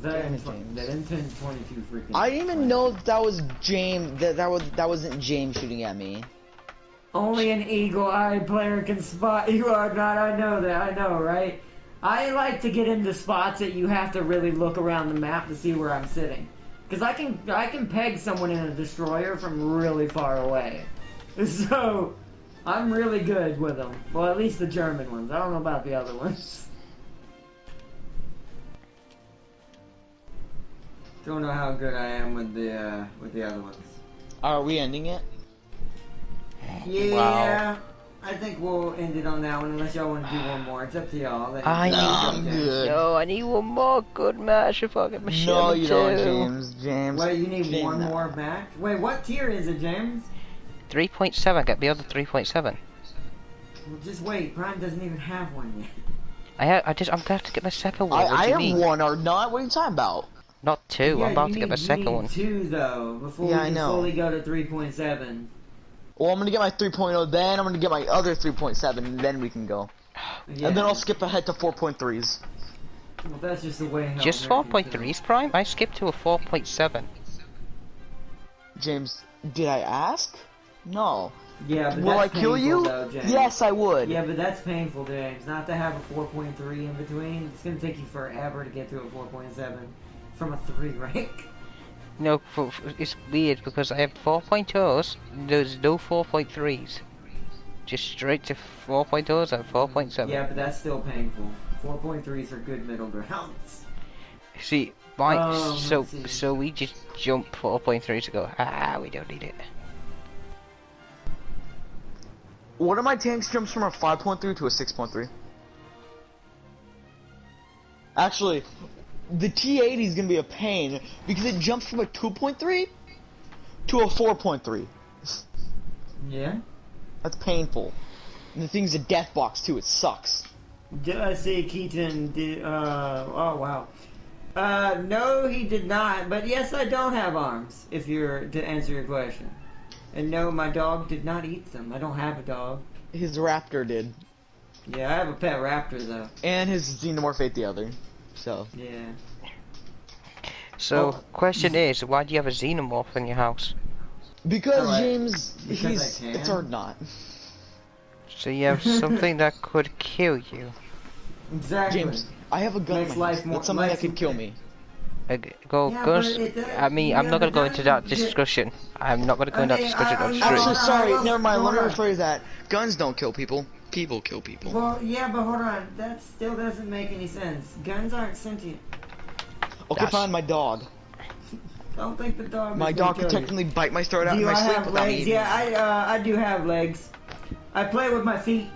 That Damn it, James. That N1022 freaking. I didn't even know that was James. That wasn't James shooting at me. Only an eagle-eyed player can spot you are not. I know that. I know, right? I like to get into spots that you have to really look around the map to see where I'm sitting. Because I can peg someone in a destroyer from really far away. So, I'm really good with them. Well, at least the German ones. I don't know about the other ones. Don't know how good I am with the other ones. Are we ending it? Yeah, Wow. I think we'll end it on that one unless y'all want to do one more. It's up to y'all. I'm good. No, I need one more good match if I get my shit. No, you don't, James. James. Wait, you need James, one no. more match? Wait, what tier is it, James? 3.7. Get the other 3.7. Well, just wait. Prime doesn't even have one yet. I'm gonna have to get my second one. What I do you have mean? one or not. What are you talking about? Not two. Yeah, I'm about you to get my need- second you need one. 2 though before Yeah, we I can know. fully go to 3.7. Well, I'm gonna get my 3.0, then I'm gonna get my other 3.7, and then we can go. Yeah. And then I'll skip ahead to 4.3s. Well, that's just the way how Just Americans 4.3s prime? I skipped to a 4.7. James, did I ask? No. do. Yeah, but Will I that's kill painful, you? though, James. Yes, I would. Yeah, but that's painful, James. Not to have a 4.3 in between. It's gonna take you forever to get to a 4.7 from a 3 rank. No, it's weird because I have 4.0s, there's no 4.3s. Just straight to 4.0s and 4.7. Yeah, but that's still painful. 4.3s are good middle grounds. See, so we just jump 4.3 to go, we don't need it. One of my tanks jumps from a 5.3 to a 6.3. Actually, the T80 is gonna be a pain because it jumps from a 2.3 to a 4.3. Yeah? That's painful. And the thing's a death box too, it sucks. Did I say Keaton did, oh wow. No, he did not, but yes, I don't have arms, if you're, to answer your question. And no, my dog did not eat them. I don't have a dog. His raptor did. Yeah, I have a pet raptor, though. And his xenomorph ate the other. So. Yeah. So, question is, why do you have a xenomorph in your house? Because Alright. James, Because I can. it's hard not. So you have something that could kill you. Exactly. James, I have a gun Makes in my house. life more- That's something that life- could kill me. Yeah, Guns. but it does- I mean, I'm yeah, not gonna but go into that guns- discussion. I'm not gonna go into that discussion on stream. Actually, sorry, I- never mind. Let me hold on. rephrase that. Guns don't kill people. People kill people. Well, yeah, but hold on. That still doesn't make any sense. Guns aren't sentient. Okay, That's- fine, my dog. Don't think the dog. My is dog gonna could kill you. technically bite my throat out Do in I my sleep have without me legs? eating Yeah, I do have legs. I play with my feet.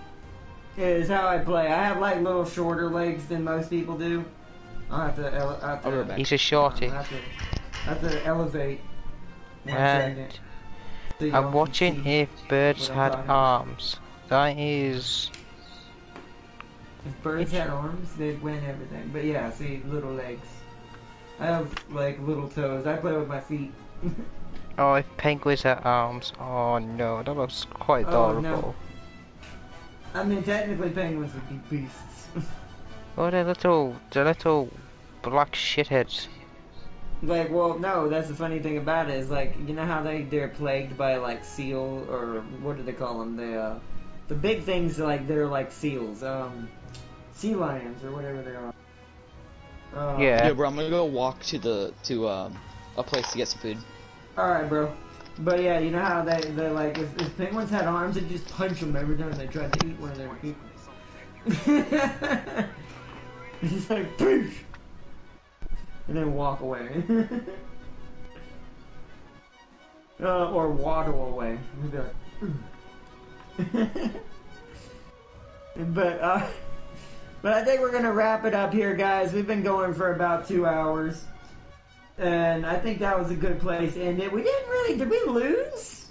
Is how I play. I have like little shorter legs than most people do. I'll have to. I'll be right back. He's a shorty. I have to elevate. One And second. So y'all I'm can watching see if birds what I'm had talking about. arms. That is. If birds had arms, they'd win everything. But yeah, see, little legs. I have like little toes. I play with my feet. Oh, if penguins had arms. Oh no, that looks quite Oh, adorable. no. I mean, technically, penguins would be beasts. Oh, they're little black shitheads. Like, well, no, that's the funny thing about it is, like, you know how they're plagued by, like, seal, or what do they call them? The big things, like, they're like seals, sea lions, or whatever they are. Yeah. Yeah, bro, I'm gonna go walk to a place to get some food. Alright, bro. But yeah, you know how they like, if penguins had arms, they'd just punch them every time they tried to eat one of their people. It's like, poof! And then walk away. Or waddle away. You'd be like, but I think we're gonna wrap it up here, guys. We've been going for about 2 hours. And I think that was a good place to end it. We didn't really, did we lose?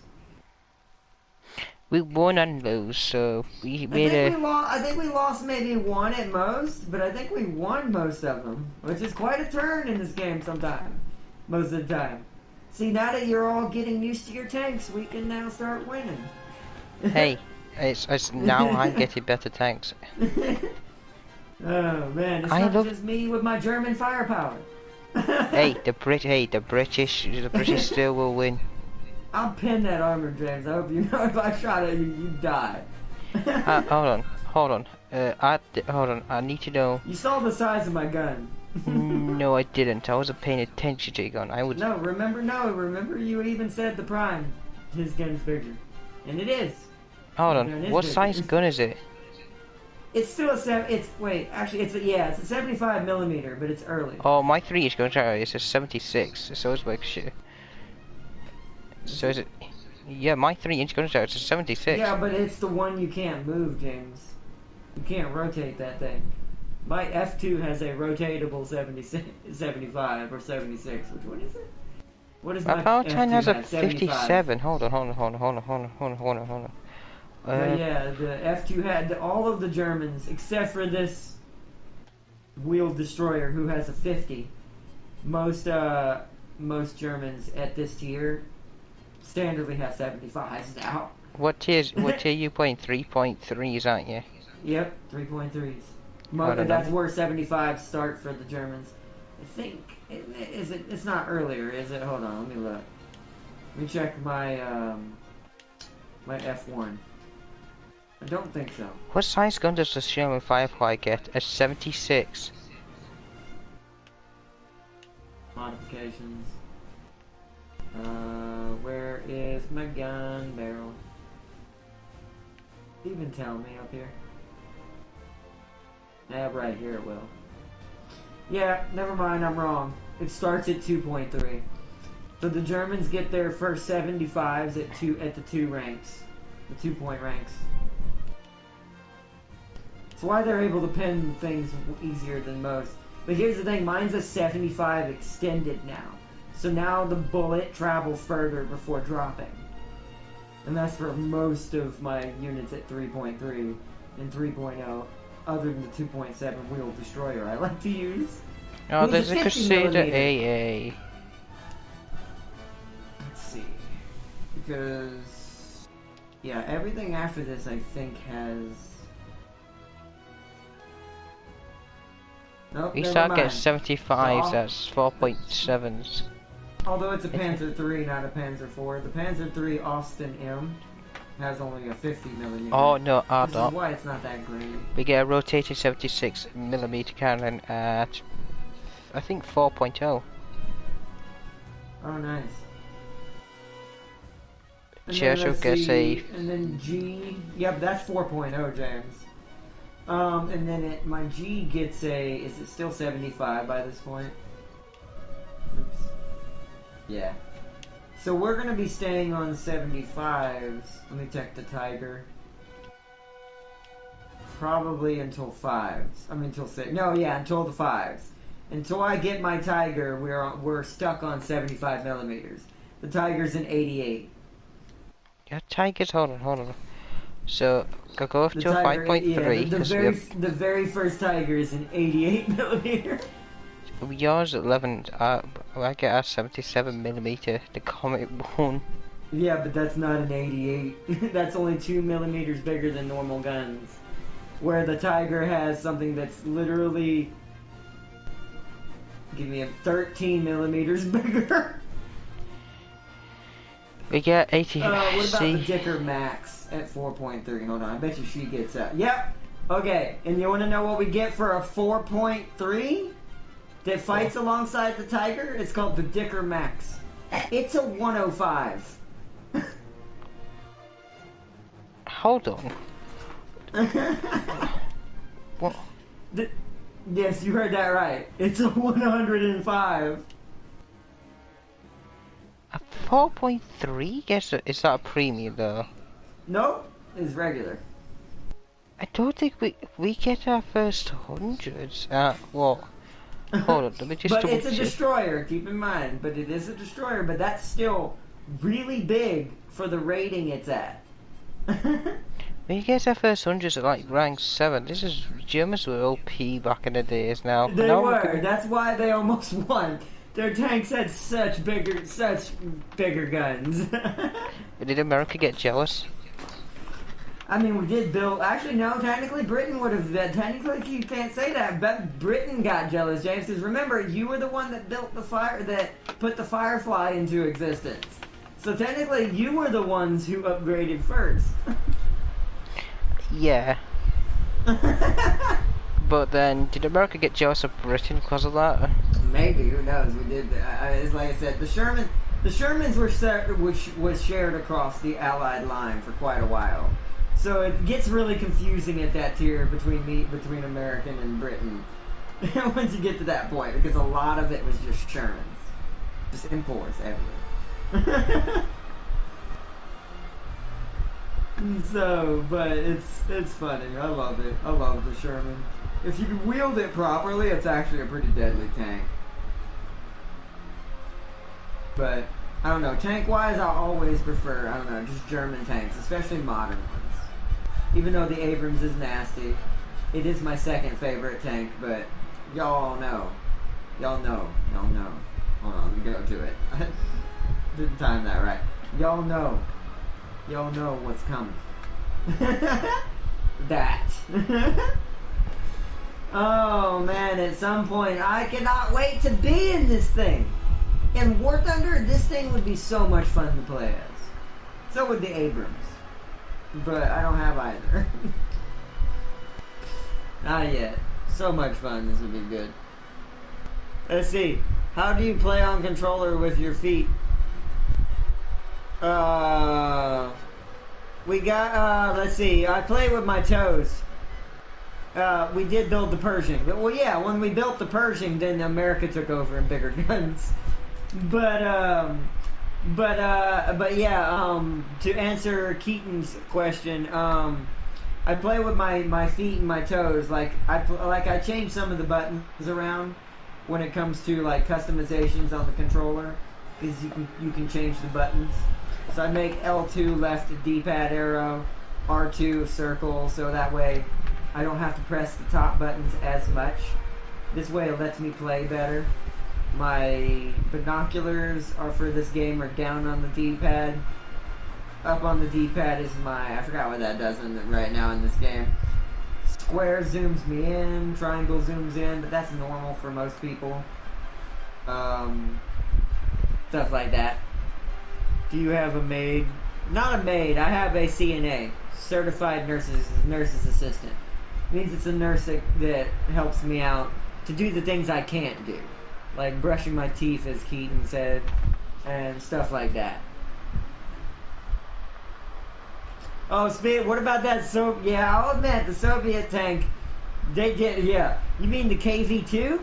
We won and lose, so we made I think we lost maybe one at most, but I think we won most of them, which is quite a turn in this game sometime, most of the time. See, now that you're all getting used to your tanks, we can now start winning. Hey, it's now I'm getting better tanks. Oh man, it's I not love- just me with my German firepower. Hey, the British still will win. I'll pin that armor, James. I hope you know if I shot at you, you'd die. Hold on. Hold on. I need to know. You saw the size of my gun. No, I didn't. I wasn't paying attention to your gun. I would. No, remember you even said the Prime. His gun's bigger. And it is. Hold His gun on. is What bigger. size gun is it? It's still a it's a 75 millimeter, but it's early. Oh, my 3-inch gun is a 76. So it's like shit. So is it? Yeah, my 3-inch gun is a 76. Yeah, but it's the one you can't move, James. You can't rotate that thing. My F2 has a rotatable 75 or 76. Which one is it? What is My my power F2 10 has a have? 75. 57. Hold on. But yeah, the F2 had all of the Germans, except for this wheeled destroyer who has a 50. Most Germans at this tier standardly have 75s now. What tier you playing? 3.3s, aren't you? Yep, 3.3s. That's where 75 start for the Germans. I think it's not earlier, is it? Hold on, let me look. Let me check my my F1. I don't think so. What size gun does the Sherman Firefly get? A 76. Modifications. Where is my gun barrel? Even tell me up here. Yeah, right here it will. Yeah, never mind, I'm wrong. It starts at 2.3. So the Germans get their first 75s at the 2 ranks. The 2-point ranks. That's why they're able to pin things easier than most. But here's the thing, mine's a 75 extended now. So now the bullet travels further before dropping. And that's for most of my units at 3.3 and 3.0, other than the 2.7 wheel destroyer I like to use. Oh, there's a Crusader AA. Let's see. Because, yeah, everything after this I think has... Nope, You start getting 75s, that's 4.7s. Although it's a Panzer III, not a Panzer IV. The Panzer III Austin M has only a 50mm. Oh no, This is why it's not that great. We get a rotated 76mm cannon at, I think, 4.0. Oh, nice. Churchill gets a... And then G... Yep, that's 4.0, James. And then my G gets a... Is it still 75 by this point? Oops. Yeah. So we're going to be staying on 75s. Let me check the Tiger. Probably until 5s. I mean, until 6. No, yeah, until the 5s. Until I get my Tiger, we're stuck on 75mm. The Tiger's an 88. Yeah, Tigers, hold on. So, go to 5.3. Yeah, the very first Tiger is an 88mm. Yours at 11, I get a 77mm, the Comet 1. Yeah, but that's not an 88. That's only 2mm bigger than normal guns. Where the Tiger has something that's literally... Give me a 13mm bigger. We get 80. What about the Dicker Max at 4.3? Hold on, I bet you she gets that. Yep. Okay, and you want to know what we get for a 4.3 that fights alongside the Tiger? It's called the Dicker Max. It's a 105. Hold on. What? Yes, you heard that right. It's a 105. A 4.3? Guess is that a premium though? Nope, it's regular. I don't think we get our first hundreds. What? Hold on, let me just. But it's a destroyer. Keep in mind, but it is a destroyer. But that's still really big for the rating it's at. We get our first hundreds at like rank 7. This is Germans were OP back in the days. Now They now were. That's why they almost won. Their tanks had such bigger guns. Did America get jealous? I mean, we did build... Actually, no, technically Britain would have... Technically, you can't say that. But Britain got jealous, James, because remember, you were the one that built the that put the Firefly into existence. So technically, you were the ones who upgraded first. Yeah. But then, did America get jealous of Britain because of that? Maybe, who knows? We did. It's like I said, the Shermans was shared across the Allied line for quite a while. So it gets really confusing at that tier between American and Britain once you get to that point, because a lot of it was just Shermans, just imports everywhere. So, but it's funny. I love it. I love the Sherman. If you wield it properly, it's actually a pretty deadly tank. But I don't know. Tank-wise, I always prefer, I don't know, just German tanks, especially modern ones. Even though the Abrams is nasty, it is my second favorite tank. But y'all know. Hold on, let me go to it. Didn't time that right. Y'all know what's coming. that. Oh man, at some point I cannot wait to be in this thing. In War Thunder, this thing would be so much fun to play as. So would the Abrams. But I don't have either. Not yet. So much fun, this would be good. Let's see. How do you play on controller with your feet? We got, let's see. I play with my toes. We did build the Pershing. Well, yeah, when we built the Pershing, then America took over and bigger guns. But yeah, to answer Keaton's question, I play with my feet and my toes. Like I change some of the buttons around when it comes to like customizations on the controller, because you can change the buttons. So I make L2 left D-pad arrow, R2 circle, so that way I don't have to press the top buttons as much. This way it lets me play better. My binoculars are for this game are down on the D-pad. Up on the D-pad is my, I forgot what that does right now in this game. Square zooms me in, triangle zooms in, but that's normal for most people. Stuff like that. Do you have a maid? Not a maid, I have a CNA. Certified nurse's assistant. Means it's a nurse that helps me out to do the things I can't do. Like brushing my teeth, as Keaton said, and stuff like that. Oh, what about that soap? Yeah, I'll admit, the Soviet tank, they did, yeah. You mean the KV-2?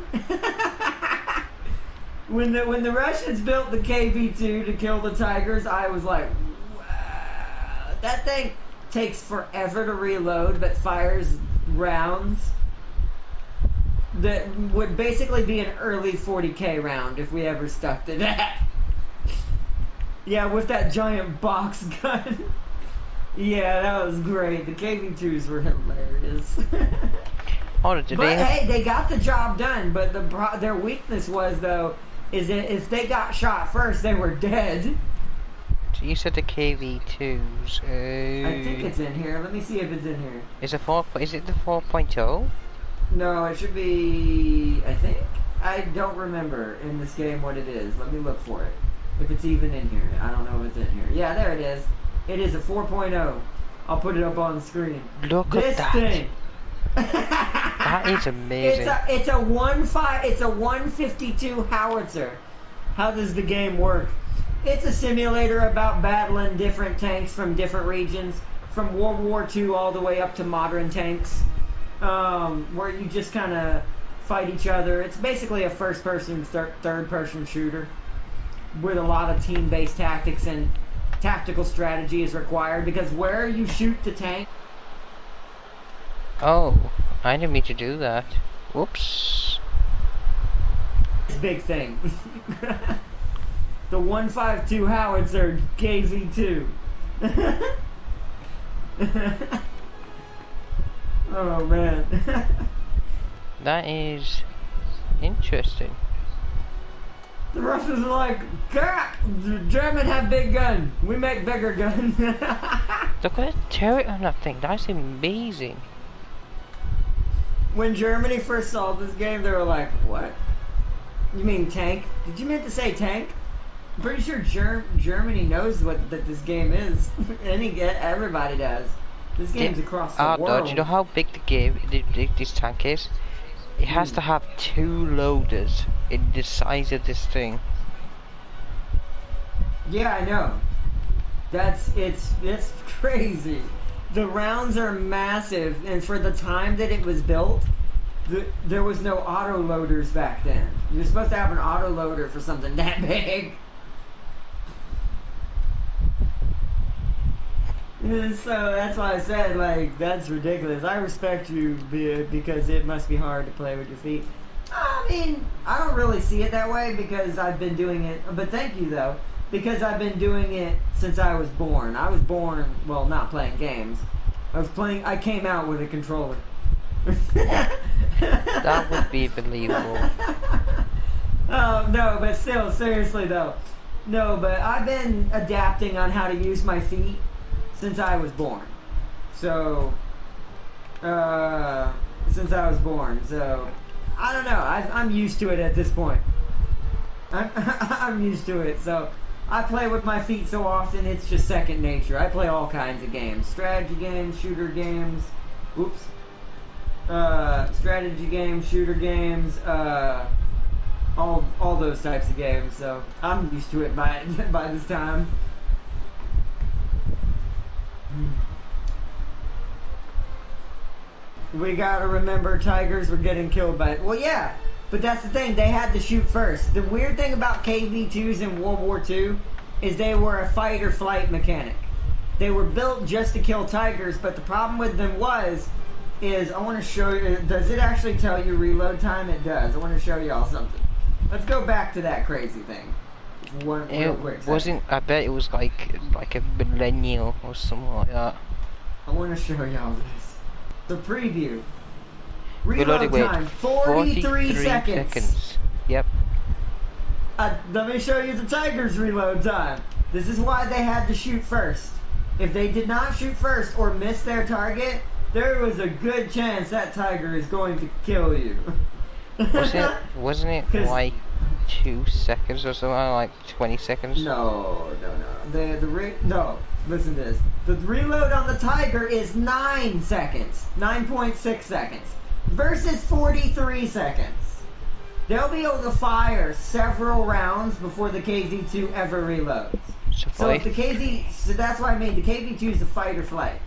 When the Russians built the KV-2 to kill the Tigers, I was like, wow. That thing takes forever to reload, but fires rounds that would basically be an early 40k round if we ever stuck to that. Yeah, with that giant box gun. Yeah, that was great. The KV-2s were hilarious. Hey, they got the job done, but their weakness was, though, is that if they got shot first, they were dead. So you said the KV-2s. I think it's in here. Let me see if it's in here. Is it the 4.0? No, it should be, I think. I don't remember in this game what it is. Let me look for it. If it's even in here. I don't know if it's in here. Yeah, there it is. It is a 4.0. I'll put it up on the screen. Look at that. This thing. That is amazing. It's a 152 howitzer. How does the game work? It's a simulator about battling different tanks from different regions, from World War II all the way up to modern tanks, where you just kind of fight each other. It's basically a first-person, third-person shooter with a lot of team-based tactics and tactical strategy is required, because where you shoot the tank... Oh, I didn't mean to do that. Whoops. Big thing. The 152 howitzer KV-2. Oh man. That is interesting. The Russians are like, crap! The Germans have big guns. We make bigger guns. Look at the turret on that thing. That's amazing. When Germany first saw this game, they were like, what? You mean tank? Did you mean to say tank? I'm pretty sure Germany knows what this game is. Everybody does. This game's across the world. Do you know how big this tank is? It has to have 2 loaders in the size of this thing. Yeah, I know. It's crazy. The rounds are massive, and for the time that it was built, there was no auto loaders back then. You're supposed to have an auto loader for something that big. So that's why I said, like, that's ridiculous. I respect you because it must be hard to play with your feet. I mean, I don't really see it that way because I've been doing it. But thank you, though, because I've been doing it since I was born. I was born, well, not playing games. I came out with a controller. That would be believable. Oh, no, but still, seriously, though. No, but I've been adapting on how to use my feet since I was born. So, since I was born. So I don't know. I'm used to it at this point. I'm used to it. So I play with my feet so often, it's just second nature. I play all kinds of games. Strategy games, shooter games. Oops. Strategy games, shooter games, all those types of games. So I'm used to it by this time. We gotta remember tigers were getting killed by... Well, yeah, but that's the thing. They had to shoot first. The weird thing about KV-2s in World War II is they were a fight or flight mechanic. They were built just to kill tigers, but the problem with them is I want to show you... Does it actually tell you reload time? It does. I want to show y'all something. Let's go back to that crazy thing. Real quick. Wasn't... I bet it was like a millennial or something like that. I want to show y'all this. The preview. Reload time, 43 seconds. Yep. Let me show you the Tigers' reload time. This is why they had to shoot first. If they did not shoot first or miss their target, there was a good chance that tiger is going to kill you. Wasn't it like 2 seconds or something, like 20 seconds? No. No. Listen to this. The reload on the Tiger is 9 seconds. 9.6 seconds. Versus 43 seconds. They'll be able to fire several rounds before the KV-2 ever reloads. So if the so that's what I mean. The KV-2 is a fight or flight.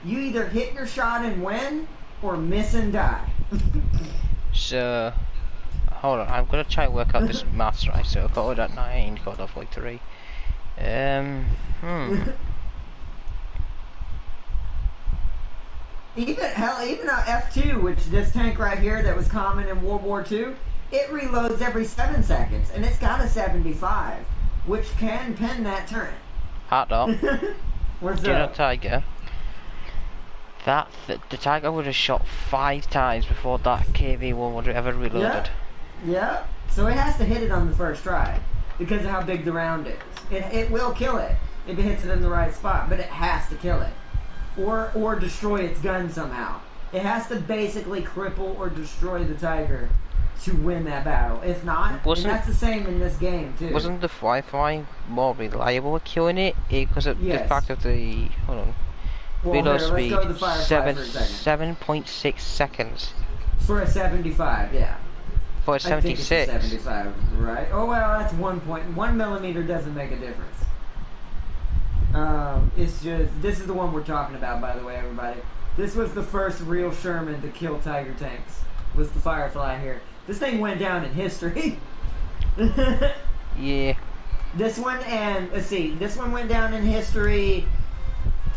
You either hit your shot and win, or miss and die. So, hold on. I'm gonna try and work out this maths right. So, code at 9, code off like 3. Even F2, which this tank right here that was common in World War II, it reloads every 7 seconds, and it's got a 75, which can pin that turret. Hot dog. What's Do you know up? Tiger? The Tiger would have shot 5 times before that KV-1 would have ever reloaded. Yeah. So it has to hit it on the first try because of how big the round is. It will kill it if it hits it in the right spot, but it has to kill it. Or destroy its gun somehow. It has to basically cripple or destroy the Tiger to win that battle. If not, and that's the same in this game too. Wasn't the Firefly more reliable at killing it because of the fact of the reload speed? 7.6 seconds. For a 75, yeah. For a 76. I think it's a 75, right? Oh well, that's 1 millimeter doesn't make a difference. It's just, this is the one we're talking about, by the way, everybody. This was the first real Sherman to kill Tiger tanks, was the Firefly here. This thing went down in history. Yeah. This one, and, let's see, this one went down in history.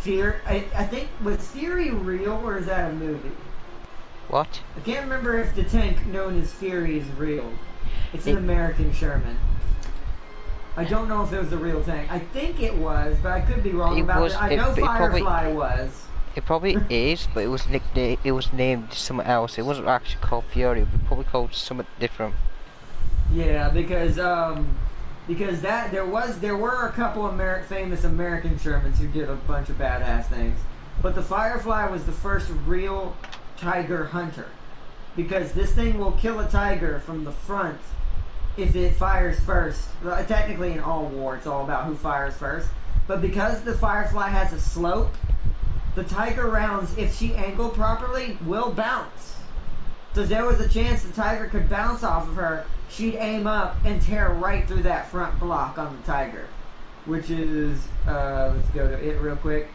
I think, was Fury real, or is that a movie? What? I can't remember if the tank known as Fury is real. It's an American Sherman. I don't know if it was the real tank. I think it was, but I could be wrong about it. I know Firefly was. It probably is, but it was nicknamed. It was named something else. It wasn't actually called Fury. It was probably called something different. Yeah, because there were a couple of famous American Shermans who did a bunch of badass things, but the Firefly was the first real Tiger hunter, because this thing will kill a Tiger from the front if it fires first. Well, technically in all war it's all about who fires first, but because the Firefly has a slope, the Tiger rounds, if she angled properly, will bounce. So there was a chance the Tiger could bounce off of her, she'd aim up and tear right through that front block on the Tiger, which is let's go to it real quick,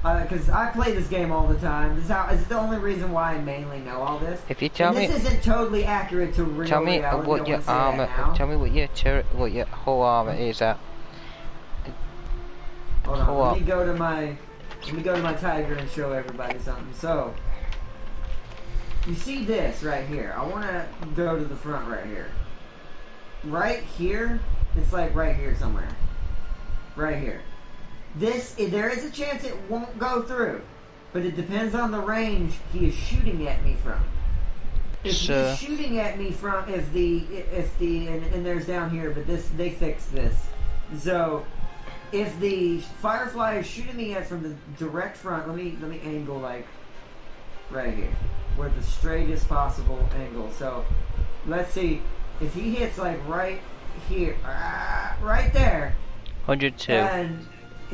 because I play this game all the time. This is the only reason why I mainly know all this. If you tell me, this isn't totally accurate to real tell me reality. what your armor. Tell me what your whole armor is at. Hold on, let me go to my Tiger and show everybody something. So, you see this right here. I want to go to the front right here. Right here, it's like right here somewhere. Right here. There is a chance it won't go through, but it depends on the range he is shooting at me from. If he's shooting at me from, and there's down here, but they fixed this. So, if the Firefly is shooting me at from the direct front, let me angle like right here, with the straightest possible angle. So let's see if he hits like right here, right there. 102. And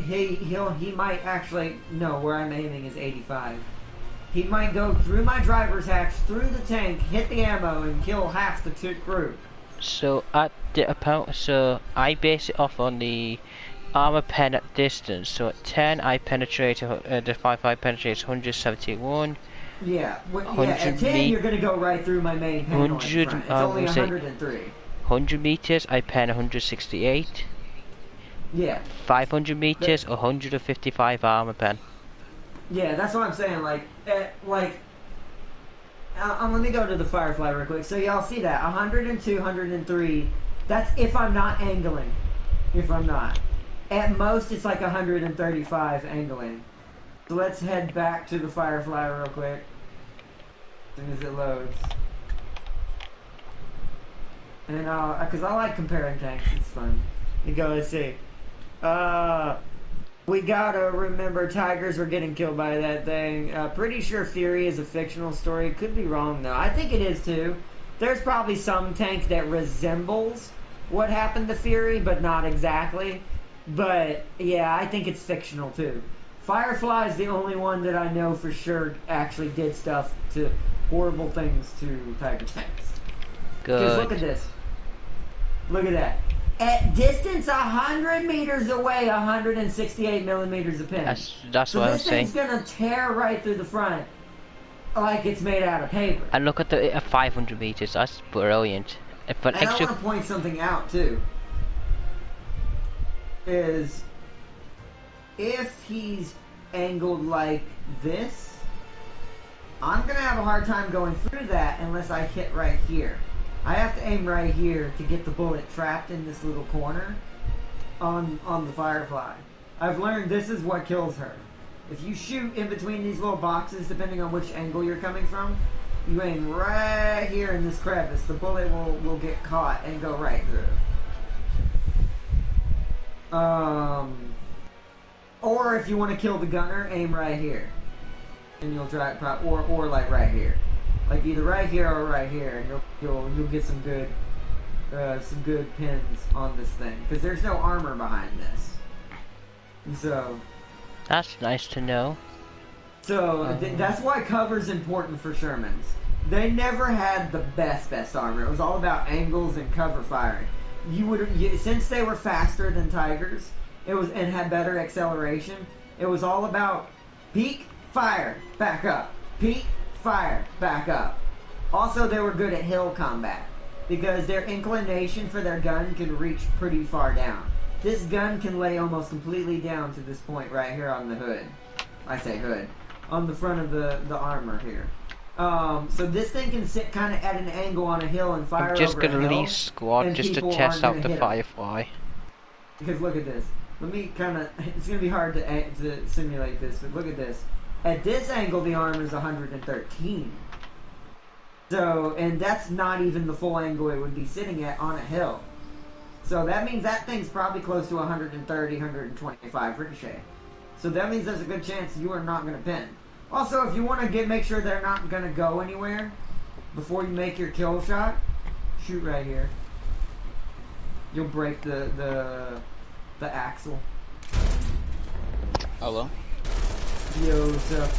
he might actually, no, where I'm aiming is 85. He might go through my driver's hatch, through the tank, hit the ammo, and kill half the crew. So at the so I base it off on the armor pen at distance. So at 10, I penetrate. The 5.5 penetrates 171. Yeah, at 10, you're gonna go right through my main panel. 100. It's only 103. 100 meters, I pen 168. Yeah. 500 meters, 155 armor pen. Yeah, that's what I'm saying. Let me go to the Firefly real quick. So y'all see that 102, 103. That's if I'm not angling. If I'm not, at most it's like 135 angling. So let's head back to the Firefly real quick. As soon as it loads. And because I like comparing tanks, it's fun. You go, let's see. We gotta remember tigers were getting killed by that thing. Pretty sure Fury is a fictional story. Could be wrong though. I think it is too. There's probably some tank that resembles what happened to Fury, but not exactly. But yeah, I think it's fictional too. Firefly is the only one that I know for sure actually did stuff to horrible things to tiger tanks. Good. Because look at this. Look at that. At distance 100 meters away, 168 millimeters of pin. That's so what I'm saying. this thing's gonna tear right through the front like it's made out of paper. And look at the 500 meters. That's brilliant. But and I want to point something out too. Is if he's angled like this, I'm gonna have a hard time going through that unless I hit right here. I have to aim right here to get the bullet trapped in this little corner on the Firefly. I've learned this is what kills her. If you shoot in between these little boxes, depending on which angle you're coming from, you aim right here in this crevice, the bullet will get caught and go right through. Or if you want to kill the gunner, aim right here. And you'll try it, or like right here. Like either right here or right here, and you'll get some good pins on this thing because there's no armor behind this. So that's nice to know. So that's why cover's important for Shermans. They never had the best armor. It was all about angles and cover firing. Since they were faster than Tigers, and had better acceleration. It was all about peek, fire, back up, peek, fire, back up. Also, they were good at hill combat because their inclination for their gun can reach pretty far down. This gun can lay almost completely down to this point right here on the hood. I say hood. On the front of the armor here. So this thing can sit kind of at an angle on a hill and fire over a hill. I'm just gonna leave squad just to test out the Firefly. Because look at this. Let me kind of... It's gonna be hard to simulate this, but look at this. At this angle, the armor is 113. So, and that's not even the full angle it would be sitting at on a hill. So that means that thing's probably close to 130, 125 ricochet. So that means there's a good chance you are not going to pin. Also, if you want to make sure they're not going to go anywhere before you make your kill shot, shoot right here. You'll break the axle. Hello? Yo, what's up?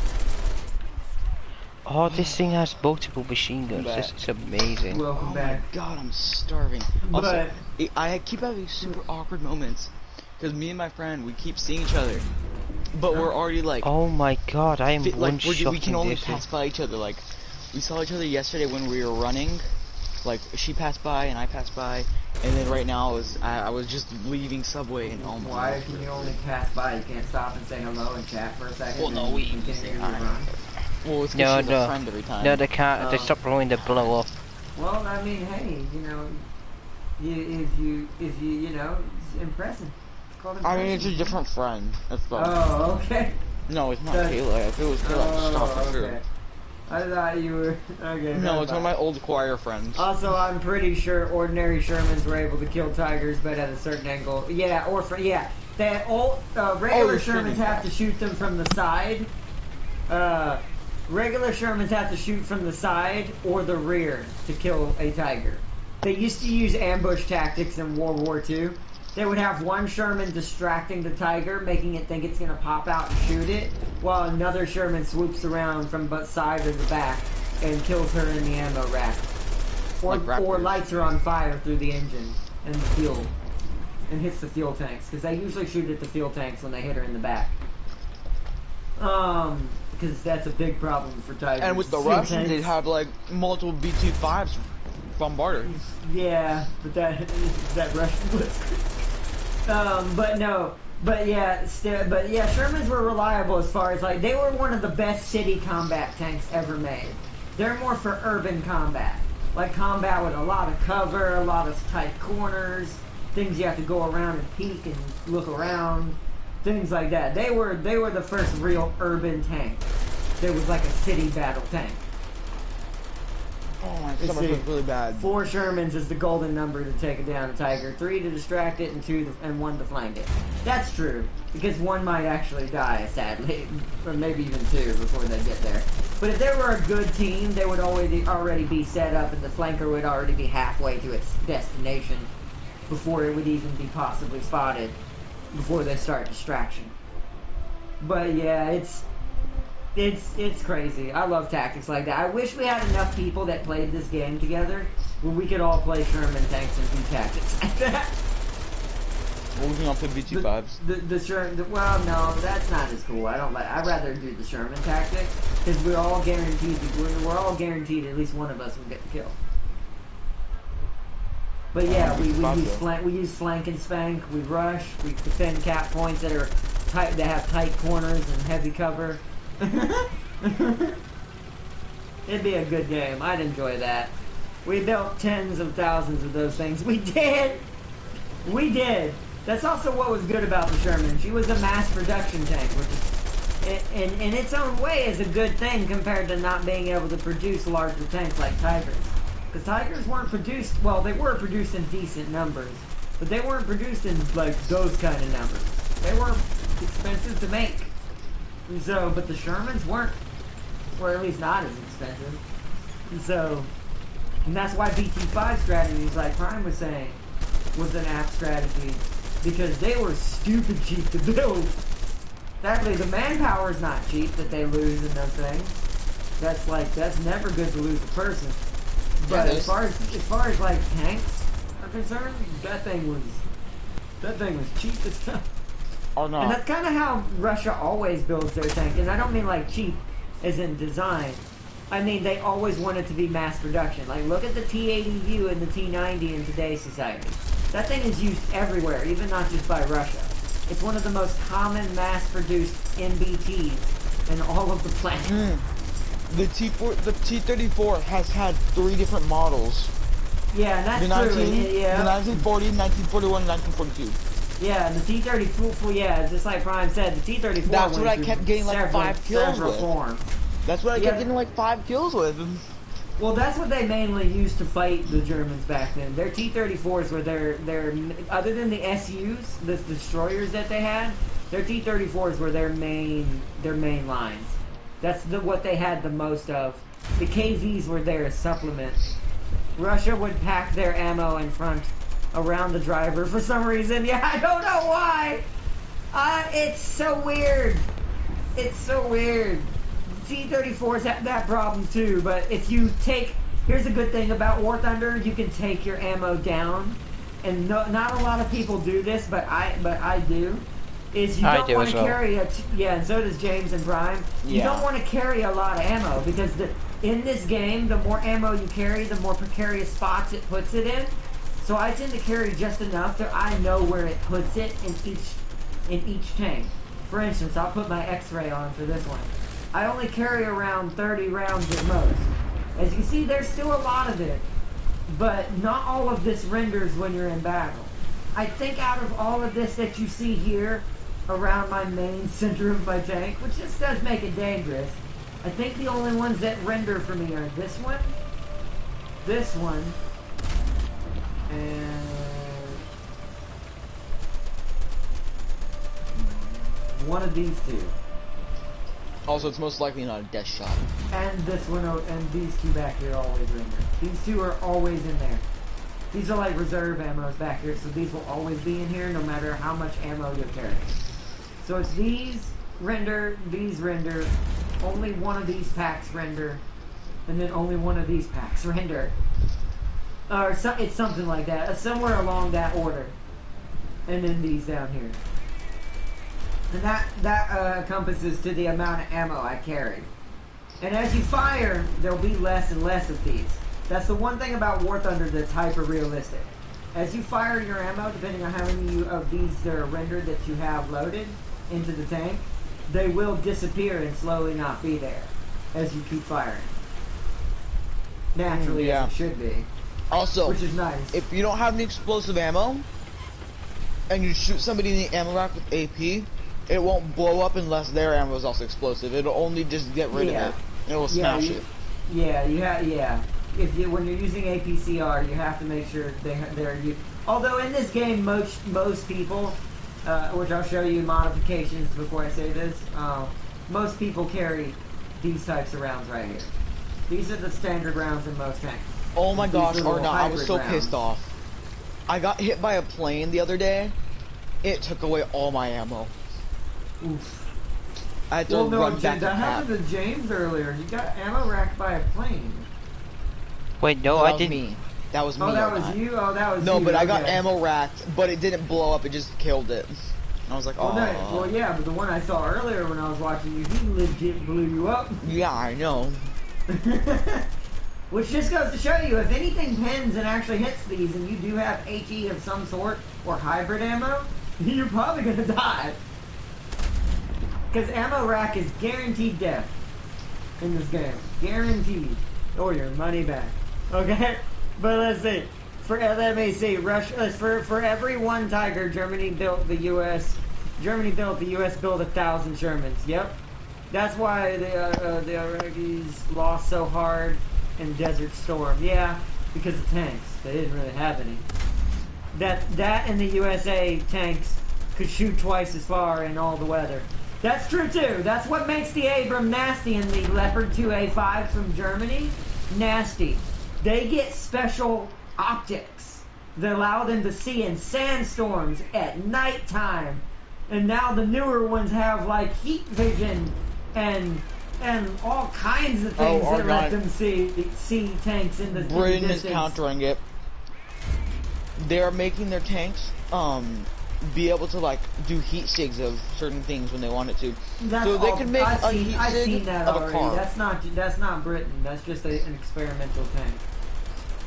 Oh, this thing has multiple machine guns. This is amazing. Welcome back. Oh my god, I'm starving. Also, I keep having super awkward moments because me and my friend, we keep seeing each other, but we're already like. Oh my god, I am one shot. We can only pass by each other. Like, we saw each other yesterday when we were running. Like, she passed by and I passed by, and then right now I was just leaving Subway and oh my. Why can you only pass by? You can't stop and say hello and chat for a second. Well, no, we can say hi. Well, it's no, she's a friend every time. No, they can't. They stop rolling the blow up. Well, I mean, hey, you know, if you know, it's impressive. It's called impressive. I mean, it's a different friend. That's the. Oh, okay. No, it's not Kayla. If it was Kayla, I'd stop for sure. I thought you were... Okay. No, it's one of my old choir friends. Also, I'm pretty sure ordinary Shermans were able to kill tigers, but at a certain angle. Yeah, that old regular Shermans have to shoot them from the side. Regular Shermans have to shoot from the side or the rear to kill a tiger. They used to use ambush tactics in World War II. They would have one Sherman distracting the tiger, making it think it's going to pop out and shoot it, while another Sherman swoops around from both side or the back and kills her in the ammo rack. Or lights her on fire through the engine and the fuel. And hits the fuel tanks, because they usually shoot at the fuel tanks when they hit her in the back. Because that's a big problem for tigers. And with the Russians, they'd have like multiple BT-5s bombarders. Yeah, but that Russian blitzkrieg. But yeah, Shermans were reliable as far as like they were one of the best city combat tanks ever made. They're more for urban combat, like combat with a lot of cover, a lot of tight corners. Things you have to go around and peek and look around, things like that. They were the first real urban tank. There was like a city battle tank. Oh my stomach was really bad. 4 Shermans is the golden number to take down a tiger. 3 to distract it, and 1 to flank it. That's true, because 1 might actually die, sadly, or maybe even 2 before they get there. But if they were a good team, they would already be set up, and the flanker would already be halfway to its destination before it would even be possibly spotted, before they start distraction. But yeah, it's crazy. I love tactics like that. I wish we had enough people that played this game together where we could all play Sherman tanks and do tactics like that. Well, we can all play BT-5s. Well, no, that's not as cool. I'd rather do the Sherman tactic because we're all guaranteed at least one of us will get the kill. But yeah, we use flank and spank. We rush. We defend cap points that are tight. That have tight corners and heavy cover. It'd be a good game. I'd enjoy that. We built tens of thousands of those things. We did. That's also what was good about the Sherman. She was a mass production tank, which is, in its own way, is a good thing compared to not being able to produce larger tanks like Tigers. Because Tigers weren't produced, well, they were produced in decent numbers, but they weren't produced in, like, those kind of numbers. They were expensive to make. And so, but the Shermans weren't, or at least not as expensive. And that's why BT-5 strategies, like Prime was saying, was an apt strategy, because they were stupid cheap to build. Sadly, the manpower is not cheap that they lose in those things. That's never good to lose a person. But yeah, as far as like tanks are concerned, that thing was cheap as hell. Oh no. And that's kind of how Russia always builds their tank. And I don't mean like cheap as in design. I mean they always want it to be mass production. Like look at the T-80U and the T-90 in today's society. That thing is used everywhere, even not just by Russia. It's one of the most common mass-produced MBTs in all of the planet. The T-34 has had 3 different models. Yeah, that's true. The 1940, 1941, 1942. Yeah, and the T-34, yeah, just like Prime said, the T-34 That's what I kept getting like 5 kills with. That's what I kept getting like 5 kills with. Well, that's what they mainly used to fight the Germans back then. Their T-34s were their other than the SUs, the destroyers that they had, their T-34s were their main lines. That's what they had the most of. The KZs were there as supplement. Russia would pack their ammo in front around the driver for some reason. Yeah, I don't know why. It's so weird. It's so weird. T-34s have that problem too, but if you take... Here's a good thing about War Thunder. You can take your ammo down. And not a lot of people do this, but I do. Is you don't want to carry and so does James and Prime. You don't want to carry a lot of ammo because in this game, the more ammo you carry, the more precarious spots it puts it in. So I tend to carry just enough that I know where it puts it in each tank. For instance, I'll put my X-ray on for this one. I only carry around 30 rounds at most. As you can see, there's still a lot of it, but not all of this renders when you're in battle. I think out of all of this that you see here, around my main center of my tank, which just does make it dangerous. I think the only ones that render for me are this one, and one of these two. Also, it's most likely not a death shot. And this one, and these two back here always render. These two are always in there. These are like reserve ammos back here, so these will always be in here no matter how much ammo you carry. So it's these render, only one of these packs render, and then only one of these packs render. Or so, it's something like that, somewhere along that order. And then these down here. And that encompasses to the amount of ammo I carry. And as you fire, there'll be less and less of these. That's the one thing about War Thunder that's hyper-realistic. As you fire your ammo, depending on how many of these that are rendered that you have loaded into the tank, they will disappear and slowly not be there as you keep firing. Naturally, as it should be. Also, which is nice. If you don't have any explosive ammo, and you shoot somebody in the ammo rack with AP, it won't blow up unless their ammo is also explosive. It'll only just get rid of it. It will smash it. Yeah. When you're using APCR, you have to make sure they're. Although in this game, most people, which I'll show you modifications before I say this, most people carry these types of rounds right here. These are the standard rounds in most tanks. Oh my gosh, Arna, I was so pissed off. I got hit by a plane the other day. It took away all my ammo. Oof. I had to run back to that happened to James earlier. He got ammo racked by a plane. Wait, no, I didn't. Me. That was me. Oh, that was you? Oh, that was no, you. But I got ammo racked, but it didn't blow up. It just killed it. I was like, oh. Well, yeah, but the one I saw earlier when I was watching you, he legit blew you up. Yeah, I know. Which just goes to show you, if anything pins and actually hits these, and you do have HE of some sort, or hybrid ammo, you're probably going to die. Because ammo rack is guaranteed death in this game. Guaranteed. Or your money back. Okay? But let's see. Let me see. Russia, for every one Tiger, Germany built the U.S. built 1,000 Shermans. Yep. That's why the Iraqis lost so hard in Desert Storm. Yeah, because of tanks. They didn't really have any. That and the USA tanks could shoot twice as far in all the weather. That's true too. That's what makes the Abram nasty and the Leopard 2A5 from Germany nasty. They get special optics that allow them to see in sandstorms at nighttime. And now the newer ones have like heat vision and all kinds of things that let them see tanks in the Britain is countering it. They're making their tanks be able to like do heat sigs of certain things when they want it to. So they can make a heat sig of a car. That's not Britain. That's just an experimental tank.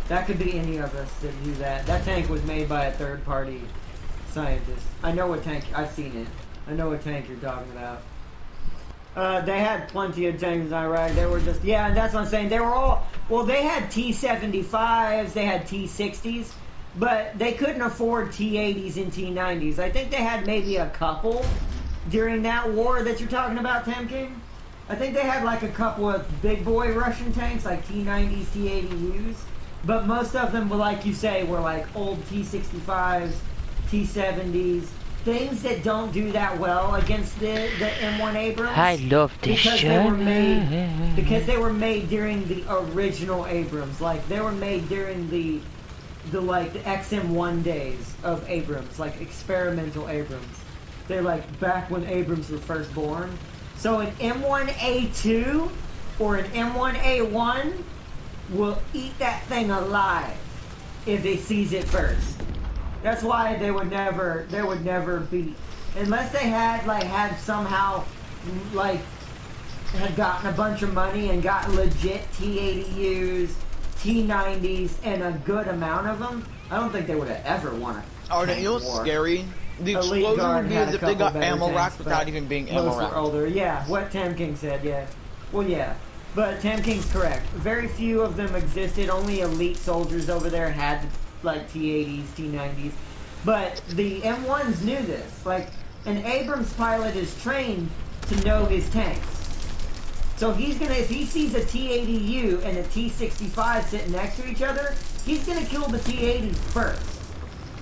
That could be any of us that do that. That tank was made by a third-party scientist. I know what tank. I've seen it. I know what tank you're talking about. They had plenty of tanks in Iraq. They were just, yeah, and that's what I'm saying. They were all, well, they had T-75s, they had T-60s, but they couldn't afford T-80s and T-90s. I think they had maybe a couple during that war that you're talking about, Tam King. I think they had like a couple of big boy Russian tanks, like T-90s, T-80Us, but most of them were, like you say, were like old T-65s, T-70s, things that don't do that well against the M1 Abrams. I love this show. Because they were made during the original Abrams. Like, they were made during the XM1 days of Abrams. Like, experimental Abrams. They're like back when Abrams were first born. So an M1A2 or an M1A1 will eat that thing alive if it sees it first. That's why they would never beat, unless they had somehow, had gotten a bunch of money and got legit T-80Us, T-90s, and a good amount of them. I don't think they would have ever won it. Oh, you know what's scary? The explosion would be as if they got ammo racks without even being ammo racks. Older, yeah. What Tam King said, yeah. Well, yeah. But Tam King's correct. Very few of them existed. Only elite soldiers over there had like T-80s, T-90s. But the M1s knew this. Like, an Abrams pilot is trained to know his tanks. So he's gonna, if he sees a T-80U and a T-65 sitting next to each other, he's gonna kill the T-80 first.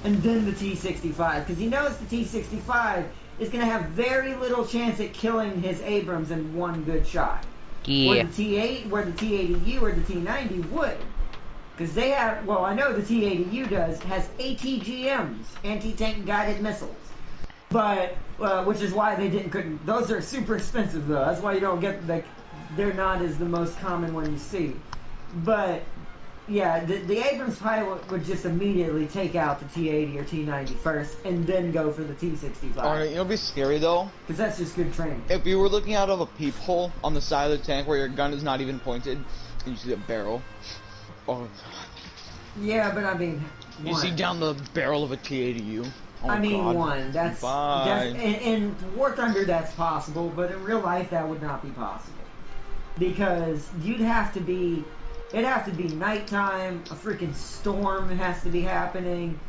And then the T-65. Because he knows the T-65 is going to have very little chance at killing his Abrams in one good shot. Yeah. Where the T-80U or the T-90 would. Because they have, well, I know the T-80U has ATGMs, anti-tank guided missiles. But, which is why couldn't, those are super expensive though. That's why you don't get, they're not as the most common one you see. But, yeah, the Abrams pilot would just immediately take out the T-80 or T-90 first, and then go for the T-65. Alright, it'll be scary though. Because that's just good training. If you were looking out of a peephole on the side of the tank where your gun is not even pointed, and you see a barrel. Oh god. Yeah, but I mean, you see down the barrel of a T-80U. Oh, I mean, god. that's in War Thunder that's possible, but in real life that would not be possible. Because it'd have to be nighttime, a freaking storm has to be happening,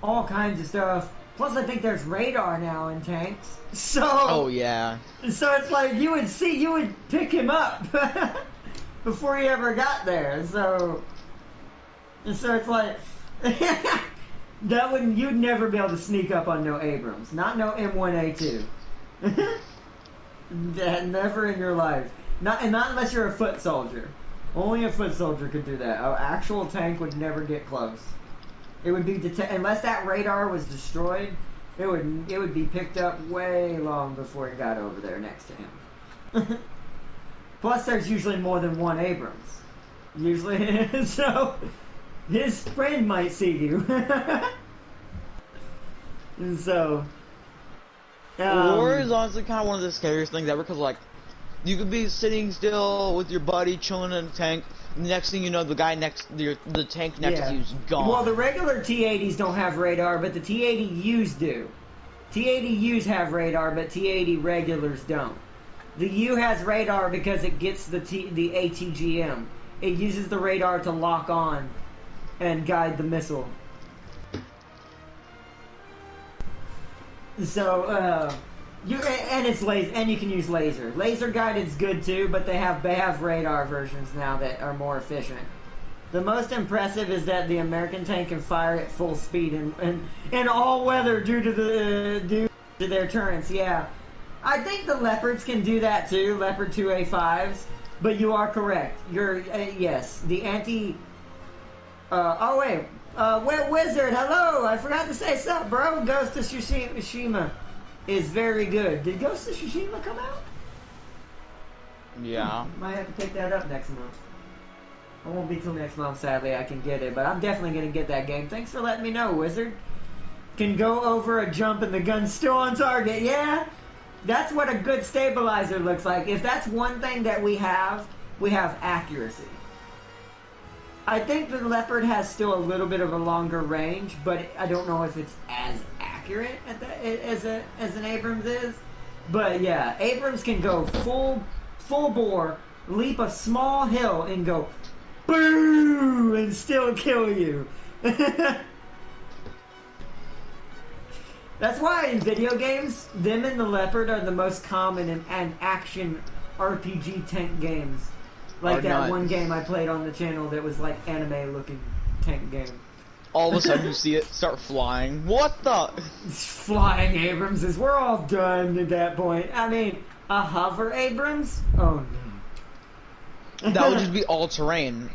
all kinds of stuff. Plus, I think there's radar now in tanks. So. Oh yeah. So it's like you would pick him up before he ever got there. So it's like you'd never be able to sneak up on no Abrams, not no M1A2. Never in your life. Not unless you're a foot soldier. Only a foot soldier could do that. An actual tank would never get close. It would be unless that radar was destroyed. It would be picked up way long before it got over there next to him. Plus, there's usually more than one Abrams. Usually, so his friend might see you. And so, war is honestly kind of one of the scariest things ever, because like, you could be sitting still with your buddy chilling in a tank. The next thing you know, the tank next to you is gone. Well, the regular T-80s don't have radar, but the T-80Us do. T-80Us have radar, but T-80 regulars don't. The U has radar because it gets the ATGM. It uses the radar to lock on and guide the missile. So, and it's laser, and you can use laser. Laser guided's good too, but they have radar versions now that are more efficient. The most impressive is that the American tank can fire at full speed and all weather due to their turrets. Yeah, I think the Leopards can do that too, Leopard 2A5s. But you are correct. Yes, the anti. Wizard, hello! I forgot to say something, bro. Ghost of Tsushima is very good. Did Ghost of Tsushima come out? Yeah. Might have to pick that up next month. I won't be till next month, sadly. I can get it, but I'm definitely gonna get that game. Thanks for letting me know, Wizard. Can go over a jump and the gun's still on target. Yeah, that's what a good stabilizer looks like. If that's one thing that we have accuracy. I think the Leopard has still a little bit of a longer range, but I don't know if it's as accurate as an Abrams is. But yeah, Abrams can go full bore, leap a small hill, and go boo and still kill you. That's why in video games, them and the Leopard are the most common in action RPG tank games. Like that one game I played on the channel that was like anime-looking tank game. All of a sudden you see it start flying. What the? Flying Abramses. We're all done at that point. I mean, a hover Abrams? Oh no. That would just be all-terrain.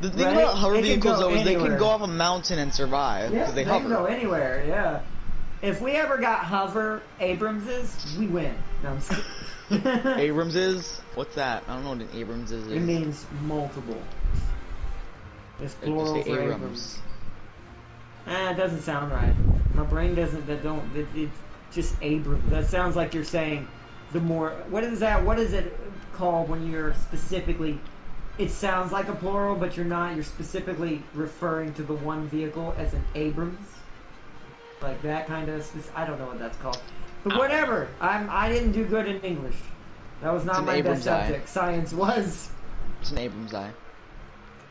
The thing about hover vehicles though is they can go off a mountain and survive. Yeah, they hover. Can go anywhere, yeah. If we ever got hover Abramses, we win. No, I'm just kidding. Abramses? What's that? I don't know what an Abrams is. It means multiple. It's plural for Abrams. It doesn't sound right. My brain doesn't. It's just Abrams. That sounds like you're saying the more. What is that? What is it called when you're specifically? It sounds like a plural, but you're not. You're specifically referring to the one vehicle as an Abrams. Like that kind of. I don't know what that's called. But whatever. I didn't do good in English. That was not my best subject. Science was. It's an Abrams eye.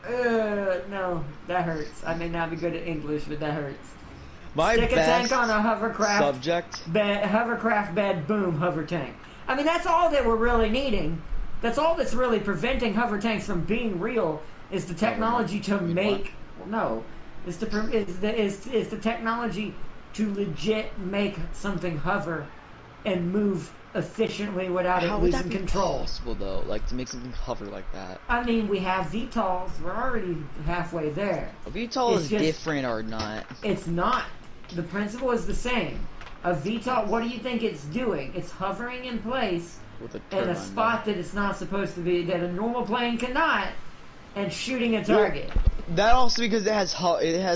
No, that hurts. I may not be good at English, but that hurts. Stick a tank on a hovercraft subject. Hovercraft bed, boom, hover tank. I mean, that's all that we're really needing. That's all that's really preventing hover tanks from being real is the technology to make. Well, no, is the technology to legit make something hover and move efficiently without it How would that losing be control. possible though? Like to make something hover like that? I mean, we have VTOLs. We're already halfway there. A VTOL It's is just- different or not? It's not. The principle is the same. A VTOL, what do you think it's doing? It's hovering in place With a in a turbine, spot that it's not supposed to be, that a normal plane cannot, and shooting a target. That also because it has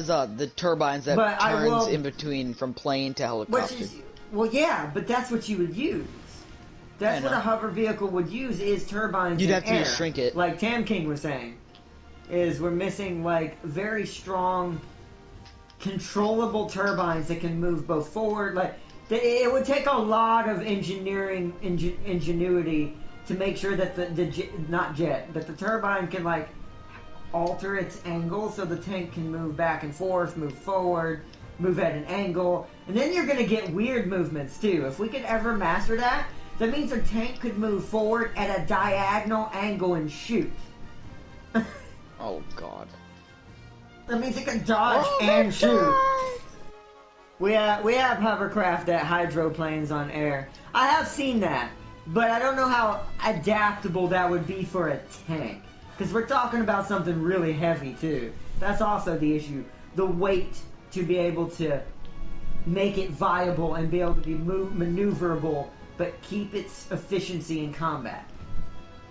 the turbines that But I turns will- in between from plane to helicopter. Which is, well, yeah, but that's what you would use. That's I what know. a hover vehicle would use, is turbines You'd in have to air. just shrink it. Like Tam King was saying, is we're missing like very strong, controllable turbines that can move both forward. Like it would take a lot of engineering ingenuity to make sure that that the turbine can like alter its angle so the tank can move back and forth, move forward, move at an angle, and then you're gonna get weird movements too. If we could ever master that, that means our tank could move forward at a diagonal angle and shoot. Oh god. That means it can dodge and shoot. We have hovercraft that hydroplanes on air. I have seen that, but I don't know how adaptable that would be for a tank. Because we're talking about something really heavy too. That's also the issue. The weight to be able to make it viable and be able to be maneuverable, but keep its efficiency in combat.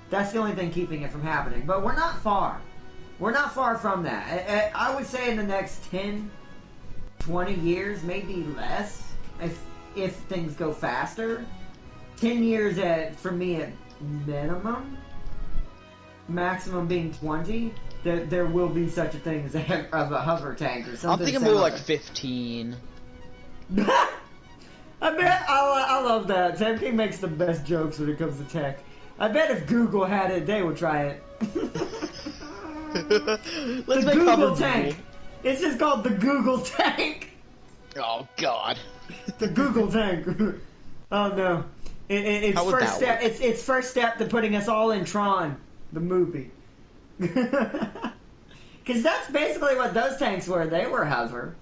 That's the only thing keeping it from happening. But we're not far. We're not far from that. I would say in the next 10, 20 years, maybe less, if things go faster. 10 years for me at minimum. Maximum being 20. There will be such a thing as a hover tank or something. I'm thinking more like 15. I bet I love that. Tam King makes the best jokes when it comes to tech. I bet if Google had it, they would try it. Let's the make Google hover tank. It's just called the Google tank. Oh god. The Google tank. Oh no. It's How would first that step. work? It's first step to putting us all in Tron, the movie. Because that's basically what those tanks were. They were hover.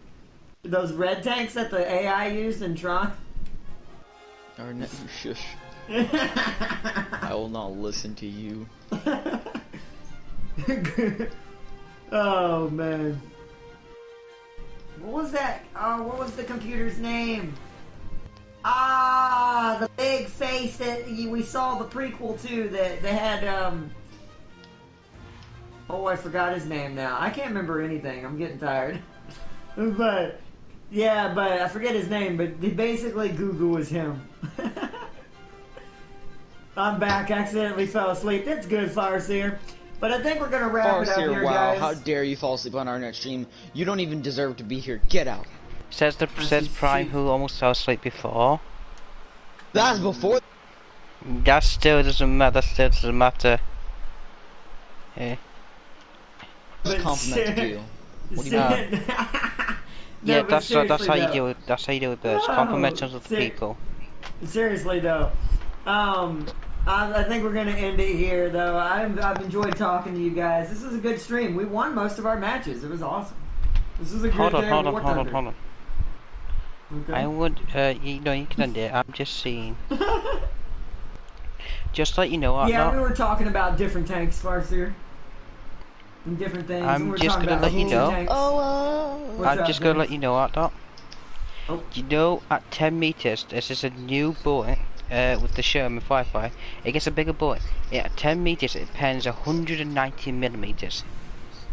Those red tanks that the AI used in Tron. Arnett, you shush. I will not listen to you. Oh man. What was that? Oh, what was the computer's name? Ah, the big face that we saw the prequel to that they had, oh, I forgot his name now. I can't remember anything. I'm getting tired. But, yeah, but I forget his name, but basically Google was him. I'm back. Accidentally fell asleep. That's good, Farseer. But I think we're going to wrap it up Farseer, here, wow, guys. how dare you fall asleep on our next stream? You don't even deserve to be here. Get out. Says Prime, who almost fell asleep before. That was before. That still doesn't matter. That still doesn't matter. Yeah. Just complimented you. What do you mean? Yeah, but that's how seriously, you though. do it. That's how you do it. It's No, compliment other ser- people. Seriously though, I think we're gonna end it here though. I've enjoyed talking to you guys. This is a good stream. We won most of our matches. It was awesome. This is a good Hold on, day hold of on, War hold on, Thunder. hold on. Okay. I would, you know, you can end it. I'm just saying. Just let you know, I'm Yeah, not. we were talking about different tanks, Farseer. And different things. I'm and we were just talking gonna about let you cool know. tanks. What's I'm up, just gonna James? let you know, Art. Oh. You know, at 10 meters, this is a new bullet with the Sherman 5.5. It gets a bigger bullet. At 10 meters, it pens 190 millimeters.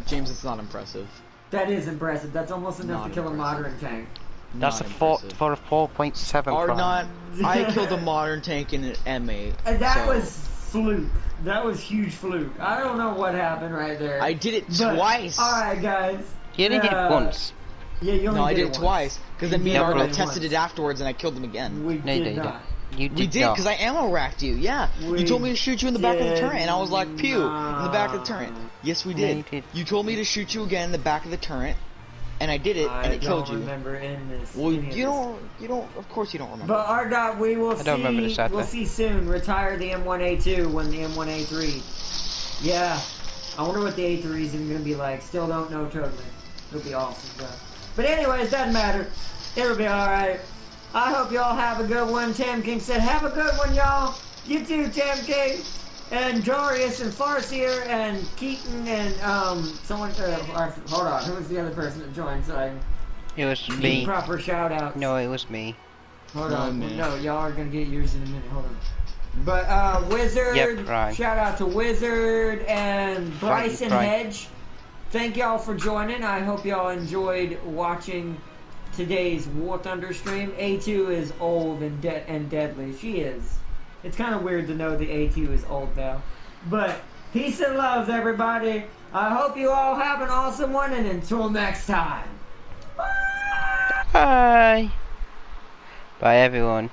James, it's not impressive. That is impressive. That's almost enough Not to kill a impressive. modern tank. That's Not for impressive. a 4.7. Or Prime. not. I killed a modern tank in an M8. And that so was fluke. That was huge fluke. I don't know what happened right there. I did it But- twice. Alright, guys. You only did it once. Yeah, you only No, I did it once. twice. Because then me You and did it Arno once. tested it afterwards and I killed him again. We No, you did didn't. not. You did We did, not. because I ammo racked you, yeah. We You told me to shoot you in the back of the did turret, and I was like, pew, in the back of the turret. not. Yes, we No, did. you did. You told me to shoot you again in the back of the turret, and I did it, and it killed I don't you. remember in this. Well, any of you this. don't, of course you don't remember. But our dot, we will I don't remember this see. either. We'll see soon. Retire the M1A2 when the M1A3. Yeah, I wonder what the A3 is even gonna be like. Still don't know totally. It'll be awesome though. But anyways, doesn't matter. It'll be all right. I hope y'all have a good one. Tam King said, have a good one, y'all. You too, Tam King. And Darius and Farseer and Keaton and someone. Hold on, who was the other person that joined? So I It was need me. proper shout outs. No, it was me. Hold on. No, y'all are gonna get yours in a minute. Hold on. But Wizard. Yep, right. Shout out to Wizard and Bryson Right. Hedge. Thank y'all for joining. I hope y'all enjoyed watching today's War Thunder stream. A2 is old and deadly. She is. It's kind of weird to know the A2 is old now. But peace and love, everybody. I hope you all have an awesome one, and until next time. Bye! Bye. Bye, everyone.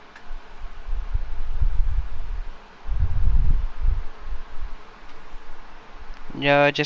No, just